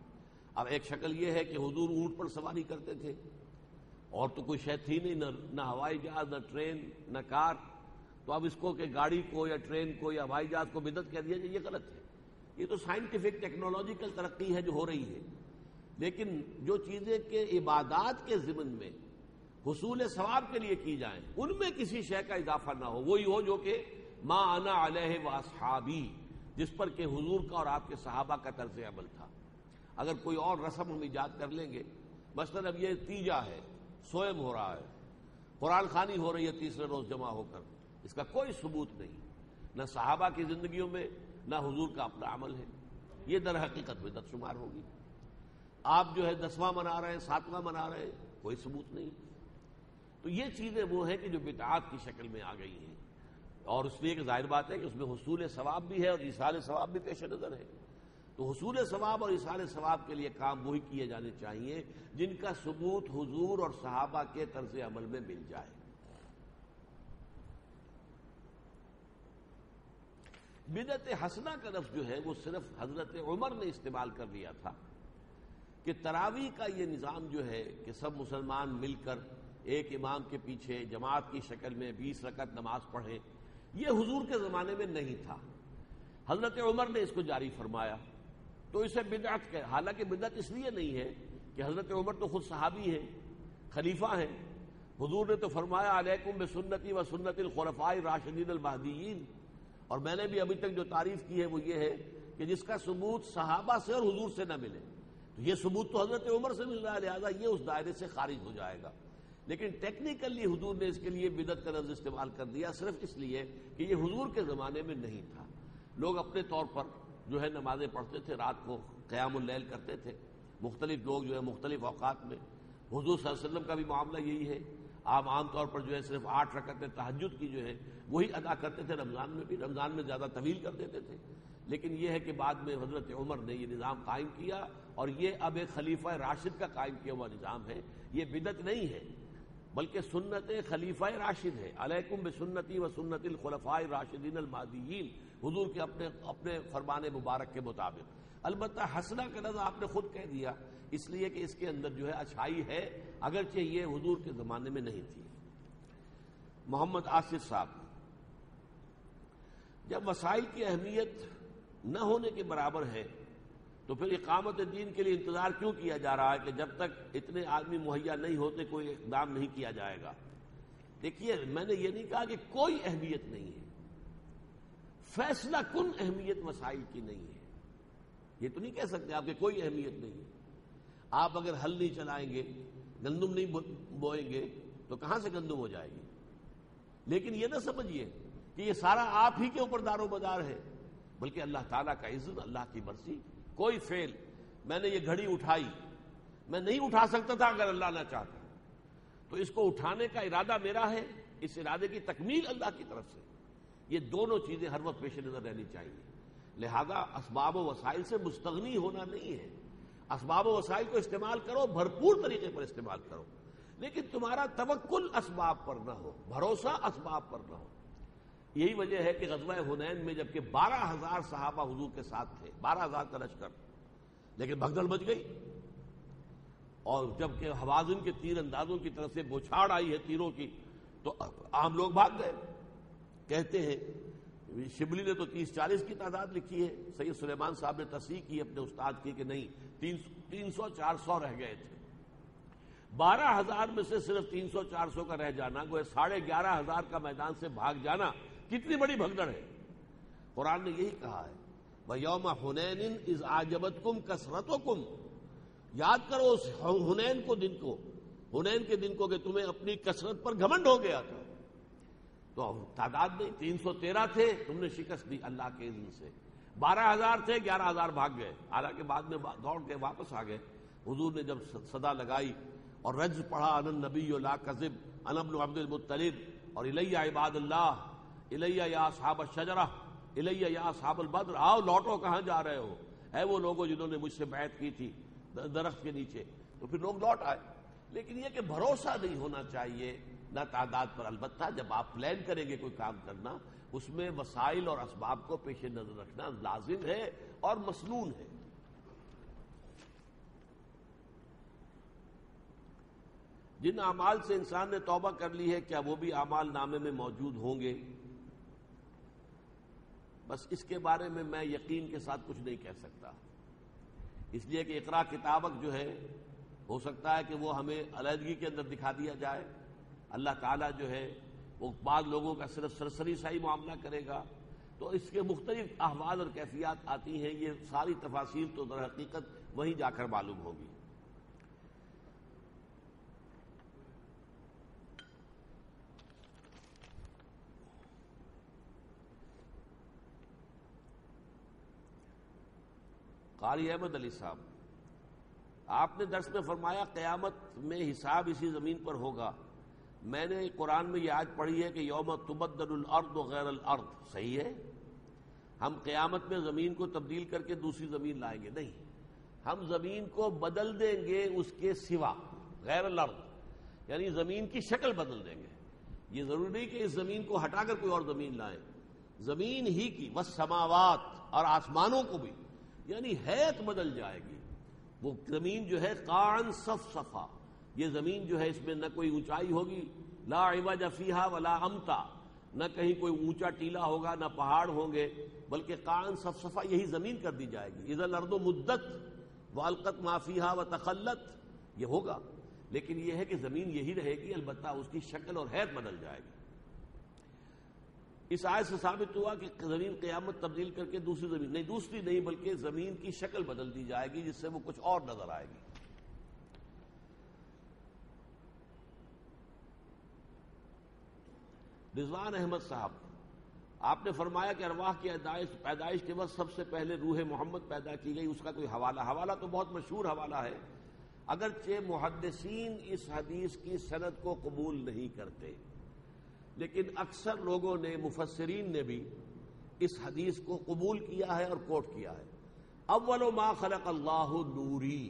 اب ایک شکل یہ ہے کہ حضور اونٹ پر سواری کرتے تھے اور تو کوئی شے تھی نہیں، نہ ہوائی جہاز، نہ ٹرین، نہ کار، تو اب اس کو کہ گاڑی کو یا ٹرین کو یا ہوائی جہاز کو بدعت کہہ دیا جائے، یہ غلط ہے۔ یہ تو سائنٹیفک ٹیکنالوجیکل ترقی ہے جو ہو رہی ہے، لیکن جو چیزیں کہ عبادات کے ضمن میں حصول ثواب کے لیے کی جائیں ان میں کسی شے کا اضافہ نہ ہو، وہی ہو جو کہ ما انا علیہ واصحابی، جس پر کہ حضور کا اور آپ کے صحابہ کا طرز عمل تھا۔ اگر کوئی اور رسم ہم ایجاد کر لیں گے، مثلا اب یہ تیجا ہے، سوئم ہو رہا ہے، قرآن خوانی ہو رہی ہے تیسرے روز جمع ہو کر، اس کا کوئی ثبوت نہیں، نہ صحابہ کی زندگیوں میں نہ حضور کا اپنا عمل ہے، یہ در حقیقت بدعت شمار ہوگی۔ آپ جو ہے 10واں منا رہے ہیں، 7واں منا رہے ہیں، کوئی ثبوت نہیں۔ تو یہ چیزیں وہ ہیں کہ جو بدعات کی شکل میں آ گئی ہیں، اور اس لیے کہ ظاہر بات ہے کہ اس میں حصول ثواب بھی ہے اور ایصال ثواب بھی پیش نظر ہے، تو حصول ثواب اور ایصال ثواب کے لیے کام وہی کیے جانے چاہیے جن کا ثبوت حضور اور صحابہ کے طرز عمل میں مل جائے۔ بدعت حسنہ کا لفظ جو ہے وہ صرف حضرت عمر نے استعمال کر لیا تھا کہ تراویح کا یہ نظام جو ہے کہ سب مسلمان مل کر ایک امام کے پیچھے جماعت کی شکل میں 20 رکعت نماز پڑھیں، یہ حضور کے زمانے میں نہیں تھا، حضرت عمر نے اس کو جاری فرمایا، تو اسے بدعت کہ حالانکہ بدعت اس لیے نہیں ہے کہ حضرت عمر تو خود صحابی ہیں، خلیفہ ہیں، حضور نے تو فرمایا علیکم بسنتی و سنت الخلفاء الراشدین المہدیین، اور میں نے بھی ابھی تک جو تعریف کی ہے وہ یہ ہے کہ جس کا ثبوت صحابہ سے اور حضور سے نہ ملے، تو یہ ثبوت تو حضرت عمر سے مل رہا ہے، لہذا یہ اس دائرے سے خارج ہو جائے گا۔ لیکن ٹیکنیکلی حضور نے اس کے لیے بدعت کا لفظ استعمال کر دیا صرف اس لیے کہ یہ حضور کے زمانے میں نہیں تھا۔ لوگ اپنے طور پر جو ہے نمازیں پڑھتے تھے، رات کو قیام اللیل کرتے تھے، مختلف لوگ جو ہے مختلف اوقات میں، حضور صلی اللہ علیہ وسلم کا بھی معاملہ یہی ہے، آپ عام طور پر جو ہے صرف 8 رکعتیں تہجد کی جو ہے وہی ادا کرتے تھے، رمضان میں بھی، رمضان میں زیادہ طویل کر دیتے تھے، لیکن یہ ہے کہ بعد میں حضرت عمر نے یہ نظام قائم کیا، اور یہ اب ایک خلیفہ راشد کا قائم کیا ہوا نظام ہے، یہ بدعت نہیں ہے بلکہ سنت خلیفہ راشد ہے، علیکم بسنتی و سنت الخلفاء الراشدین المہدیین، حضور کے اپنے فرمان مبارک کے مطابق۔ البتہ حسنہ کا لفظ آپ نے خود کہہ دیا اس لیے کہ اس کے اندر جو ہے اچھائی ہے، اگرچہ یہ حضور کے زمانے میں نہیں تھی۔ محمد آصف صاحب، جب وسائل کی اہمیت نہ ہونے کے برابر ہے تو پھر اقامت دین کے لیے انتظار کیوں کیا جا رہا ہے کہ جب تک اتنے آدمی مہیا نہیں ہوتے کوئی اقدام نہیں کیا جائے گا؟ دیکھیے، میں نے یہ نہیں کہا کہ کوئی اہمیت نہیں ہے، فیصلہ کن اہمیت وسائل کی نہیں ہے، یہ تو نہیں کہہ سکتے آپ کہ کوئی اہمیت نہیں ہے۔ آپ اگر ہل نہیں چلائیں گے، گندم نہیں بوئیں گے تو کہاں سے گندم ہو جائے گی؟ لیکن یہ نہ سمجھیے کہ یہ سارا آپ ہی کے اوپر دار و مدار ہے، بلکہ اللہ تعالیٰ کا اذن، اللہ کی مرضی. کوئی فعل، میں نے یہ گھڑی اٹھائی، میں نہیں اٹھا سکتا تھا اگر اللہ نہ چاہتا، تو اس کو اٹھانے کا ارادہ میرا ہے، اس ارادے کی تکمیل اللہ کی طرف سے. یہ دونوں چیزیں ہر وقت پیش نظر رہنی چاہیے. لہذا اسباب و وسائل سے مستغنی ہونا نہیں ہے. اسباب و وسائل کو استعمال کرو، بھرپور طریقے پر استعمال کرو، لیکن تمہارا توکل اسباب پر نہ ہو، بھروسہ اسباب پر نہ ہو. یہی وجہ ہے کہ غزوہ حنین میں جبکہ 12,000 صحابہ حضور کے ساتھ تھے، 12,000 کا لشکر، لیکن بھگدڑ مچ گئی. اور جبکہ حوازن کے تیر اندازوں کی طرف سے بوچھاڑ آئی ہے تیروں کی، تو عام لوگ بھاگ گئے. کہتے ہیں شبلی نے تو 30-40 کی تعداد لکھی ہے، سید سلیمان صاحب نے تصحیح کی اپنے استاد کی کہ نہیں 300-400 رہ گئے تھے. 12,000 میں سے صرف 300-400 کا رہ جانا، گویا 11,500 کا میدان سے بھاگ جانا کتنی بڑی بھگدڑ ہے. قرآن نے یہی کہا ہے وَيَوْمَ حُنَيْنٍ إِذْ أَعْجَبَتْكُمْ كَثْرَتُكُمْ. یاد کرو اس حنین کو، دن کو، حنین کے دن کو کہ تمہیں اپنی کثرت پر گھمنڈ ہو گیا تھا. تو تعداد نہیں، 313 تھے، تم نے شکست دی اللہ کے اذن سے. 12,000 تھے، 11,000 بھاگ گئے، حالانکہ بعد میں دوڑ کے واپس آ گئے. حضور نے جب صدا لگائی اور رجز پڑھا ان النبی لا کذب انا ابن عبد المطلب، اور الی عباد اللہ، الی یا اصحاب الشجرہ، الی یا اصحاب البدر، آؤ لوٹو، کہاں جا رہے ہو، اے وہ لوگوں جنہوں نے مجھ سے بیعت کی تھی درخت کے نیچے. تو پھر لوگ لوٹ آئے. لیکن یہ کہ بھروسہ نہیں ہونا چاہیے نہ تعداد پر. البتہ جب آپ پلان کریں گے کوئی کام کرنا، اس میں وسائل اور اسباب کو پیش نظر رکھنا لازم ہے اور مسنون ہے. جن اعمال سے انسان نے توبہ کر لی ہے، کیا وہ بھی اعمال نامے میں موجود ہوں گے؟ بس اس کے بارے میں میں یقین کے ساتھ کچھ نہیں کہہ سکتا، اس لیے کہ اقرا کتابک جو ہے، ہو سکتا ہے کہ وہ ہمیں علیحدگی کے اندر دکھا دیا جائے. اللہ تعالیٰ جو ہے وہ بعض لوگوں کا صرف سرسری سا ہی معاملہ کرے گا. تو اس کے مختلف احوال اور کیفیات آتی ہیں، یہ ساری تفاصیل تو در حقیقت وہیں جا کر معلوم ہوگی. قاری احمد علی صاحب، آپ نے درس میں فرمایا قیامت میں حساب اسی زمین پر ہوگا. میں نے قرآن میں یہ آیت پڑھی ہے کہ یوم تبدل الارض غیر الارض. صحیح ہے، ہم قیامت میں زمین کو تبدیل کر کے دوسری زمین لائیں گے؟ نہیں، ہم زمین کو بدل دیں گے اس کے سوا، غیر الارض یعنی زمین کی شکل بدل دیں گے. یہ ضروری نہیں کہ اس زمین کو ہٹا کر کوئی اور زمین لائیں، زمین ہی کی والسماوات، اور آسمانوں کو بھی، یعنی حیت بدل جائے گی. وہ زمین جو ہے قاعن صفصفا، یہ زمین جو ہے اس میں نہ کوئی اونچائی ہوگی، لا عوج فیہا ولا امتا، نہ کہیں کوئی اونچا ٹیلا ہوگا، نہ پہاڑ ہوں گے، بلکہ قاعن صفصفا یہی زمین کر دی جائے گی. اذا الارض مدت والقت ما فیہا وتخلت، یہ ہوگا. لیکن یہ ہے کہ زمین یہی رہے گی، البتہ اس کی شکل اور حیت بدل جائے گی. اس آیت سے ثابت ہوا کہ زمین قیامت تبدیل کر کے دوسری زمین نہیں، دوسری نہیں بلکہ زمین کی شکل بدل دی جائے گی، جس سے وہ کچھ اور نظر آئے گی. رضوان احمد صاحب، آپ نے فرمایا کہ ارواح کی پیدائش کے وقت سب سے پہلے روح محمد پیدا کی گئی. اس کا کوئی حوالہ تو بہت مشہور حوالہ ہے، اگرچہ محدثین اس حدیث کی سند کو قبول نہیں کرتے، لیکن اکثر لوگوں نے، مفسرین نے بھی اس حدیث کو قبول کیا ہے اور کوٹ کیا ہے. اول ما خلق اللہ نوری،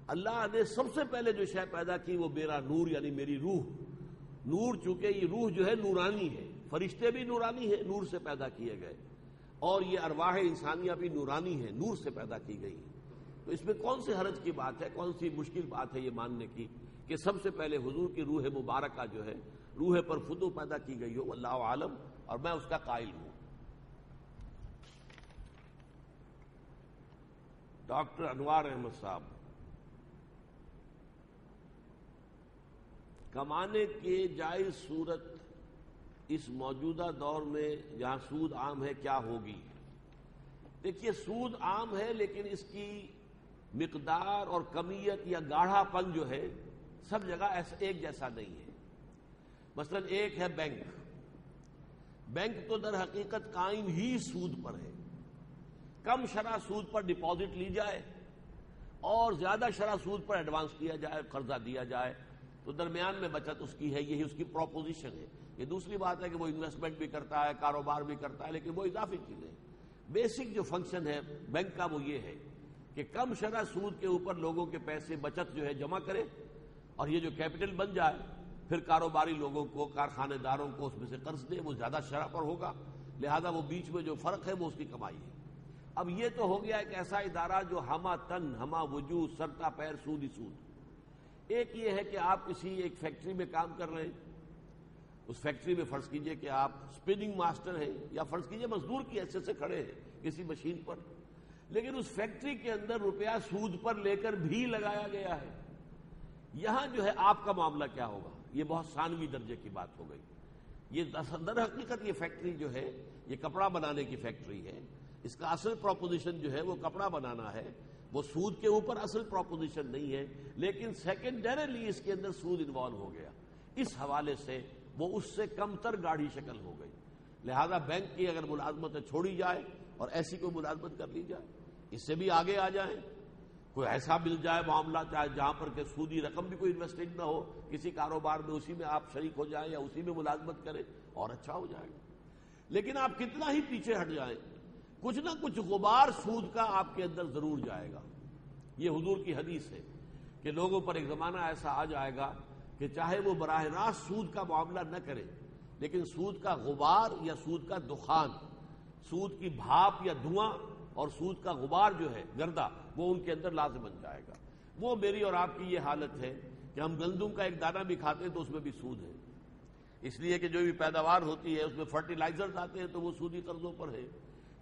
اللہ نے سب سے پہلے جو شے پیدا کی وہ میرا نور، یعنی میری روح. نور، چونکہ یہ روح جو ہے نورانی ہے، فرشتے بھی نورانی ہیں، نور سے پیدا کیے گئے، اور یہ ارواح انسانیہ بھی نورانی ہیں، نور سے پیدا کی گئی. تو اس میں کون سے حرج کی بات ہے، کون سی مشکل بات ہے یہ ماننے کی کہ سب سے پہلے حضور کی روح مبارکہ جو ہے، روح پر فتو پیدا کی گئی ہو. واللہ عالم، اور میں اس کا قائل ہوں. ڈاکٹر انوار احمد صاحب، کمانے کی جائز صورت اس موجودہ دور میں جہاں سود عام ہے کیا ہوگی؟ دیکھیے، سود عام ہے لیکن اس کی مقدار اور کمیت یا گاڑھا پن جو ہے سب جگہ ایک جیسا نہیں ہے. مثلا ایک ہے بینک، بینک تو در حقیقت قائم ہی سود پر ہے. کم شرح سود پر ڈپازٹ لی جائے اور زیادہ شرح سود پر ایڈوانس کیا جائے، قرضہ دیا جائے، تو درمیان میں بچت اس کی ہے. یہی اس کی پروپوزیشن ہے. یہ دوسری بات ہے کہ وہ انویسٹمنٹ بھی کرتا ہے، کاروبار بھی کرتا ہے، لیکن وہ اضافی چیزیں. بیسک جو فنکشن ہے بینک کا وہ یہ ہے کہ کم شرح سود کے اوپر لوگوں کے پیسے بچت جو ہے جمع کرے، اور یہ جو کیپٹل بن جائے پھر کاروباری لوگوں کو، کارخانے داروں کو اس میں سے قرض دے. وہ زیادہ شرح پر ہوگا، لہذا وہ بیچ میں جو فرق ہے وہ اس کی کمائی ہے. اب یہ تو ہو گیا ایک ایسا ادارہ جو ہمہ تن ہمہ وجود سرتا پیر سود ہی سود. ایک یہ ہے کہ آپ کسی ایک فیکٹری میں کام کر رہے ہیں، اس فیکٹری میں فرض کیجئے کہ آپ اسپننگ ماسٹر ہیں، یا فرض کیجئے مزدور کی حیثیت سے کھڑے ہیں کسی مشین پر، لیکن اس فیکٹری کے اندر روپیہ سود پر لے کر بھی لگایا گیا ہے. یہاں جو ہے آپ کا معاملہ کیا ہوگا؟ یہ بہت ثانوی درجے کی بات ہو گئی. یہ در حقیقت یہ فیکٹری جو ہے یہ کپڑا بنانے کی فیکٹری ہے. اس کا اصل پروپوزیشن جو ہے وہ کپڑا بنانا ہے، وہ سود کے اوپر اصل پروپوزیشن نہیں ہے، لیکن سیکنڈریلی اس کے اندر سود انوالو ہو گیا. اس حوالے سے وہ اس سے کم تر گاڑھی شکل ہو گئی. لہذا بینک کی اگر ملازمتیں چھوڑی جائے اور ایسی کوئی ملازمت کر لی جائے، اس سے بھی آگے آ جائیں، کوئی ایسا مل جائے معاملہ چاہے جہاں پر کہ سودی رقم بھی کوئی انویسٹڈ نہ ہو کسی کاروبار میں، اسی میں آپ شریک ہو جائیں یا اسی میں ملازمت کریں، اور اچھا ہو جائے گا. لیکن آپ کتنا ہی پیچھے ہٹ جائیں، کچھ نہ کچھ غبار سود کا آپ کے اندر ضرور جائے گا. یہ حضور کی حدیث ہے کہ لوگوں پر ایک زمانہ ایسا آ جائے گا کہ چاہے وہ براہ راست سود کا معاملہ نہ کرے، لیکن سود کا غبار یا سود کا دخان، سود کی بھاپ یا دھواں اور سود کا غبار جو ہے گردہ، وہ ان کے اندر لازم بن جائے گا. وہ میری اور آپ کی یہ حالت ہے کہ ہم گندم کا ایک دانہ بھی کھاتے ہیں تو اس میں بھی سود ہے، اس لیے کہ جو بھی پیداوار ہوتی ہے اس میں فرٹیلائزرز آتے ہیں تو وہ سودی قرضوں پر ہے.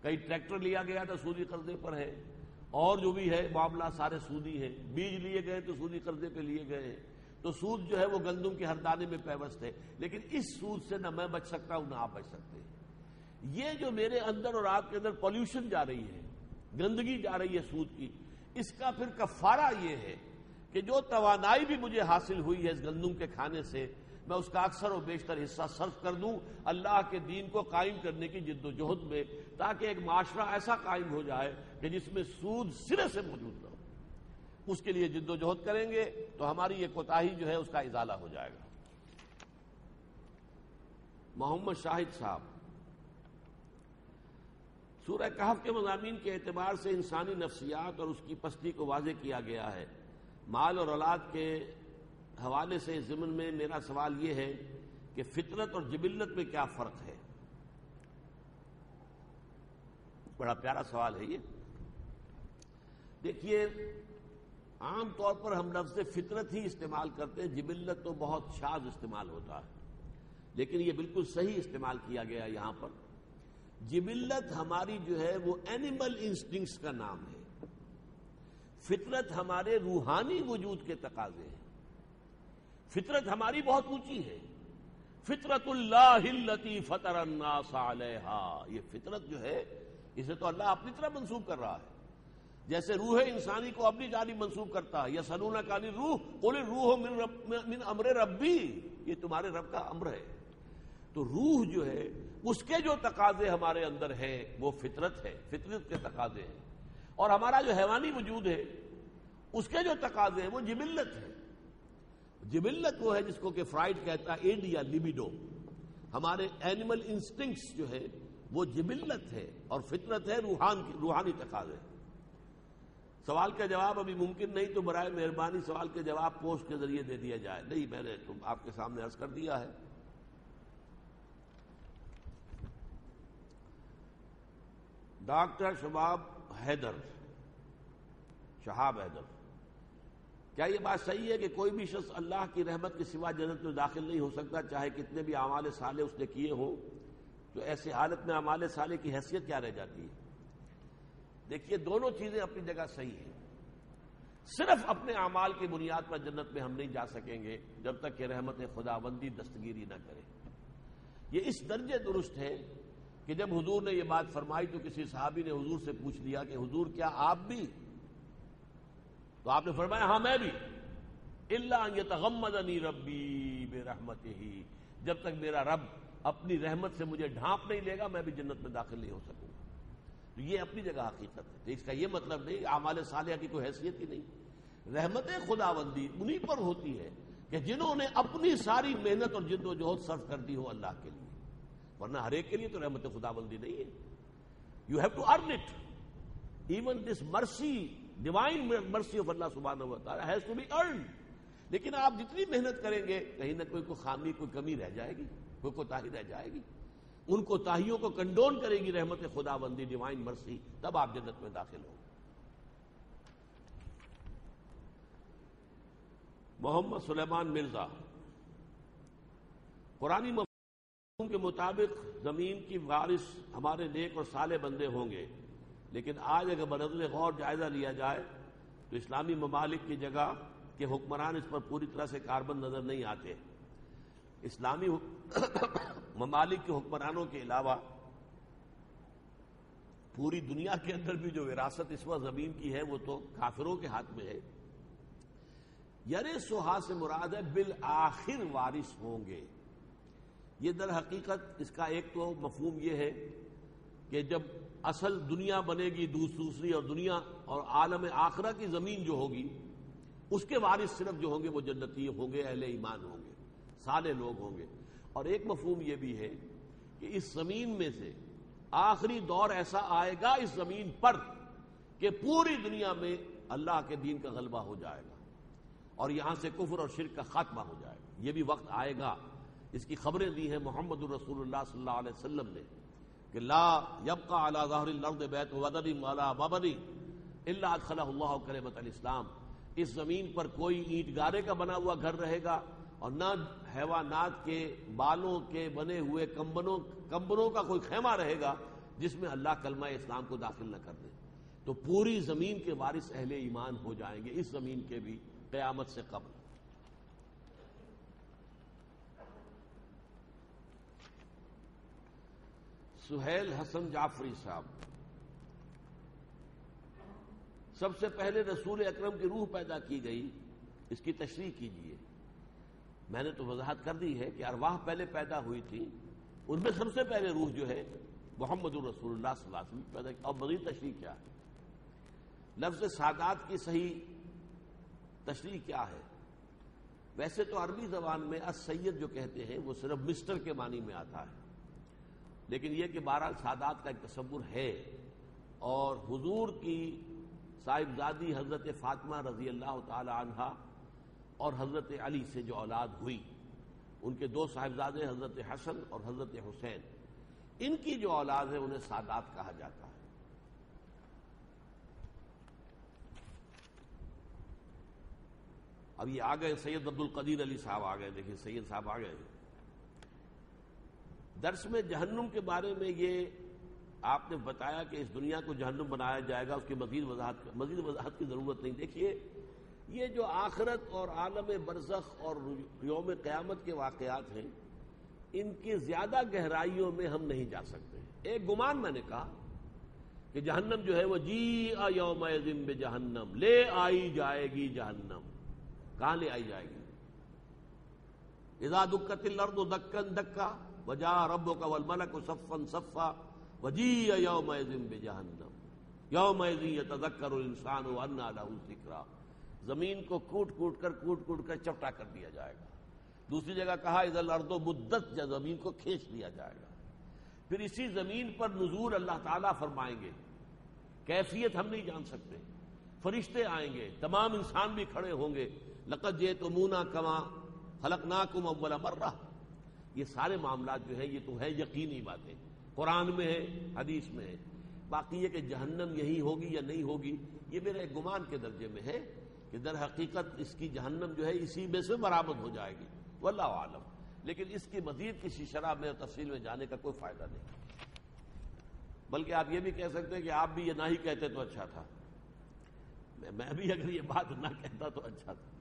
کئی ٹریکٹر لیا گیا تو سودی قرضے پر ہے، اور جو بھی ہے معاملہ سارے سودی ہیں. بیج لیے گئے تو سودی قرضے پہ لیے گئے ہیں. تو سود جو ہے وہ گندم کے ہر دانے میں پیوست ہے. لیکن اس سود سے نہ میں بچ سکتا ہوں نہ آپ بچ سکتے. یہ جو میرے اندر اور آپ کے اندر پولیوشن جا رہی ہے، گندگی جا رہی ہے سود کی، اس کا پھر کفارہ یہ ہے کہ جو توانائی بھی مجھے حاصل ہوئی ہے اس گندم کے کھانے سے، میں اس کا اکثر و بیشتر حصہ صرف کر دوں اللہ کے دین کو قائم کرنے کی جد و جہد میں، تاکہ ایک معاشرہ ایسا قائم ہو جائے کہ جس میں سود سرے سے موجود نہ ہو. اس کے لیے جد و جہد کریں گے تو ہماری یہ کوتاہی جو ہے اس کا ازالہ ہو جائے گا. محمد شاہد صاحب، سورہ کہف کے مضامین کے اعتبار سے انسانی نفسیات اور اس کی پستی کو واضح کیا گیا ہے. مال اور اولاد کے حوالے سے اس ضمن میں میرا سوال یہ ہے کہ فطرت اور جبلت میں کیا فرق ہے؟ بڑا پیارا سوال ہے یہ. دیکھیے، عام طور پر ہم لفظ فطرت ہی استعمال کرتے ہیں، جبلت تو بہت شاذ استعمال ہوتا ہے، لیکن یہ بالکل صحیح استعمال کیا گیا یہاں پر. جبلت ہماری جو ہے وہ اینیمل انسٹنکٹس کا نام ہے، فطرت ہمارے روحانی وجود کے تقاضے ہیں. فطرت ہماری بہت اونچی ہے. فطرت اللہ التی فطر الناس علیہا، یہ فطرت جو ہے اسے تو اللہ اپنی طرح منسوب کر رہا ہے، جیسے روح انسانی کو اپنی جانب منسوب کرتا ہے. یسألونک عن الروح قل الروح من امر ربی، یہ تمہارے رب کا امر ہے. تو روح جو ہے اس کے جو تقاضے ہمارے اندر ہیں وہ فطرت ہے، فطرت کے تقاضے ہیں. اور ہمارا جو حیوانی وجود ہے اس کے جو تقاضے ہیں وہ جبلت ہے. جبلت وہ ہے جس کو کہ فرائڈ کہتا ہے ایڈ یا لیبیڈو. ہمارے اینیمل انسٹنکٹس جو ہے وہ جبلت ہے، اور فطرت ہے روحانی تقاضے. سوال کا جواب ابھی ممکن نہیں تو برائے مہربانی سوال کے جواب پوسٹ کے ذریعے دے دیا جائے. نہیں، میں نے تو آپ کے سامنے عرض کر دیا ہے. ڈاکٹر شہاب حیدر، کیا یہ بات صحیح ہے کہ کوئی بھی شخص اللہ کی رحمت کے سوا جنت میں داخل نہیں ہو سکتا چاہے کتنے بھی اعمال صالح اس نے کیے ہوں؟ تو ایسی حالت میں اعمال صالح کی حیثیت کیا رہ جاتی ہے؟ دیکھیے، دونوں چیزیں اپنی جگہ صحیح ہیں. صرف اپنے اعمال کی بنیاد پر جنت میں ہم نہیں جا سکیں گے جب تک کہ رحمت خداوندی دستگیری نہ کرے. یہ اس درجے درست ہے کہ جب حضور نے یہ بات فرمائی تو کسی صحابی نے حضور سے پوچھ لیا کہ حضور کیا آپ بھی؟ تو آپ نے فرمایا ہاں میں بھی. الا ان یتغمدنی ربی برحمتہ، جب تک میرا رب اپنی رحمت سے مجھے ڈھانپ نہیں لے گا میں بھی جنت میں داخل نہیں ہو سکوں گا. تو یہ اپنی جگہ حقیقت ہے. تو اس کا یہ مطلب نہیں اعمال صالحہ کی کوئی حیثیت ہی نہیں. رحمت خداوندی انہی پر ہوتی ہے کہ جنہوں نے اپنی ساری محنت اور جد و جہد صرف کر دی ہو اللہ کے لیے، ورنہ ہر ایک کے لیے تو رحمت خداوندی نہیں ہے. You have to earn it. Even this mercy, divine mercy of اللہ سبحانہ و تعالی ہیز ٹو بی ارنڈ. لیکن آپ جتنی محنت کریں گے کہیں نہ کوئی خامی، کوئی کمی رہ جائے گی، کوئی کوتاہی رہ جائے گی. ان کوتاہیوں کو کنڈون کرے گی رحمت خداوندی، ڈیوائن مرسی، تب آپ جنت میں داخل ہوں. محمد سلیمان مرزا، قرآنی مفہوم کے مطابق زمین کی وارث ہمارے نیک اور صالح بندے ہوں گے، لیکن آج اگر بنظر غور جائزہ لیا جائے تو اسلامی ممالک کی جگہ کے حکمران اس پر پوری طرح سے کاربند نظر نہیں آتے. اسلامی ممالک کے حکمرانوں کے علاوہ پوری دنیا کے اندر بھی جو وراثت اس وقت زمین کی ہے وہ تو کافروں کے ہاتھ میں ہے. یرثھا سے مراد ہے بالآخر وارث ہوں گے. یہ در حقیقت اس کا ایک تو مفہوم یہ ہے کہ جب اصل دنیا بنے گی دوسری اور دنیا اور عالم آخرہ کی زمین جو ہوگی اس کے وارث صرف جو ہوں گے وہ جنتی ہوں گے، اہل ایمان ہوں گے، صالح لوگ ہوں گے. اور ایک مفہوم یہ بھی ہے کہ اس زمین میں سے آخری دور ایسا آئے گا اس زمین پر کہ پوری دنیا میں اللہ کے دین کا غلبہ ہو جائے گا اور یہاں سے کفر اور شرک کا خاتمہ ہو جائے گا. یہ بھی وقت آئے گا. اس کی خبریں دی ہیں محمد الرسول اللہ صلی اللہ علیہ وسلم نے کہ لا یبقى علی ظہر الارض بیت وطن ولا مبنی الا ادخلہ اللہ کلمۃ الاسلام. اس زمین پر کوئی اینٹ گارے کا بنا ہوا گھر رہے گا اور نہ حیوانات کے بالوں کے بنے ہوئے کمبنوں کا کوئی خیمہ رہے گا جس میں اللہ کلمہ اسلام کو داخل نہ کر دے. تو پوری زمین کے وارث اہل ایمان ہو جائیں گے، اس زمین کے بھی، قیامت سے قبل. سہیل حسن جعفری صاحب، سب سے پہلے رسول اکرم کی روح پیدا کی گئی، اس کی تشریح کیجیے. میں نے تو وضاحت کر دی ہے کہ ارواح پہلے پیدا ہوئی تھی، ان میں سب سے پہلے روح جو ہے محمد الرسول اللہ صلی اللہ علیہ وسلم پیدا کی. اور مزید تشریح کیا ہے؟ لفظ سادات کی صحیح تشریح کیا ہے؟ ویسے تو عربی زبان میں السید جو کہتے ہیں وہ صرف مسٹر کے معنی میں آتا ہے، لیکن یہ کہ بہرحال سادات کا ایک تصور ہے. اور حضور کی صاحبزادی حضرت فاطمہ رضی اللہ تعالی عنہا اور حضرت علی سے جو اولاد ہوئی، ان کے دو صاحبزادے حضرت حسن اور حضرت حسین، ان کی جو اولاد ہے انہیں سادات کہا جاتا ہے. اب یہ آ گئے سید عبد القدیر علی صاحب آ گئے. دیکھیں سید صاحب آ گئے. درس میں جہنم کے بارے میں یہ آپ نے بتایا کہ اس دنیا کو جہنم بنایا جائے گا، اس کی مزید وضاحت کی ضرورت نہیں. دیکھیے یہ جو آخرت اور عالم برزخ اور یوم قیامت کے واقعات ہیں ان کی زیادہ گہرائیوں میں ہم نہیں جا سکتے. ایک گمان میں نے کہا کہ جہنم جو ہے وہ جیء یومئذ بجہنم، لے آئی جائے گی جہنم. کہاں لے آئی جائے گی؟ اذا دکت الارض دکا دکا وجاء ربک والملک صفا صفا وجیء یومئذ بجہنم یومئذ یتذکر الانسان وانى له الذکریٰ. زمین کو کوٹ کوٹ کر چپٹا کر دیا جائے گا. دوسری جگہ کہا اذا الارض مدت، یا زمین کو کھینچ دیا جائے گا. پھر اسی زمین پر نزول اللہ تعالیٰ فرمائیں گے. کیفیت ہم نہیں جان سکتے. فرشتے آئیں گے، تمام انسان بھی کھڑے ہوں گے. لقد جئتمونا کما خلقناکم اول مرہ. یہ سارے معاملات جو ہیں یہ تو ہے یقینی باتیں، قرآن میں ہے، حدیث میں ہے. باقی یہ کہ جہنم یہی ہوگی یا نہیں ہوگی یہ میرے ایک گمان کے درجے میں ہے کہ در حقیقت اس کی جہنم جو ہے اسی میں سے برآمد ہو جائے گی، واللہ عالم. لیکن اس کی مزید کسی شرح میں اور تفصیل میں جانے کا کوئی فائدہ نہیں. بلکہ آپ یہ بھی کہہ سکتے ہیں کہ آپ بھی یہ نہ ہی کہتے تو اچھا تھا، میں بھی اگر یہ بات نہ کہتا تو اچھا تھا.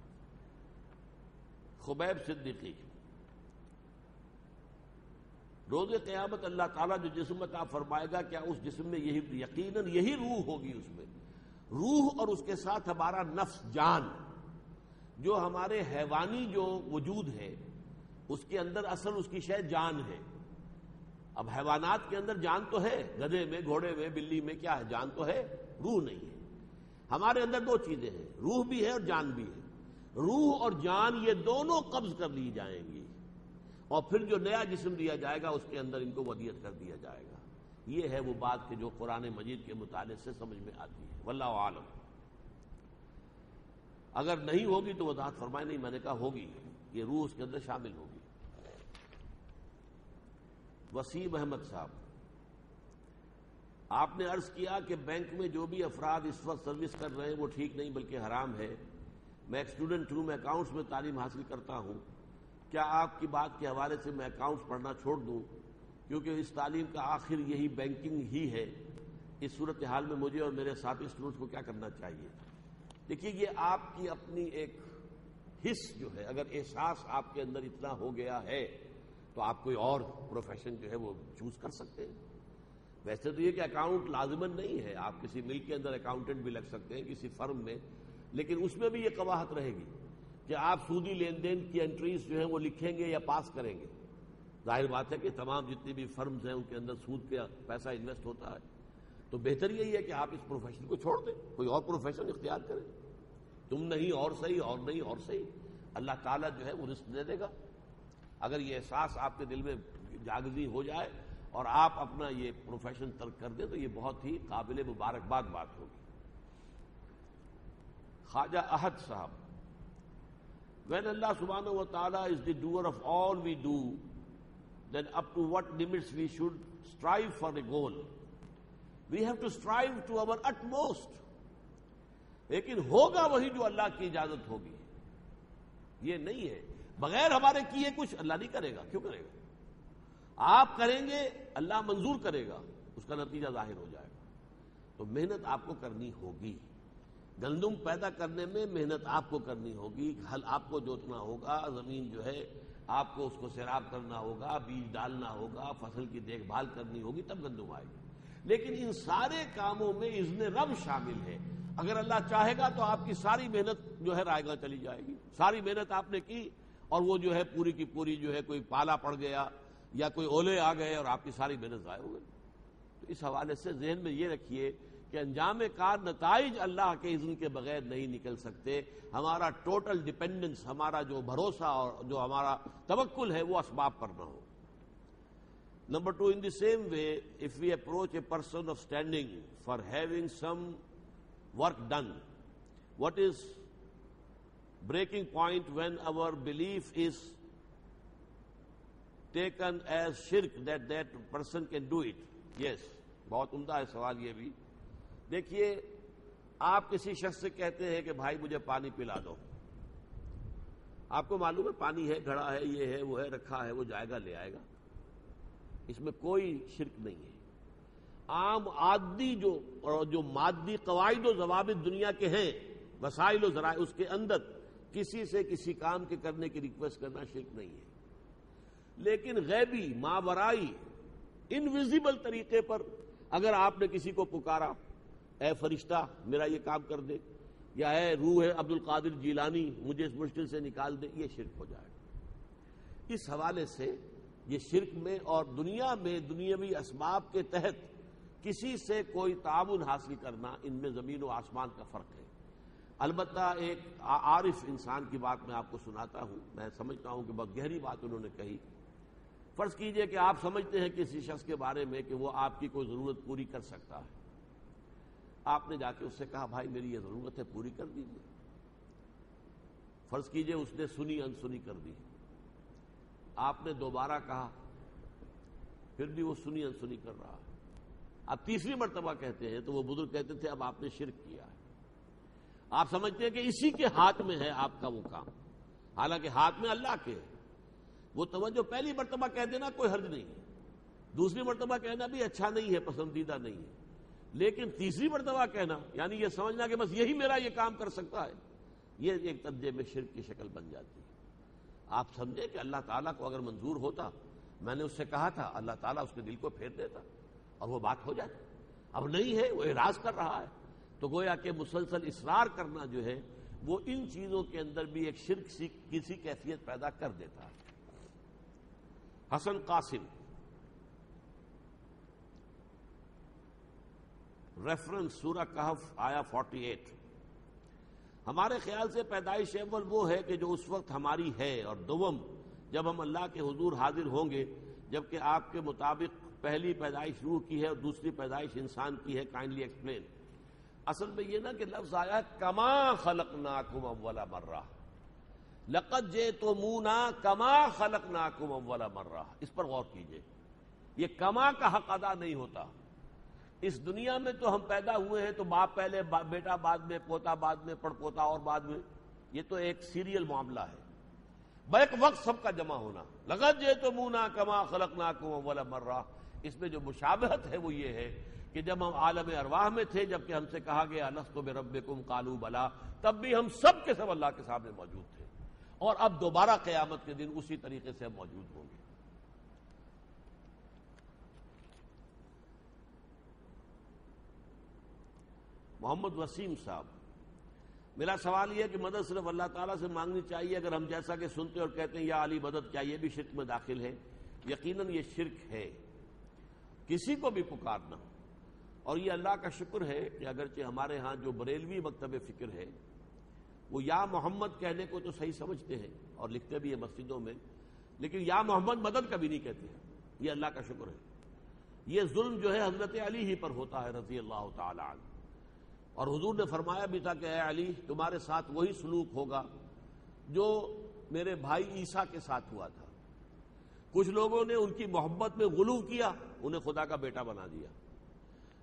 خبیب صدیقی، روز قیامت اللہ تعالیٰ جو جسم عطا فرمائے گا، کیا اس جسم میں یہی یقیناً یہی روح ہوگی؟ اس میں روح اور اس کے ساتھ ہمارا نفس، جان، جو ہمارے حیوانی جو وجود ہے اس کے اندر اصل اس کی شے جان ہے. اب حیوانات کے اندر جان تو ہے، گدھے میں، گھوڑے میں، بلی میں کیا ہے؟ جان تو ہے، روح نہیں ہے۔ ہمارے اندر دو چیزیں ہیں، روح بھی ہے اور جان بھی ہے۔ روح اور جان یہ دونوں قبض کر لی جائیں گی، اور پھر جو نیا جسم دیا جائے گا اس کے اندر ان کو ودیعت کر دیا جائے گا۔ یہ ہے وہ بات کہ جو قرآن مجید کے مطالعے سے سمجھ میں آتی ہے، واللہ عالم۔ اگر نہیں ہوگی تو وضاحت فرمائے، نہیں میں نے کہا ہوگی، یہ روح اس کے اندر شامل ہوگی۔ وسیم احمد صاحب، آپ نے عرض کیا کہ بینک میں جو بھی افراد اس وقت سروس کر رہے ہیں وہ ٹھیک نہیں بلکہ حرام ہے۔ میں ایک اسٹوڈنٹ ہوں، میں اکاؤنٹس میں تعلیم حاصل کرتا ہوں، کیا آپ کی بات کے حوالے سے میں اکاؤنٹس پڑھنا چھوڑ دوں کیونکہ اس تعلیم کا آخر یہی بینکنگ ہی ہے؟ اس صورتحال میں مجھے اور میرے ساتھی اسٹوڈنٹس کو کیا کرنا چاہیے؟ دیکھیے، یہ آپ کی اپنی ایک حس جو ہے، اگر احساس آپ کے اندر اتنا ہو گیا ہے تو آپ کوئی اور پروفیشن جو ہے وہ چوز کر سکتے ہیں۔ ویسے تو یہ کہ اکاؤنٹ لازماً نہیں ہے، آپ کسی ملک کے اندر اکاؤنٹنٹ بھی لگ سکتے ہیں کسی فرم میں، لیکن اس میں بھی یہ قباحت رہے گی کہ آپ سودی لین دین کی انٹریز جو ہیں وہ لکھیں گے یا پاس کریں گے۔ ظاہر بات ہے کہ تمام جتنی بھی فرمز ہیں ان کے اندر سود کا پیسہ انویسٹ ہوتا ہے، تو بہتر یہی ہے کہ آپ اس پروفیشن کو چھوڑ دیں، کوئی اور پروفیشن اختیار کریں۔ تم نہیں اور صحیح، اور نہیں اور صحیح، اللہ تعالیٰ جو ہے وہ رزق دے دے گا۔ اگر یہ احساس آپ کے دل میں جاگزی ہو جائے اور آپ اپنا یہ پروفیشن ترک کر دیں تو یہ بہت ہی قابل مبارکباد بات ہوگی۔ خواجہ احد صاحب، when Allah subhanahu wa ta'ala is the doer of all we do, then up to what limits we should strive for a goal? We have to strive to our utmost. لیکن ہوگا وہی جو اللہ کی اجازت ہوگی، یہ نہیں ہے بغیر ہمارے کیے کچھ اللہ نہیں کرے گا۔ کیوں کرے گا؟ آپ کریں گے، اللہ منظور کرے گا، اس کا نتیجہ ظاہر ہو جائے گا۔ تو محنت آپ کو کرنی ہوگی، گندم پیدا کرنے میں محنت آپ کو کرنی ہوگی، ہل آپ کو جوتنا ہوگا، زمین جو ہے آپ کو اس کو سیراب کرنا ہوگا، بیج ڈالنا ہوگا، فصل کی دیکھ بھال کرنی ہوگی، تب گندم آئے گی۔ لیکن ان سارے کاموں میں اذن رب شامل ہے۔ اگر اللہ چاہے گا تو آپ کی ساری محنت جو ہے رائے گاں چلی جائے گی، ساری محنت آپ نے کی اور وہ جو ہے پوری کی پوری جو ہے کوئی پالا پڑ گیا یا کوئی اولے آ گئے اور آپ کی ساری محنت ضائع ہو گئی۔ تو اس حوالے سے ذہن میں یہ رکھیے کہ انجام کار نتائج اللہ کے اذن کے بغیر نہیں نکل سکتے۔ ہمارا ٹوٹل ڈیپینڈنس، ہمارا جو بھروسہ اور جو ہمارا توکل ہے وہ اسباب پر نہ ہو۔ Number 2, in the same way, if we approach a person of standing for having some work done, what is breaking point when our belief is taken as shirk that that person can do it? Yes, بہت عمدہ ہے سوال یہ بھی۔ دیکھیے، آپ کسی شخص سے کہتے ہیں کہ بھائی مجھے پانی پلا دو، آپ کو معلوم ہے پانی ہے، گھڑا ہے، یہ ہے، وہ ہے، رکھا ہے، وہ جائے گا لے آئے گا، اس میں کوئی شرک نہیں ہے۔ عام عادی جو مادی قواعد و ضوابط دنیا کے ہیں، وسائل و ذرائع، اس کے اندر کسی سے کسی کام کے کرنے کی ریکویسٹ کرنا شرک نہیں ہے۔ لیکن غیبی، ماورائی، انویزیبل طریقے پر اگر آپ نے کسی کو پکارا، اے فرشتہ میرا یہ کام کر دے، یا اے روح عبد القادر جیلانی مجھے اس مشکل سے نکال دے، یہ شرک ہو جائے گا۔ اس حوالے سے یہ شرک میں اور دنیا میں دنیاوی اسباب کے تحت کسی سے کوئی تعاون حاصل کرنا، ان میں زمین و آسمان کا فرق ہے۔ البتہ ایک عارف انسان کی بات میں آپ کو سناتا ہوں، میں سمجھتا ہوں کہ بہت گہری بات انہوں نے کہی۔ فرض کیجئے کہ آپ سمجھتے ہیں کسی شخص کے بارے میں کہ وہ آپ کی کوئی ضرورت پوری کر سکتا ہے، آپ نے جا کے اس سے کہا بھائی میری یہ ضرورت ہے، پوری کر دیجیے۔ فرض کیجئے اس نے سنی انسنی کر دی، آپ نے دوبارہ کہا، پھر بھی وہ سنی انسنی کر رہا ہے، اب تیسری مرتبہ کہتے ہیں تو وہ بزرگ کہتے تھے اب آپ نے شرک کیا ہے۔ آپ سمجھتے ہیں کہ اسی کے ہاتھ میں ہے آپ کا وہ کام، حالانکہ ہاتھ میں اللہ کے ہے۔ وہ توجہ پہلی مرتبہ کہہ دینا کوئی حرج نہیں ہے، دوسری مرتبہ کہنا بھی اچھا نہیں ہے، پسندیدہ نہیں ہے، لیکن تیسری مرتبہ کہنا یعنی یہ سمجھنا کہ بس یہی میرا یہ کام کر سکتا ہے، یہ ایک درجے میں شرک کی شکل بن جاتی ہے۔ آپ سمجھیں کہ اللہ تعالیٰ کو اگر منظور ہوتا، میں نے اس سے کہا تھا، اللہ تعالیٰ اس کے دل کو پھیر دیتا اور وہ بات ہو جاتی۔ اب نہیں ہے، وہ اعراض کر رہا ہے، تو گویا کہ مسلسل اصرار کرنا جو ہے وہ ان چیزوں کے اندر بھی ایک شرک سی کسی کیفیت پیدا کر دیتا ہے۔ حسن قاسم، ریفرنس سورہ کہف آیا 48. ہمارے خیال سے پیدائش اول وہ ہے کہ جو اس وقت ہماری ہے، اور دوم جب ہم اللہ کے حضور حاضر ہوں گے، جبکہ آپ کے مطابق پہلی پیدائش روح کی ہے اور دوسری پیدائش انسان کی ہے. Kindly explain. اصل میں یہ نا کہ لفظ آیا کما خلقناکم اول مرہ، لقد جئتمونا کما خلقناکم اول مرہ. اس پر غور کیجئے، یہ کما کا حق ادا نہیں ہوتا. اس دنیا میں تو ہم پیدا ہوئے ہیں تو باپ پہلے، بیٹا بعد میں، پوتا بعد میں، پڑ پوتا اور بعد میں. یہ تو ایک سیریل معاملہ ہے، بیک وقت سب کا جمع ہونا. لقد جئتمونا کما خلقناکم اول مرہ. اس میں جو مشابہت ہے وہ یہ ہے کہ جب ہم عالم ارواح میں تھے، جبکہ ہم سے کہا گیا الستُ بربکم قالوا بلی، تب بھی ہم سب کے سب اللہ کے سامنے موجود تھے، اور اب دوبارہ قیامت کے دن اسی طریقے سے ہم موجود ہوں گے. محمد وسیم صاحب، میرا سوال یہ ہے کہ مدد صرف اللہ تعالیٰ سے مانگنی چاہیے اگر ہم جیسا کہ سنتے اور کہتے ہیں یا علی مدد، کیا یہ بھی شرک میں داخل ہے؟ یقیناً یہ شرک ہے، کسی کو بھی پکارنا. اور یہ اللہ کا شکر ہے کہ اگرچہ ہمارے ہاں جو بریلوی مکتب فکر ہے وہ یا محمد کہنے کو تو صحیح سمجھتے ہیں اور لکھتے بھی ہیں مسجدوں میں، لیکن یا محمد مدد کبھی نہیں کہتے ہیں. یہ اللہ کا شکر ہے. یہ ظلم جو ہے حضرت علی ہی پر ہوتا ہے رضی اللہ تعالی عنہ. اور حضور نے فرمایا بھی تھا کہ اے علی، تمہارے ساتھ وہی سلوک ہوگا جو میرے بھائی عیسیٰ کے ساتھ ہوا تھا. کچھ لوگوں نے ان کی محبت میں غلو کیا، انہیں خدا کا بیٹا بنا دیا.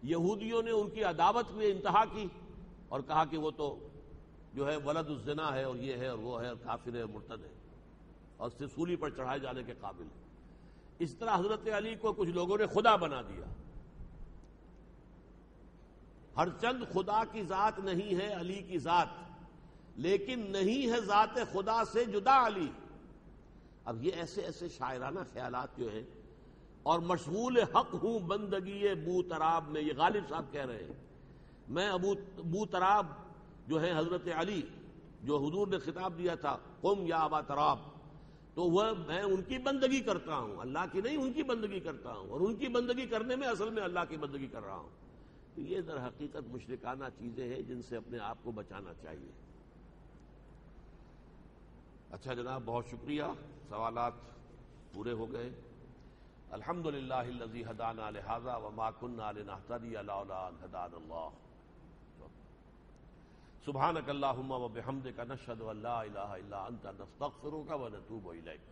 یہودیوں نے ان کی عداوت میں انتہا کی اور کہا کہ وہ تو جو ہے ولد الزنا ہے اور یہ ہے اور وہ ہے اور کافر ہے اور مرتد ہے اور اس سے سولی پر چڑھائے جانے کے قابل ہے. اس طرح حضرت علی کو کچھ لوگوں نے خدا بنا دیا. ہر چند خدا کی ذات نہیں ہے علی کی ذات، لیکن نہیں ہے ذات خدا سے جدا علی. اب یہ ایسے ایسے شاعرانہ خیالات جو ہیں، اور مشغول حق ہوں بندگی بو تراب میں، یہ غالب صاحب کہہ رہے ہیں. میں بو تراب جو ہے حضرت علی، جو حضور نے خطاب دیا تھا قم یا ابا تراب، تو وہ میں ان کی بندگی کرتا ہوں، اللہ کی نہیں، ان کی بندگی کرتا ہوں، اور ان کی بندگی کرنے میں اصل میں اللہ کی بندگی کر رہا ہوں. تو یہ در حقیقت مشرکانہ چیزیں ہیں جن سے اپنے آپ کو بچانا چاہیے. اچھا جناب، بہت شکریہ، سوالات پورے ہو گئے. الحمدللہ الذی ہدانا لہذا وما کنا لنہتدی لولا ان ہدانا اللہ. سبحانک اللہم وبحمدک نشہد ان لا الہ الا انت نستغفرک ونتوب الیک.